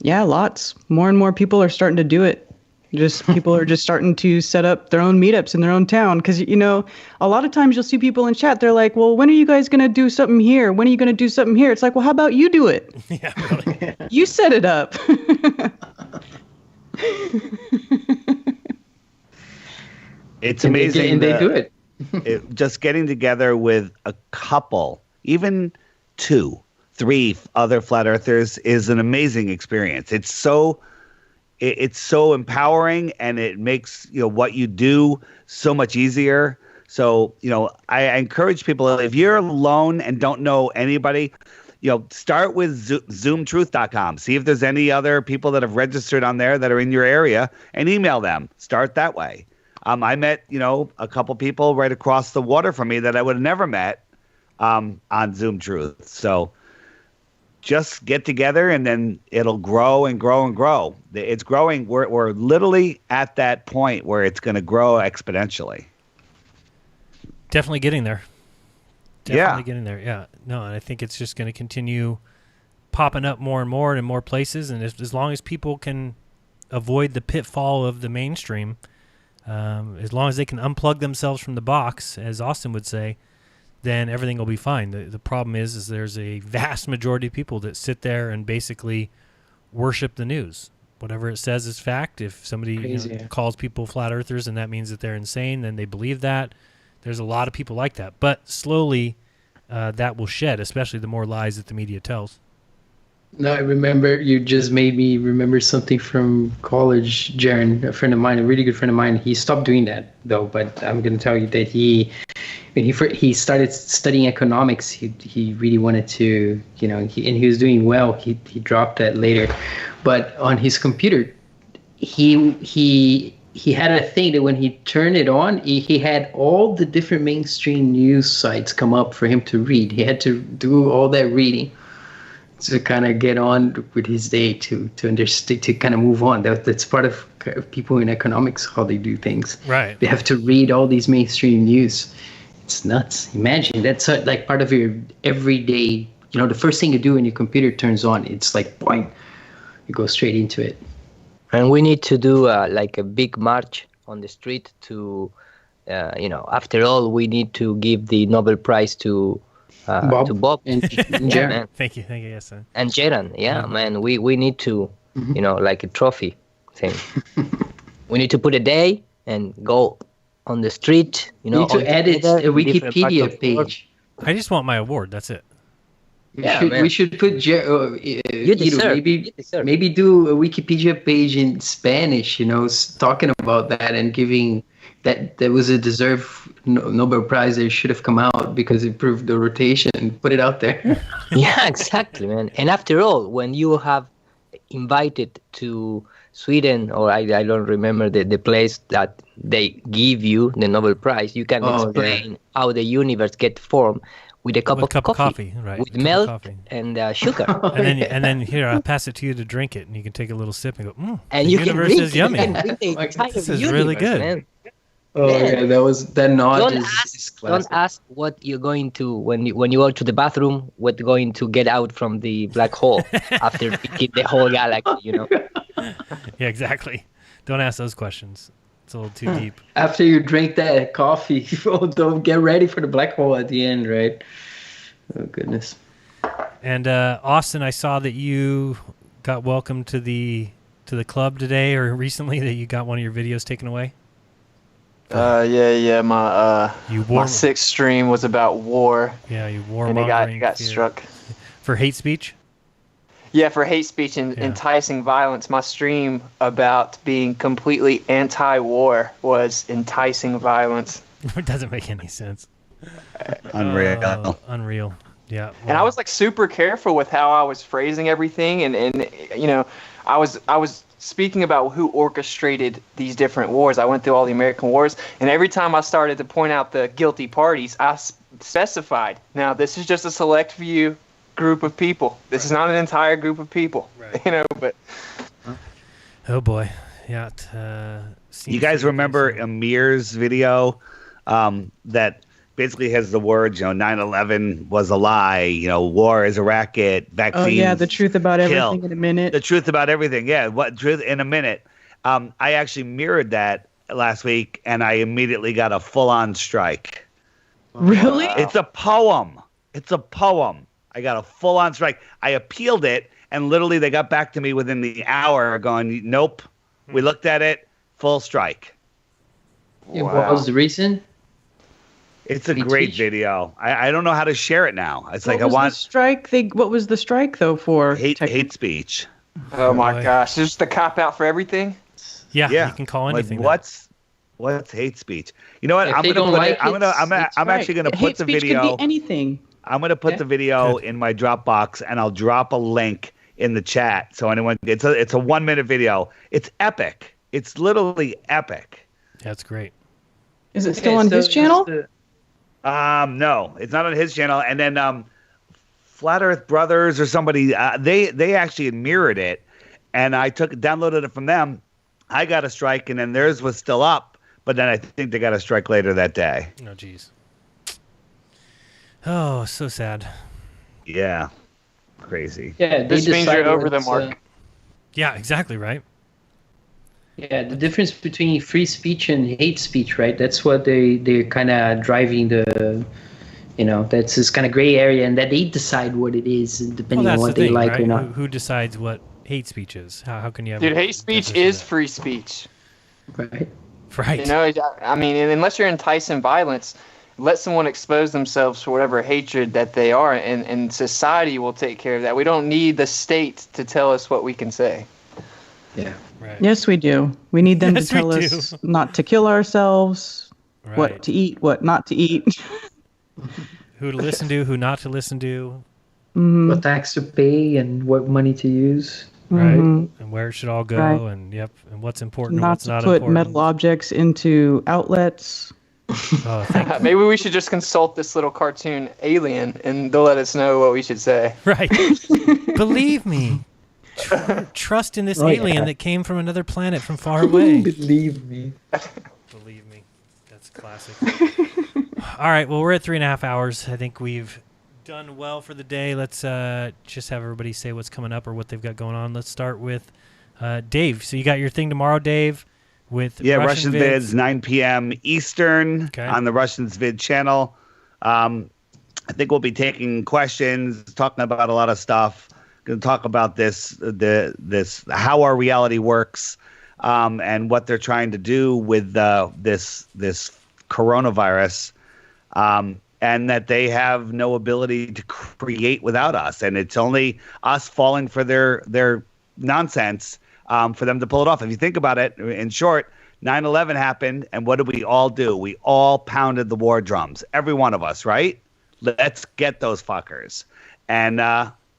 Yeah, lots. More and more people are starting to do it. People are just starting to set up their own meetups in their own town. Because, a lot of times you'll see people in chat. They're like, well, when are you guys going to do something here? When are you going to do something here? It's like, well, how about you do it? Yeah, really. You set it up. It's amazing. And they do it. Just getting together with a couple, even 2, 3 other flat earthers is an amazing experience. It's so empowering, and it makes what you do so much easier. So I encourage people, if you're alone and don't know anybody, start with zoomtruth.com. See if there's any other people that have registered on there that are in your area, and email them. Start that way. I met a couple people right across the water from me that I would have never met on Zoom Truth. So just get together, and then it'll grow and grow and grow. It's growing. We're literally at that point where it's going to grow exponentially. Definitely getting there. Getting there. Yeah. No, and I think it's just going to continue popping up more and more in more places. And as long as people can avoid the pitfall of the mainstream, as long as they can unplug themselves from the box, as Austin would say, then everything will be fine. The problem is there's a vast majority of people that sit there and basically worship the news. Whatever it says is fact. If somebody calls people flat earthers and that means that they're insane, then they believe that. There's a lot of people like that, but slowly that will shed, especially the more lies that the media tells. No, I remember, you just made me remember something from college. Jaron, a friend of mine, a really good friend of mine, he stopped doing that though, but I'm going to tell you that when he started studying economics, he really wanted to, and he was doing well. He dropped that later, but on his computer, he had a thing that when he turned it on, he had all the different mainstream news sites come up for him to read. He had to do all that reading to kind of get on with his day, to understand, to kind of move on. That's part of people in economics, how they do things. Right. They have to read all these mainstream news. It's nuts. Imagine that's like part of your everyday. The first thing you do when your computer turns on, it's like boing, you go straight into it. And we need to do like a big march on the street to, after all, we need to give the Nobel Prize to Bob and Jaron. Thank you, yes, sir. And Jaron, man, we need to, like a trophy thing. We need to put a day and go on the street. We need to edit a Wikipedia page. I just want my award. That's it. We should put maybe do a Wikipedia page in Spanish, talking about that and giving that there was a deserved Nobel Prize that should have come out because it improved the rotation. Put it out there. Yeah, exactly, man. And after all, when you have invited to Sweden, or I don't remember the place that they give you the Nobel Prize, you can explain how the universe gets formed with a cup of coffee, right? With milk and sugar. and then here, I'll pass it to you to drink it, and you can take a little sip and go, and the you universe can is yummy. This is really good. Man. Oh yeah, that nod is classic. Don't ask what you're going to when you go to the bathroom. What you're going to get out from the black hole after picking the whole galaxy, Yeah, exactly. Don't ask those questions. It's a little too deep. After you drink that coffee, don't get ready for the black hole at the end, right? Oh goodness. And Austin, I saw that you got welcomed to the club today, or recently, that you got one of your videos taken away. Yeah. My sixth stream was about war. Yeah, you war and it got struck for hate speech. Yeah, for hate speech and enticing violence. My stream about being completely anti-war was enticing violence. It doesn't make any sense. Unreal. Unreal. Yeah. Wow. And I was like super careful with how I was phrasing everything, and I was speaking about who orchestrated these different wars. I went through all the American wars, and every time I started to point out the guilty parties, I specified, now this is just a select few group of people. This is not an entire group of people. Right. But oh boy. Yeah. You guys remember Amir's video that basically has the words, 9/11 was a lie, war is a racket, vaccines. Oh yeah, the truth about everything in a minute. The truth about everything, yeah. What truth in a minute? I actually mirrored that last week, and I immediately got a full-on strike. Really? Wow. It's a poem. I got a full-on strike. I appealed it, and literally they got back to me within the hour going, nope, we looked at it, full strike. Yeah, wow. What was the reason? It's a great video. I don't know how to share it now. It's like I want the strike. What was the strike though for? Hate speech. Oh my gosh! Is this the cop out for everything? Yeah. You can call anything. Like, what's hate speech? You know what? I'm actually gonna put the video. Can be anything. I'm gonna put the video in my Dropbox, and I'll drop a link in the chat so anyone. It's a 1-minute video. It's epic. It's literally epic. That's great. Is it still on his channel? No, it's not on his channel. And then Flat Earth Brothers or somebody, they actually mirrored it, and I downloaded it from them. I got a strike, and then theirs was still up, but then I think they got a strike later that day. Oh, jeez. Oh, so sad. Yeah, crazy. Yeah, this means you're over the mark. Yeah, exactly right. Yeah, the difference between free speech and hate speech, right? That's what they're kind of driving that's this kind of gray area, and that they decide what it is depending on what they like or not. Who decides what hate speech is? How can you have? Dude, hate speech is free speech. Right. Right. You know, I mean, unless you're enticing violence, let someone expose themselves for whatever hatred that they are, and society will take care of that. We don't need the state to tell us what we can say. Yeah. Right. Yes, we do. We need them to tell us not to kill ourselves, what to eat, what not to eat. Who to listen to, who not to listen to. What tax to pay and what money to use. Right. And where it should all go, and and what's important and what's not to put important. metal objects into outlets. Maybe we should just consult this little cartoon alien, and they'll let us know what we should say. Right. Believe me. Trust in this alien that came from another planet from far away. Believe me. Believe me. That's classic. All right. Well, we're at 3.5 hours. I think we've done well for the day. Let's just have everybody say what's coming up or what they've got going on. Let's start with Dave. So you got your thing tomorrow, Dave, with Russian Vids, 9 p.m. Eastern on the Russians Vid channel. I think we'll be taking questions, talking about a lot of stuff. Going to talk about this how our reality works, and what they're trying to do with this coronavirus. And that they have no ability to create without us. And it's only us falling for their nonsense for them to pull it off. If you think about it, in short, 9/11 happened, and what did we all do? We all pounded the war drums, every one of us, right? Let's get those fuckers. And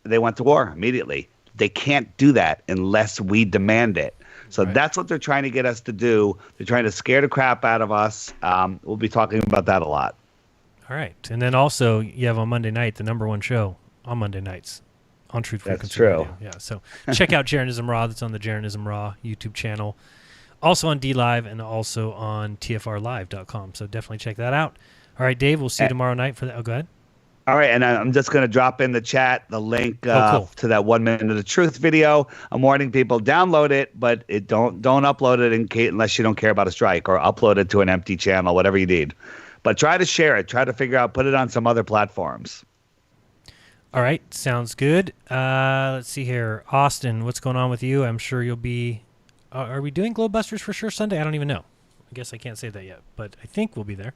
they went to war immediately. They can't do that unless we demand it. So that's what they're trying to get us to do. They're trying to scare the crap out of us. We'll be talking about that a lot. All right. And then also you have on Monday night, the #1 show on Monday nights on Truth for Consumer Radio. Yeah. So check out Jeranism Raw. That's on the Jeranism Raw YouTube channel. Also on DLive and also on tfrlive.com. So definitely check that out. All right, Dave, we'll see you tomorrow night for that. Oh, go ahead. All right, and I'm just going to drop in the chat the link to that 1 Minute of Truth video. I'm warning people, download it, but don't upload it unless you don't care about a strike, or upload it to an empty channel, whatever you need. But try to share it. Try to figure out, put it on some other platforms. All right, sounds good. Let's see here. Austin, what's going on with you? I'm sure you'll be... are we doing Globebusters for sure Sunday? I don't even know. I guess I can't say that yet, but I think we'll be there.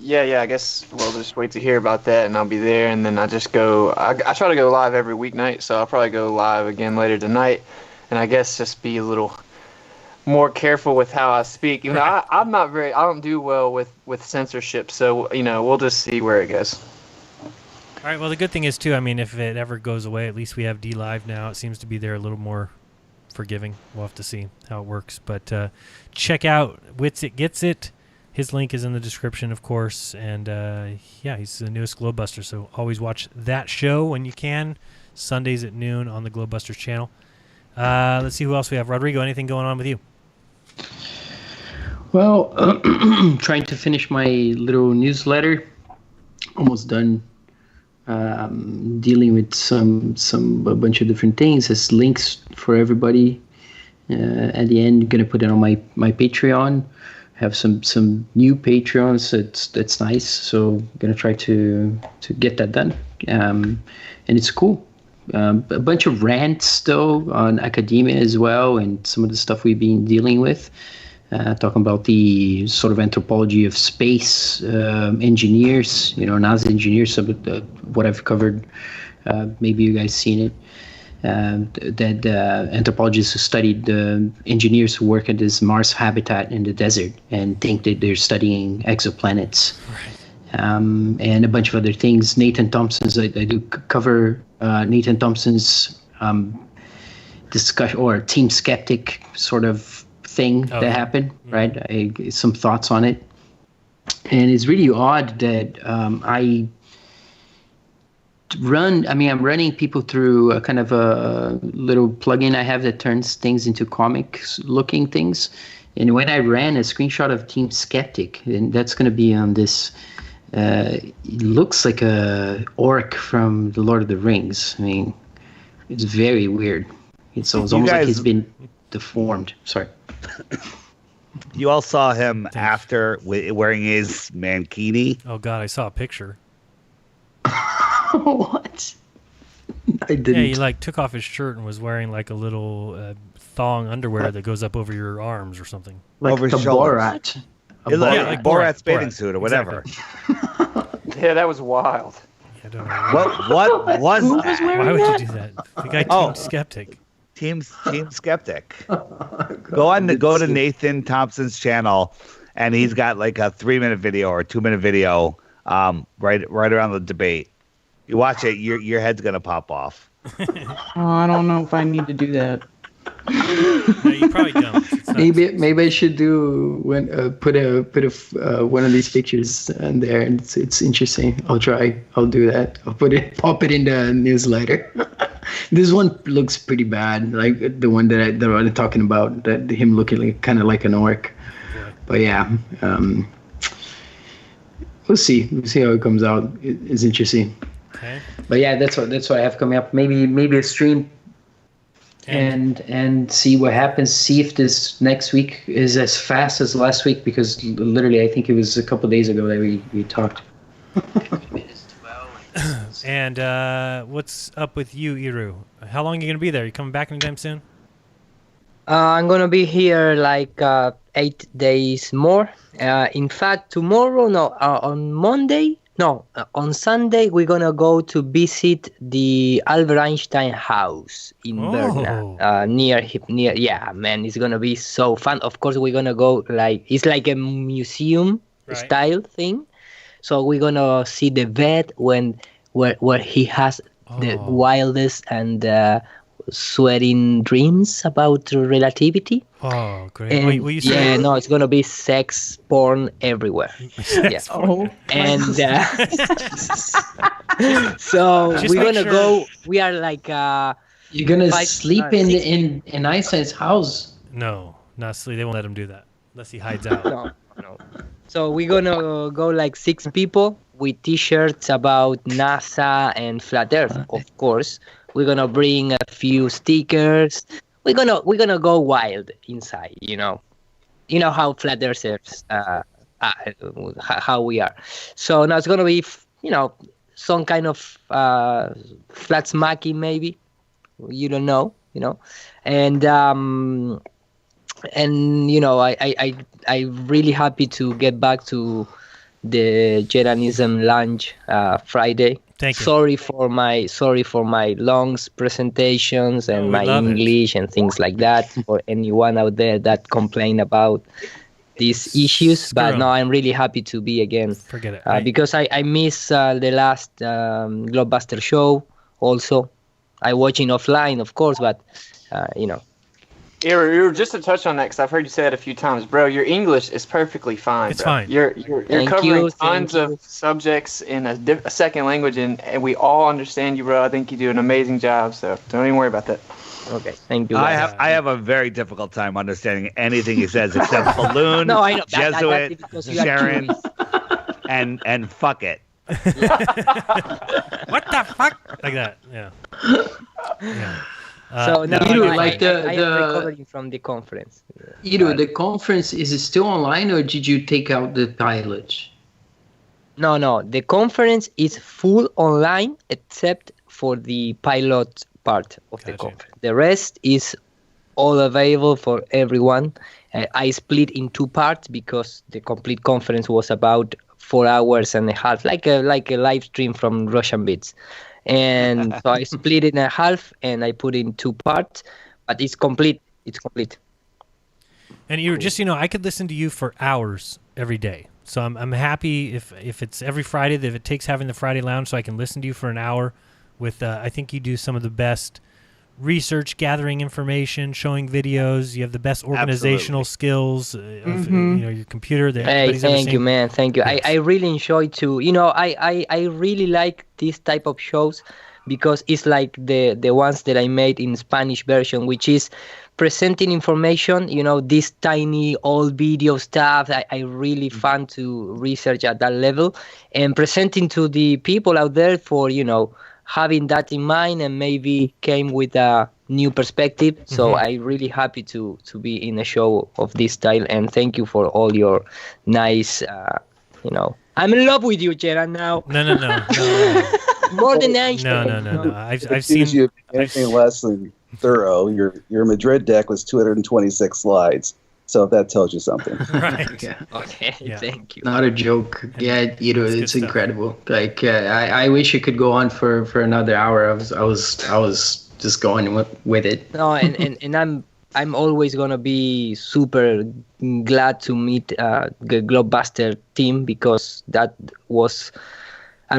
Yeah, I guess we'll just wait to hear about that, and I'll be there, and then I just go... I try to go live every weeknight, so I'll probably go live again later tonight, and I guess just be a little more careful with how I speak. You know, I don't do well with censorship, so, you know, we'll just see where it goes. All right, well, the good thing is, too, I mean, if it ever goes away, at least we have DLive now. It seems to be there a little more forgiving. We'll have to see how it works. But check out Wits It Gets It. His link is in the description, of course. And, yeah, he's the newest Globebuster, so always watch that show when you can. Sundays at noon on the Globebusters channel. Let's see who else we have. Rodrigo, anything going on with you? Well, trying to finish my little newsletter. Almost done. Dealing with a bunch of different things. There's links for everybody. At the end, going to put it on my Patreon. Have some new Patreons. That's nice. So going to try to get that done. And it's cool. A bunch of rants though on academia as well, and some of the stuff we've been dealing with. Talking about the sort of anthropology of space, engineers, NASA engineers, some of what I've covered. Maybe you guys seen it. That anthropologists who studied the engineers who work at this Mars habitat in the desert and think that they're studying exoplanets. Right. And a bunch of other things. Nathan Thompson's, I do cover Nathan Thompson's discussion or Team Skeptic sort of thing that happened, right? Some thoughts on it. And it's really odd that I'm running people through a kind of a little plugin I have that turns things into comics looking things. And when I ran a screenshot of Team Skeptic, and that's going to be on this, it looks like a orc from The Lord of the Rings. I mean, it's very weird. It's almost like he's been deformed. Sorry. You all saw him after wearing his mankini. Oh God, I saw a picture. What? I didn't. Yeah, he took off his shirt and was wearing like a little thong underwear that goes up over your arms or something. Like Over the his shoulders. Borat. Like Borat's bathing suit or whatever. Exactly. Yeah, that was wild. I don't know. What was Who was that? wearing Why would that? you do that? The guy Team Skeptic. Team Skeptic. Go to Nathan Thompson's channel, and he's got like a 3-minute video or a 2-minute video, right around the debate. You watch it, your head's gonna pop off. I don't know if I need to do that. No, you probably don't. Maybe I should do put one of these pictures on there. And it's interesting. I'll try. I'll do that. I'll pop it in the newsletter. This one looks pretty bad, like the one that I'm talking about. That him looking kind of like an orc. But yeah, we'll see. We'll see how it comes out. It's interesting. Okay. But yeah, that's what I have coming up. Maybe a stream. And see what happens. See if this next week is as fast as last week, because literally I think it was a couple days ago that we talked. And what's up with you, Iru? How long are you gonna be there? You coming back anytime soon? I'm gonna be here like 8 days more. In fact, tomorrow, on Monday. No, on Sunday we're gonna go to visit the Albert Einstein house in Berna, near. Yeah, man, it's gonna be so fun. Of course, we're gonna go it's like a museum style thing. So we're gonna see the vet where he has the wildest and sweating dreams about relativity. Oh, great! And Will you say it's gonna be sex porn everywhere. Sex porn. And so we're gonna go. We are like you're gonna sleep in Einstein's house. No, not sleep. They won't let him do that unless he hides out. No. So we're gonna go like 6 people with T-shirts about NASA and flat Earth, of course. We're gonna bring a few stickers. We're gonna go wild inside. You know how flat earthers how we are. So now it's gonna be some kind of flat smacking maybe. You don't know. And I'm really happy to get back to the jeranism lunch Friday. Thank you. Sorry for my long presentations and my English and things like that. For anyone out there that complain about these issues, but no, I'm really happy to be again. Forget it. Because I miss the last Globebuster show. Also, I watching offline, of course, but You're just to touch on that, because I've heard you say it a few times, bro. Your English is perfectly fine. It's bro. fine. You're covering tons of subjects in a second language, and we all understand you, bro. I think you do an amazing job. So don't even worry about that. Okay, thank you. I have a very difficult time understanding anything he says except balloon, No, I know. Jesuit, That's because you are Sharon, curious. and fuck it. What the fuck? Like that. Yeah. So no, I am recovering from the conference. The conference, is it still online, or did you take out the pilot? No. The conference is full online except for the pilot part of the conference. The rest is all available for everyone. I split in 2 parts because the complete conference was about 4 hours and a half, like a live stream from Russian Beats. And so I split it in half and I put in 2 parts, but it's complete. It's complete. And you're just, I could listen to you for hours every day. So I'm happy if it's every Friday, that if it takes having the Friday Lounge so I can listen to you for an hour with, I think you do some of the best research, gathering information, showing videos. You have the best organizational skills of your computer. Hey, thank you, man. Thank you. Yes. I really enjoy to, I really like this type of shows because it's like the ones that I made in Spanish version, which is presenting information, this tiny old video stuff. I really fun to research at that level and presenting to the people out there for, having that in mind and maybe came with a new perspective. So I'm really happy to be in a show of this style, and thank you for all your nice, I'm in love with you, Gerard, now. No. More than Einstein. No. I've seen seen you anything less than thorough. Your Madrid deck was 226 slides. So if that tells you something. Right. Yeah. Okay, thank you. Not a joke. Yeah, it's incredible. Like I wish it could go on for another hour. I was just going with it. No, and I'm always gonna be super glad to meet the Globebuster team, because that was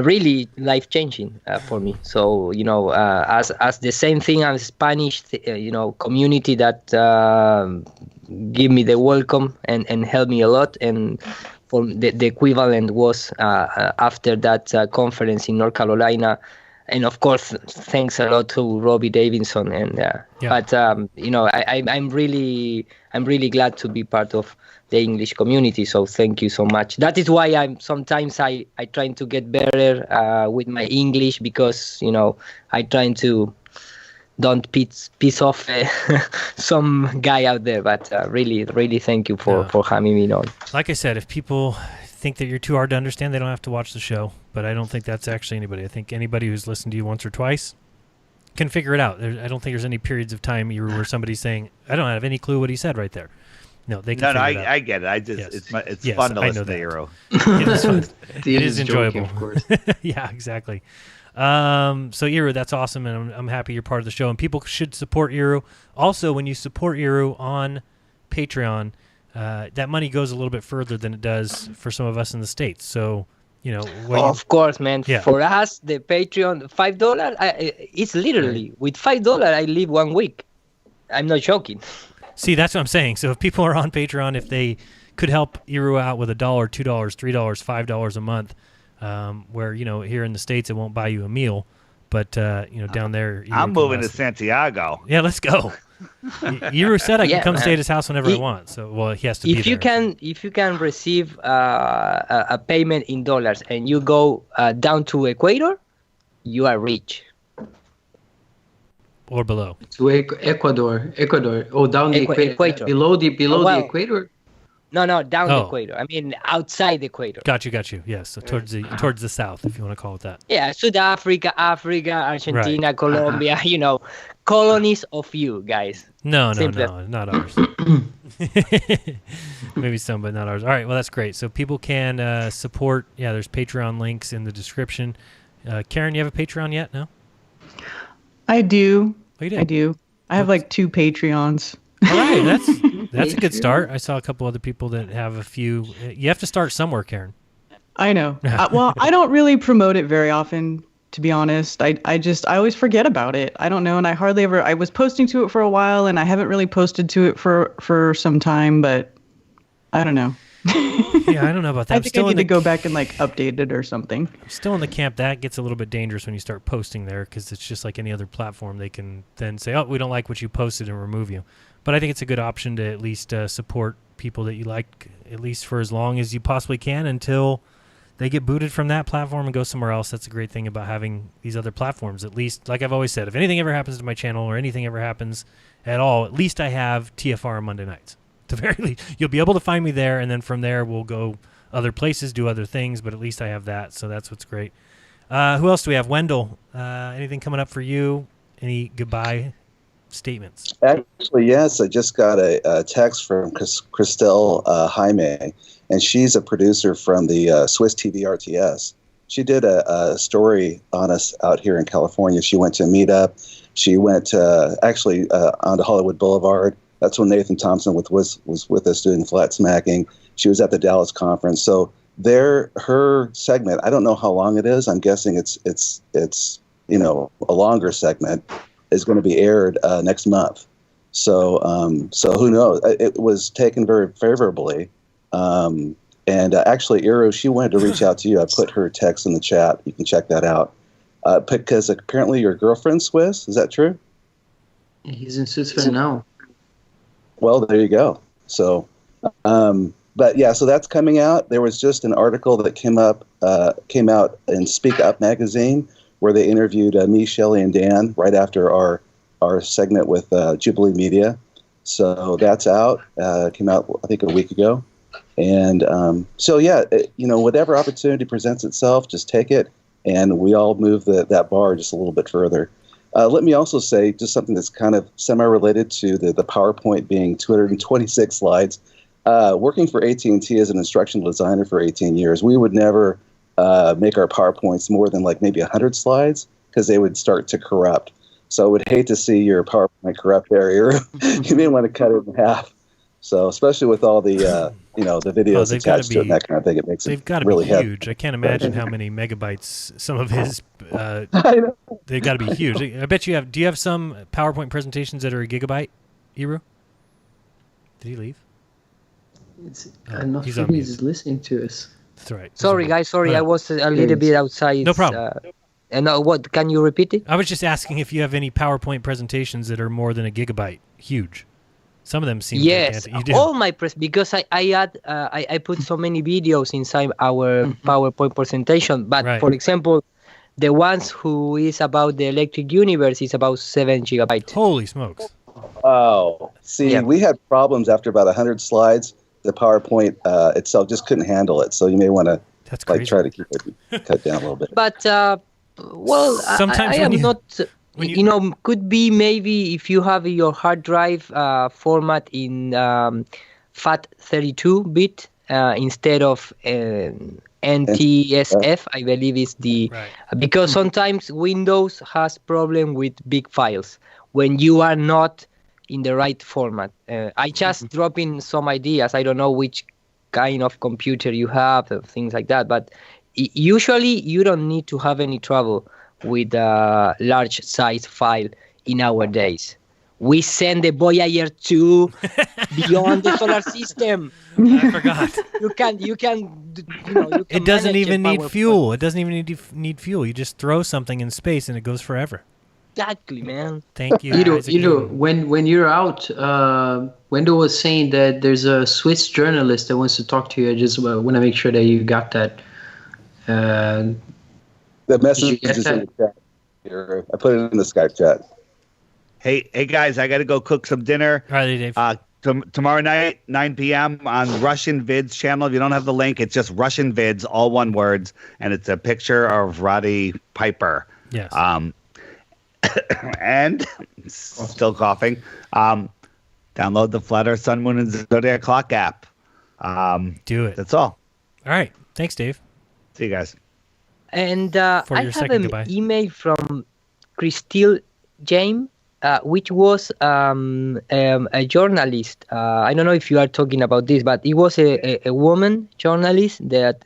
really life-changing for me. So as the same thing as Spanish community that give me the welcome and help me a lot, and for the equivalent was after that conference in North Carolina. And of course, thanks a lot to Robbie Davidson. But I'm really glad to be part of the English community. So thank you so much. That is why I'm sometimes I trying to get better with my English, because I trying to don't piss off some guy out there. But really thank you for having me on. Like I said, if people think that you're too hard to understand, they don't have to watch the show. But I don't think that's actually anybody. I think anybody who's listened to you once or twice can figure it out. I don't think there's any periods of time where somebody's saying, I don't have any clue what he said right there. No, they can figure it out. I get it. I just it's fun to listen to Eero. It is fun. It is enjoyable. Joking, of course. Yeah, exactly. So Eero, that's awesome, and I'm happy you're part of the show. And people should support Eero. Also, when you support Eero on Patreon, that money goes a little bit further than it does for some of us in the States. So, of course, man. Yeah. For us, the Patreon, $5, it's literally, with $5, I live 1 week. I'm not joking. See, that's what I'm saying. So if people are on Patreon, if they could help Eero out with $1, $2, $3, $5 a month, where, here in the States, it won't buy you a meal, but, down there. I'm moving to Santiago. Yeah, let's go. Eero said I can come stay at his house whenever I want. So, well, he has to be there. If you can receive a payment in dollars and you go down to Ecuador, you are rich. Or below. To Ecuador. Oh, down the equator. Below the equator. No, down the equator. I mean, outside the equator. Got you. Yes, so towards the south, if you want to call it that. Yeah, South Africa, Argentina, right. Colombia. Colonies of you guys. No, not ours. Maybe some, but not ours. All right, well, that's great. So people can support. Yeah, there's Patreon links in the description. Karen, you have a Patreon yet? No? I do. Oh, you did? I do. I have like 2 Patreons. All right, that's a good start. I saw a couple other people that have a few. You have to start somewhere, Karen. I know. Well, I don't really promote it very often, to be honest. I always forget about it. I don't know, and I hardly ever. I was posting to it for a while, and I haven't really posted to it for some time, but I don't know. Yeah, I don't know about that. I think I need to go back and update it or something. I'm still in the camp that gets a little bit dangerous when you start posting there, because it's just like any other platform. They can then say, "Oh, we don't like what you posted," and remove you. But I think it's a good option to at least support people that you like, at least for as long as you possibly can, until they get booted from that platform and go somewhere else. That's a great thing about having these other platforms. At least, like I've always said, if anything ever happens to my channel or anything ever happens at all, at least I have TFR on Monday nights. At the very least, you'll be able to find me there, and then from there we'll go other places, do other things, but at least I have that, so that's what's great. Who else do we have? Wendell, anything coming up for you? Any goodbye statements? Actually, yes. I just got a text from Christelle Jaime, and she's a producer from the Swiss TV RTS. She did a story on us out here in California. She went to a meetup. She went actually onto Hollywood Boulevard. That's when Nathan Thompson was with us doing Flat Smacking. She was at the Dallas conference. So her segment, I don't know how long it is. I'm guessing it's a longer segment, is going to be aired next month. So who knows? It was taken very favorably. And actually, Eero, she wanted to reach out to you. I put her text in the chat. You can check that out. Because apparently your girlfriend's Swiss. Is that true? He's in Switzerland now. Well, there you go. So, but yeah, so that's coming out. There was just an article that came out in Speak Up magazine, where they interviewed me, Shelley, and Dan right after our segment with Jubilee Media. So that's out. Came out, I think, a week ago. And so, yeah, whatever opportunity presents itself, just take it. And we all move that bar just a little bit further. Let me also say just something that's kind of semi-related to the PowerPoint being 226 slides. Working for AT&T as an instructional designer for 18 years, we would never make our PowerPoints more than like maybe 100 slides because they would start to corrupt. So I would hate to see your PowerPoint corrupt there. You may want to cut it in half. So especially with all the the videos attached to it and that kind of thing, it makes it really be huge. I can't imagine how many megabytes some of his. They've got to be huge. I bet you have. Do you have some PowerPoint presentations that are a gigabyte, Iru? Did he leave? I'm not sure he's listening to us. That's right. Sorry, guys. Sorry, I was a little bit outside. No problem. And what? Can you repeat it? I was just asking if you have any PowerPoint presentations that are more than a gigabyte, huge. Some of them seem gigantic. You do. All my because I put so many videos inside our PowerPoint presentation. But for example, the ones who is about the electric universe is about 7 gigabytes. Holy smokes! Oh, see, we had problems after about 100 slides. The PowerPoint itself just couldn't handle it. So you may want to try to keep it cut down a little bit. But sometimes I am not. Could be maybe if you have your hard drive format in FAT32-bit instead of NTSF, I believe is the because sometimes Windows has problem with big files when you are not in the right format. I just drop in some ideas. I don't know which kind of computer you have, things like that. But usually you don't need to have any trouble with a large size file in our days. We send the Voyager 2 beyond the solar system. I forgot. You can it doesn't even need fuel. It doesn't even need fuel. You just throw something in space and it goes forever. Exactly, man. Thank you. When you're out, Wendell was saying that there's a Swiss journalist that wants to talk to you. I just want to make sure that you got that. The message is in the chat. Here. I put it in the Skype chat. Hey guys, I got to go cook some dinner. All right, Dave. Tomorrow night, 9 p.m. on Russian Vids channel. If you don't have the link, it's just Russian Vids, all one words, and it's a picture of Roddy Piper. Yes. And still coughing. Download the Flat Earth, Sun, Moon, and Zodiac Clock app. Do it. That's all. All right. Thanks, Dave. See you guys. And I have an email from Christine James, which was a journalist. I don't know if you are talking about this, but it was a woman journalist that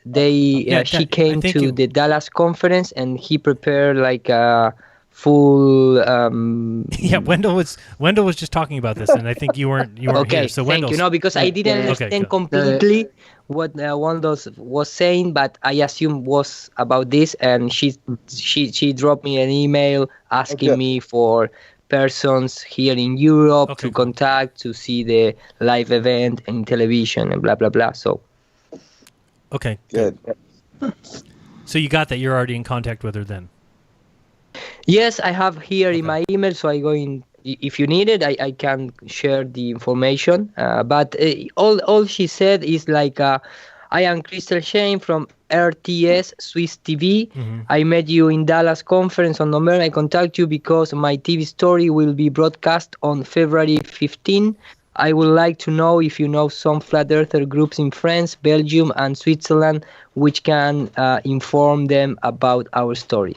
she came to the Dallas conference and he prepared like a full. Wendell was just talking about this, and I think you weren't okay, here. So thank you. No, because I didn't understand completely what Wendell was saying, but I assume was about this, and she dropped me an email asking me for persons here in Europe to contact to see the live event in television and blah blah blah. So okay, good. So you got that? You're already in contact with her then? Yes, I have here in my email, so I go in. If you need it, I can share the information. But all she said is like, I am Crystal Shane from RTS Swiss TV. Mm-hmm. I met you in Dallas conference on November. I contact you because my TV story will be broadcast on February 15. I would like to know if you know some flat earther groups in France, Belgium, and Switzerland, which can inform them about our story.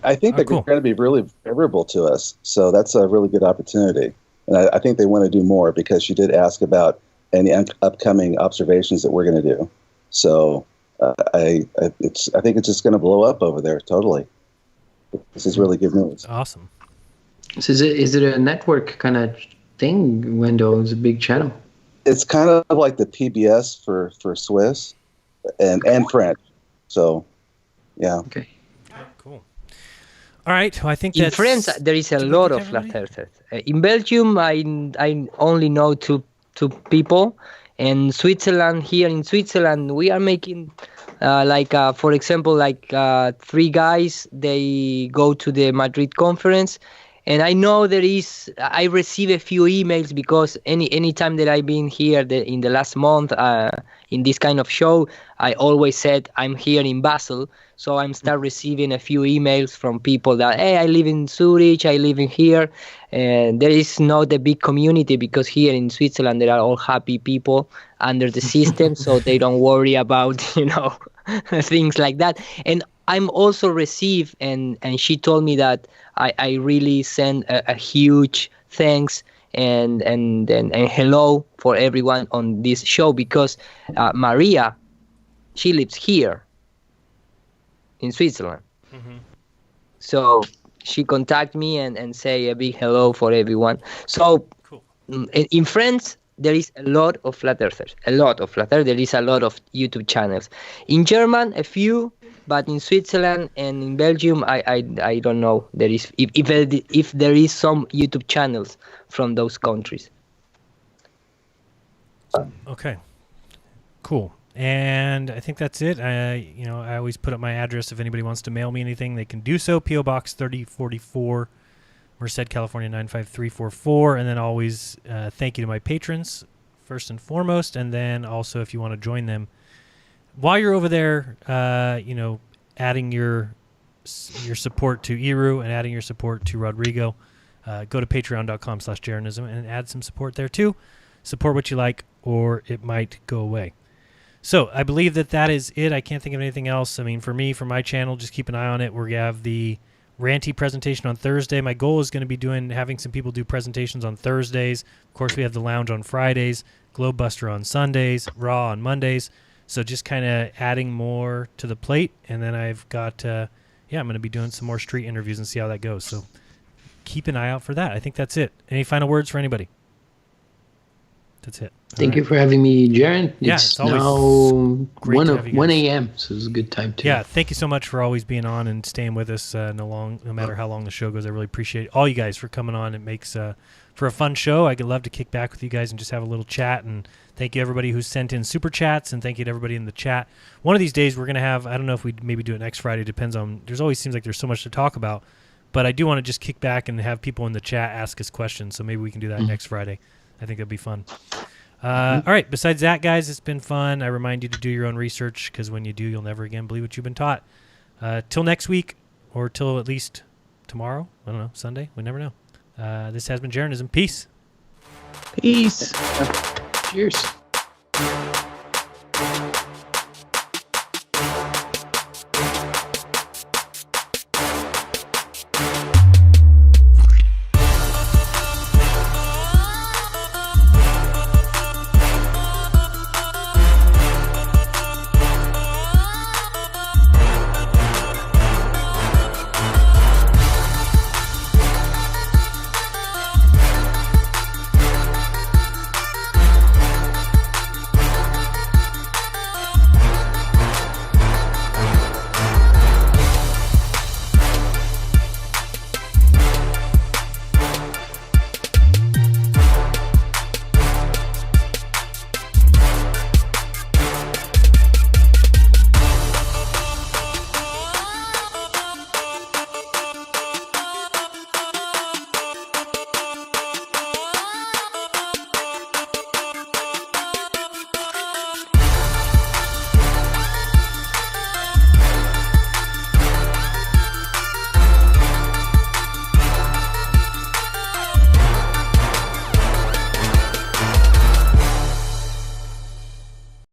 I think they're going to be really favorable to us. So that's a really good opportunity. And I think they want to do more because she did ask about any upcoming observations that we're going to do. So I think it's just going to blow up over there totally. This is really good news. Awesome. So is it a network kind of thing, Wendell? It's a big channel. It's kind of like the PBS for Swiss and French. So, yeah. Okay. Cool. All right. Well, I think in France there is a lot of flat earthers. In Belgium, I only know two people. And Switzerland, here in Switzerland, we are making for example, 3 guys. They go to the Madrid conference, And I know I receive a few emails because any time that I've been here in the last month in this kind of show, I always said I'm here in Basel. So I'm start receiving a few emails from people that, hey, I live in Zurich, I live in here. And there is not a big community because here in Switzerland, there are all happy people under the system. So they don't worry about, things like that. And I'm also received, and she told me that I really send a huge thanks and hello for everyone on this show because Maria, she lives here in Switzerland. Mm-hmm. So she contact me and say a big hello for everyone. So cool. In France, there is a lot of flat earthers. There is a lot of YouTube channels. In German, a few, but in Switzerland and in Belgium, I don't know. There is if there is some YouTube channels from those countries. Okay, cool. And I think that's it. I always put up my address. If anybody wants to mail me anything, they can do so. P.O. Box 3044, Merced, California 95344. And then always thank you to my patrons, first and foremost. And then also if you want to join them, while you're over there, adding your support to Iru and adding your support to Rodrigo, go to patreon.com/jeranism and add some support there too. Support what you like, or it might go away. So I believe that is it. I can't think of anything else. I mean, for me, for my channel, just keep an eye on it. We're going to have the Ranty presentation on Thursday. My goal is going to be having some people do presentations on Thursdays. Of course, we have the Lounge on Fridays, Globebuster on Sundays, Raw on Mondays. So just kind of adding more to the plate. And then I've got, I'm going to be doing some more street interviews and see how that goes. So keep an eye out for that. I think that's it. Any final words for anybody? That's it. Thank you for having me, Jaron. It's now 1 a.m., so it's a good time too. Yeah, thank you so much for always being on and staying with us no matter how long the show goes. I really appreciate all you guys for coming on. It makes for a fun show. I could love to kick back with you guys and just have a little chat. And thank you everybody who sent in super chats, and thank you to everybody in the chat. One of these days we're going to have, I don't know if we'd maybe do it next Friday, depends on, there's always seems like there's so much to talk about, but I do want to just kick back and have people in the chat ask us questions, so maybe we can do that next Friday. I think that'd be fun. All right, besides that, guys, it's been fun. I remind you to do your own research, because when you do, you'll never again believe what you've been taught. Till next week, or till at least tomorrow, I don't know, Sunday, we never know. This has been Jeranism. Peace. Peace. Cheers.